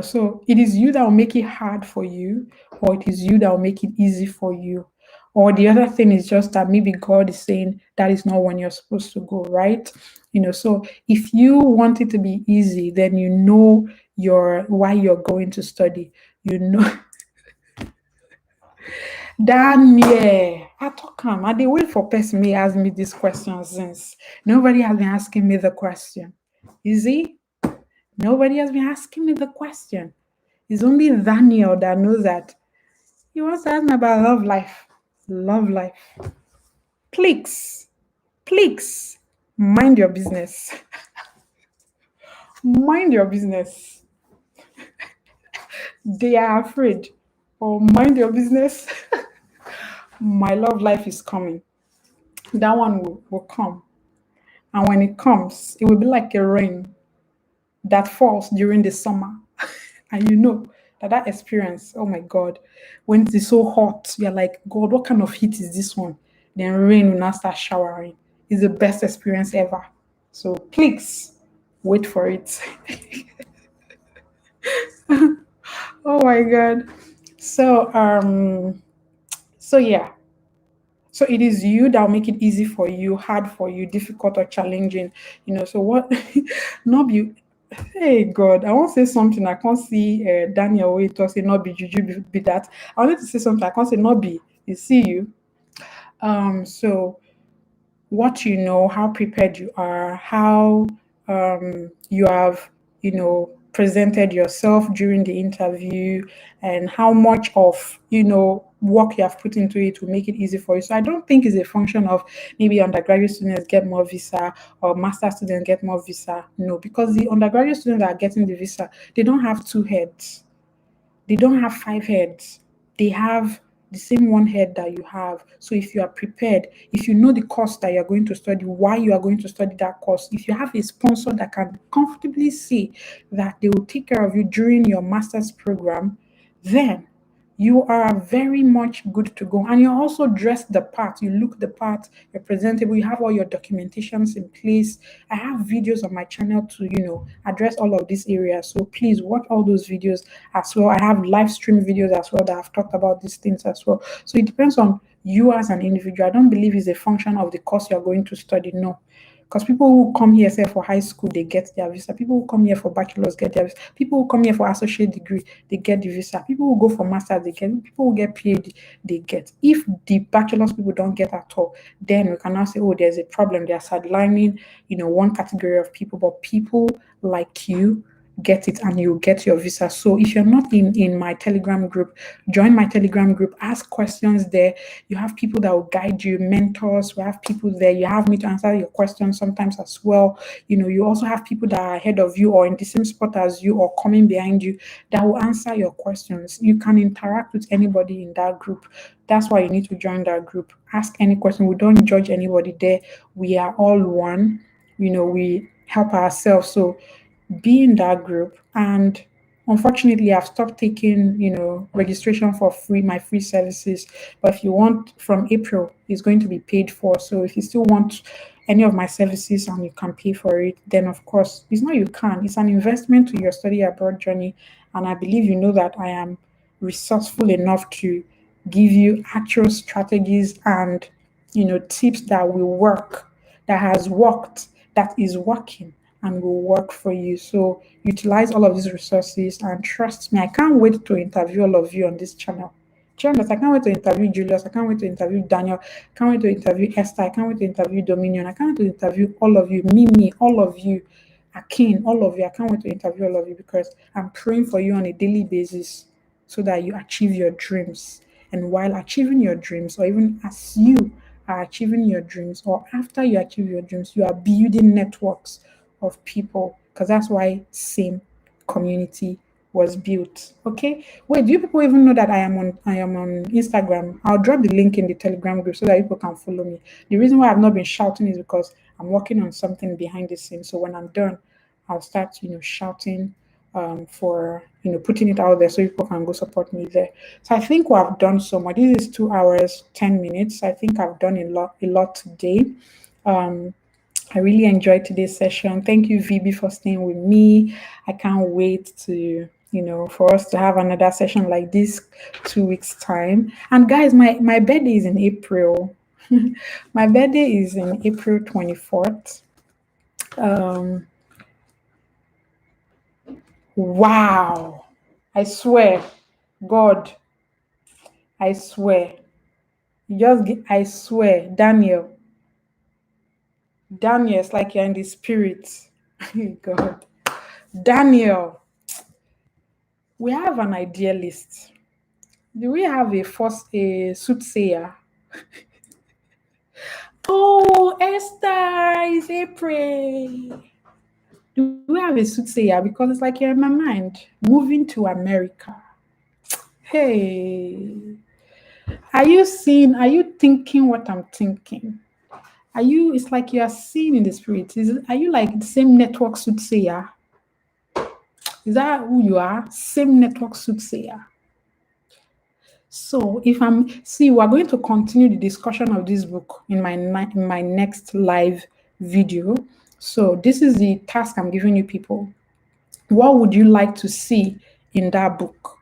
so it is you that will make it hard for you, or it is you that will make it easy for you. Or the other thing is just that maybe God is saying that is not when you're supposed to go, right? So if you want it to be easy, then you know your why you're going to study. You know Daniel, I talk am. I dey wait for person may ask me this question since. Nobody has been asking me the question. You see? Nobody has been asking me the question. It's only Daniel that knows that he wants to ask me about love life. Love life. Please, please, mind your business. Mind your business. They are afraid. Oh, mind your business. My love life is coming. That one will come. And when it comes, it will be like a rain that falls during the summer. And you know that experience, oh my God, when it is so hot, you're like, God, what kind of heat is this one? Then rain will now start showering. It's the best experience ever. So please wait for it. Oh my God. So yeah. So it is you that will make it easy for you, hard for you, difficult or challenging. So what not be hey God, I want to say something. I can't see Daniel wait to say not be juju be that. I wanted to say something. I can't say not be. You see you. So what you know, how prepared you are, how you have, presented yourself during the interview, and how much of, work you have put into it will make it easy for you. So I don't think it's a function of maybe undergraduate students get more visa or master students get more visa. No, because the undergraduate students that are getting the visa, they don't have two heads. They don't have five heads. They have the same one head that you have. So if you are prepared, if you know the course that you're going to study, why you are going to study that course, if you have a sponsor that can comfortably see that they will take care of you during your master's program, then you are very much good to go. And you're also dressed the part, you look the part, you're presentable, you have all your documentations in place. I have videos on my channel to, address all of these areas. So please watch all those videos as well. I have live stream videos as well that I've talked about these things as well. So it depends on you as an individual. I don't believe it's a function of the course you're going to study. No. Because people who come here say for high school, they get their visa. People who come here for bachelor's get their visa. People who come here for associate degree, they get the visa. People who go for master's, they get. People who get PhD, they get. If the bachelor's people don't get at all, then we can now say, oh, there's a problem. They are sidelining, one category of people. But people like you get it and you get your visa. So if you're not in my Telegram group, join my Telegram group, ask questions there. You have people that will guide you, mentors. We have people there. You have me to answer your questions sometimes as well. You also have people that are ahead of you or in the same spot as you or coming behind you that will answer your questions. You can interact with anybody in that group. That's why you need to join that group. Ask any question. We don't judge anybody there. We are all one. We help ourselves. So be in that group. And unfortunately, I've stopped taking registration for my free services. But if you want, from April it's going to be paid for. So if you still want any of my services and you can pay for it, then of course, it's not, you can, it's an investment to your study abroad journey. And I believe you know that I am resourceful enough to give you actual strategies and tips that will work, that has worked, that is working and will work for you. So utilize all of these resources and trust me, I can't wait to interview all of you on this channel. Do you understand? I can't wait to interview Julius. I can't wait to interview Daniel. I can't wait to interview Esther. I can't wait to interview Dominion. I can't wait to interview all of you, Mimi, all of you, Akin, all of you. I can't wait to interview all of you because I'm praying for you on a daily basis so that you achieve your dreams. And while achieving your dreams, or even as you are achieving your dreams, or after you achieve your dreams, you are building networks of people because that's why same community was built. Okay. Wait, do you people even know that I am on Instagram? I'll drop the link in the Telegram group so that people can follow me. The reason why I've not been shouting is because I'm working on something behind the scenes. So when I'm done, I'll start, shouting for putting it out there so people can go support me there. So I think we have done so much. This is 2 hours 10 minutes. I think I've done a lot today. Um, I really enjoyed today's session. Thank you, VB, for staying with me. I can't wait to, for us to have another session like this 2 weeks time. And guys, my birthday is in April. My birthday is in April 24th. Um, wow. I swear, God, I swear. I swear, Daniel, it's like you're in the spirit. God. Daniel, we have an idea list. Do we have a soothsayer? Oh, Esther, it's April. Do we have a soothsayer? Because it's like you're in my mind. Moving to America. Hey, are you thinking what I'm thinking? It's like you are seeing in the spirit. Are you like the same network soothsayer? Is that who you are? Same network soothsayer. So if we're going to continue the discussion of this book in my next live video. So this is the task I'm giving you people. What would you like to see in that book?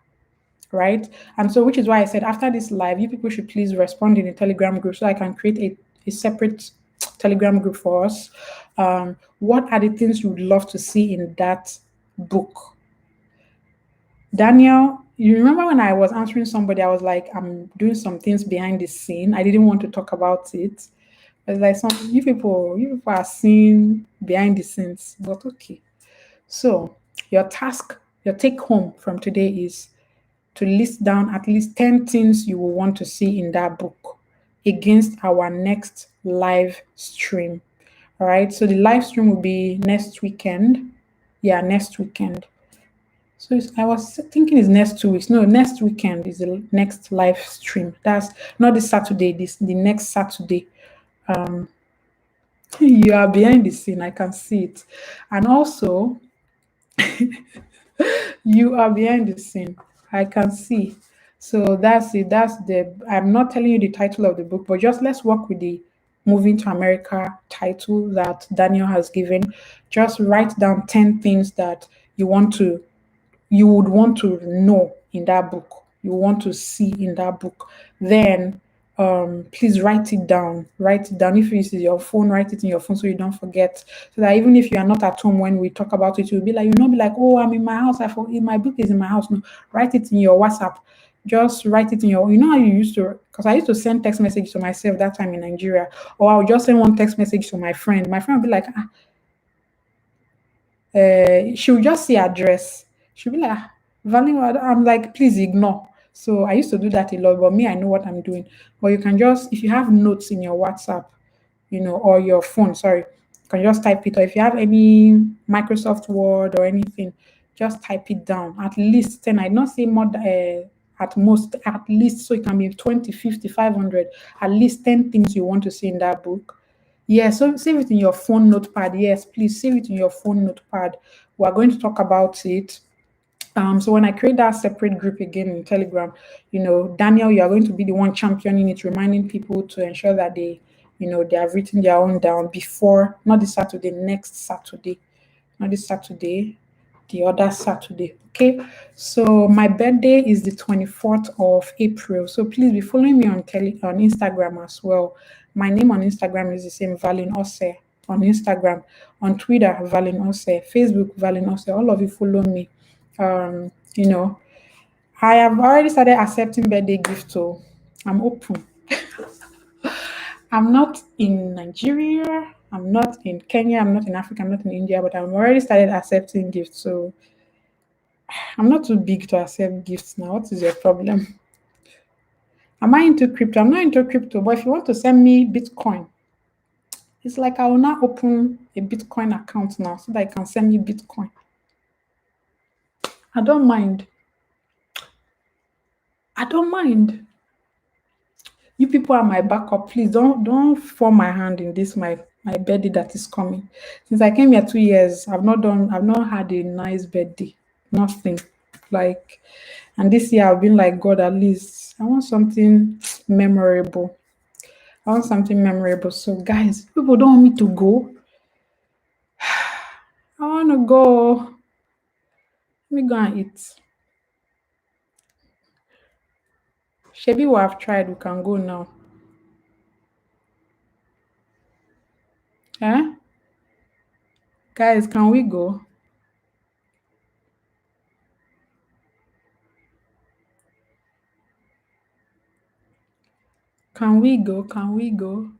Right? And so which is why I said after this live, you people should please respond in the Telegram group so I can create a separate Telegram group for us. What are the things you would love to see in that book? Daniel, you remember when I was answering somebody, I was like, I'm doing some things behind the scene. I didn't want to talk about it. It's like you people are seeing behind the scenes, but okay. So your task, your take home from today is to list down at least 10 things you will want to see in that book against our next live stream. All right. So the live stream will be next weekend. Yeah, next weekend. So I was thinking it's next 2 weeks. No, next weekend is the next live stream. That's not this Saturday, the next Saturday. Um, you are behind the scene, I can see it. And also, you are behind the scene. I can see. So that's it. I'm not telling you the title of the book, but just let's work with the Moving to America title that Daniel has given. Just write down 10 things that you would want to know in that book, you want to see in that book. Then please write it down. Write it down. If you use your phone, write it in your phone so you don't forget. So that even if you are not at home when we talk about it, you'll be like, you'll not be like, oh, I'm in my house. My book is in my house. No, write it in your WhatsApp. Just write it in your, you know how you used to, because I used to send text messages to myself that time in Nigeria, or I would just send one text message to my friend. My friend would be like, she would just see address. She'll be like, Valeen, I'm like, please ignore. So I used to do that a lot, but me, I know what I'm doing. But you can just, if you have notes in your WhatsApp, or your phone, sorry, you can just type it. Or if you have any Microsoft Word or anything, just type it down. At least 10, I not say more, at most, at least, so it can be 20, 50, 500. At least 10 things you want to see in that book. Yeah, so save it in your phone notepad. Yes, please save it in your phone notepad. We are going to talk about it. So when I create that separate group again in Telegram, Daniel, you are going to be the one championing it, reminding people to ensure that they have written their own down before, not this Saturday, next Saturday, not this Saturday, the other Saturday. Okay. So my birthday is the 24th of April. So please be following me on Instagram as well. My name on Instagram is the same, Valeen Ose on Instagram. On Twitter, Valeen Ose. Facebook, Valeen Ose. All of you follow me. Um, you know, I have already started accepting birthday gifts, so I'm open. I'm not in Nigeria, I'm not in Kenya, I'm not in Africa, I'm not in India, but I'm already started accepting gifts. So I'm not too big to accept gifts now. What is your problem? Am I into crypto? I'm not into crypto, but if you want to send me Bitcoin, it's like I will now open a Bitcoin account now so that I can send me Bitcoin. I don't mind. I don't mind. You people are my backup. Please don't fall my hand in this my birthday that is coming. Since I came here 2 years, I've not had a nice birthday. Nothing. Like, and this year I've been like, God, at least I want something memorable. I want something memorable. So guys, people don't want me to go. I wanna go. Let me go and eat. Shebi we have tried, we can go now. Eh? Guys, can we go? Can we go? Can we go?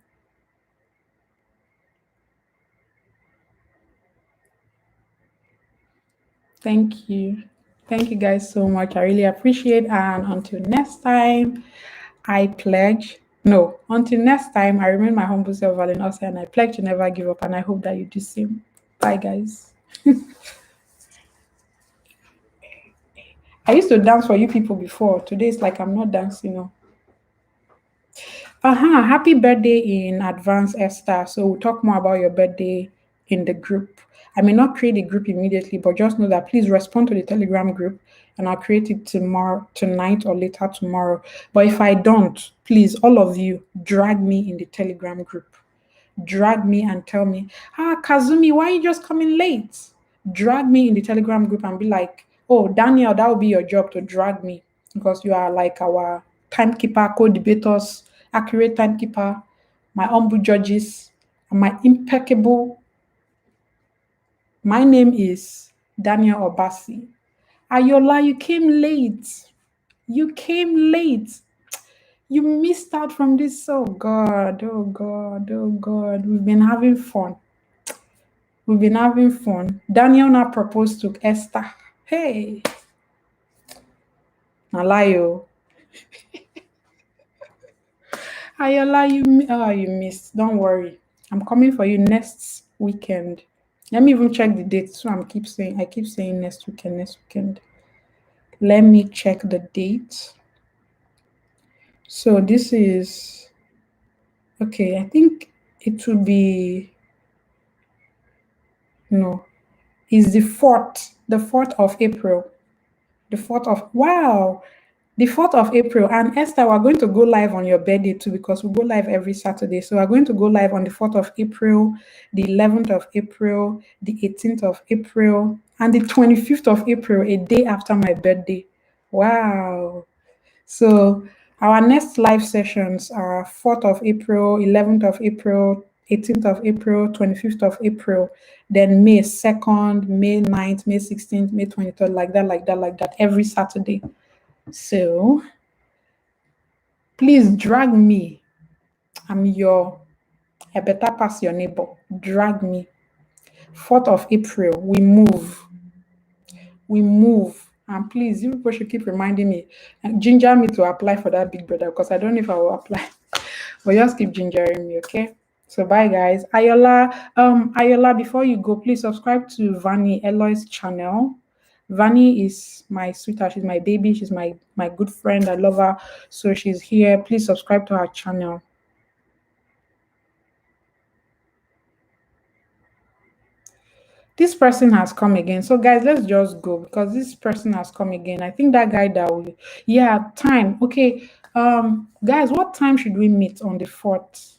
Thank you. Thank you guys so much. I really appreciate. And until next time, I pledge. No, until next time, I remain my humble self, Valeen Ose, and I pledge to never give up. And I hope that you do same. Bye, guys. I used to dance for you people before. Today it's like I'm not dancing. Happy birthday in advance, Esther. So we'll talk more about your birthday in the group. I may not create a group immediately, but just know that please respond to the Telegram group and I'll create it tomorrow, tonight or later tomorrow. But if I don't, please, all of you, drag me in the Telegram group. Drag me and tell me, Kazumi, why are you just coming late? Drag me in the Telegram group and be like, oh, Daniel, that will be your job to drag me because you are like our timekeeper, co-debaters, accurate timekeeper, my humble judges, and my impeccable. My name is Daniel Obasi. Ayola, you came late. You came late. You missed out from this. Oh God, oh God, oh God. We've been having fun. We've been having fun. Daniel now proposed to Esther. Hey, Nalayo. Ayola, you missed. Don't worry. I'm coming for you next weekend. Let me even check the date. So I keep saying next weekend, next weekend. Let me check the date. So this is okay. I think it will be no. It's the 4th of April. The 4th of wow. The 4th of April. And Esther, we're going to go live on your birthday too because we go live every Saturday. So we're going to go live on the 4th of April, the 11th of April, the 18th of April, and the 25th of April, a day after my birthday. Wow. So Our next live sessions are 4th of April, 11th of April, 18th of April, 25th of April, then May 2nd, May 9th, May 16th, May 23rd, like that, like that, like that, every Saturday. So please drag me. I better pass your neighbor. Drag me. 4th of April, we move. We move. And please, you people should keep reminding me and ginger me to apply for that big brother because I don't know if I will apply. But just keep gingering me, okay? So bye guys. Ayola, before you go, please subscribe to Vani Eloy's channel. Vani is my sweetheart, she's my baby, she's my good friend. I love her. So she's here. Please subscribe to her channel. This person has come again. So guys, let's just go because this person has come again. I think that guy that will, yeah, time. Okay. Guys, what time should we meet on the 4th?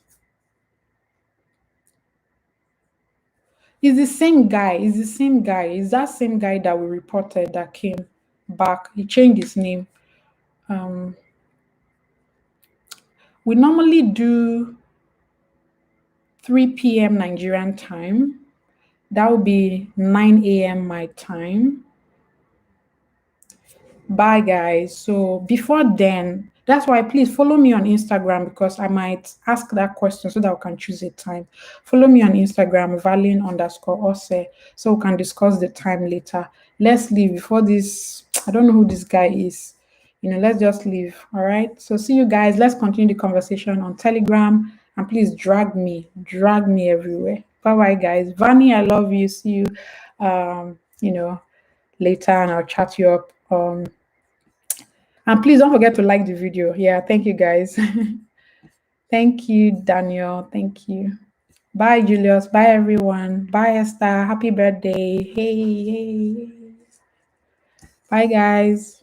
It's the same guy. It's the same guy. It's that same guy that we reported that came back. He changed his name. Um, we normally do 3 p.m. Nigerian time. That would be 9 a.m. my time. Bye, guys. So before then, that's why please follow me on Instagram because I might ask that question so that we can choose a time. Follow me on Instagram, Valeen_Ose, so we can discuss the time later. Let's leave before this. I don't know who this guy is. Let's just leave. All right. So see you guys. Let's continue the conversation on Telegram and please drag me everywhere. Bye bye, guys. Vani, I love you. See you. Later, and I'll chat you up. And please don't forget to like the video. Yeah, thank you guys. Thank you, Daniel. Thank you. Bye, Julius. Bye, everyone. Bye, Esther. Happy birthday. Hey, hey. Bye, guys.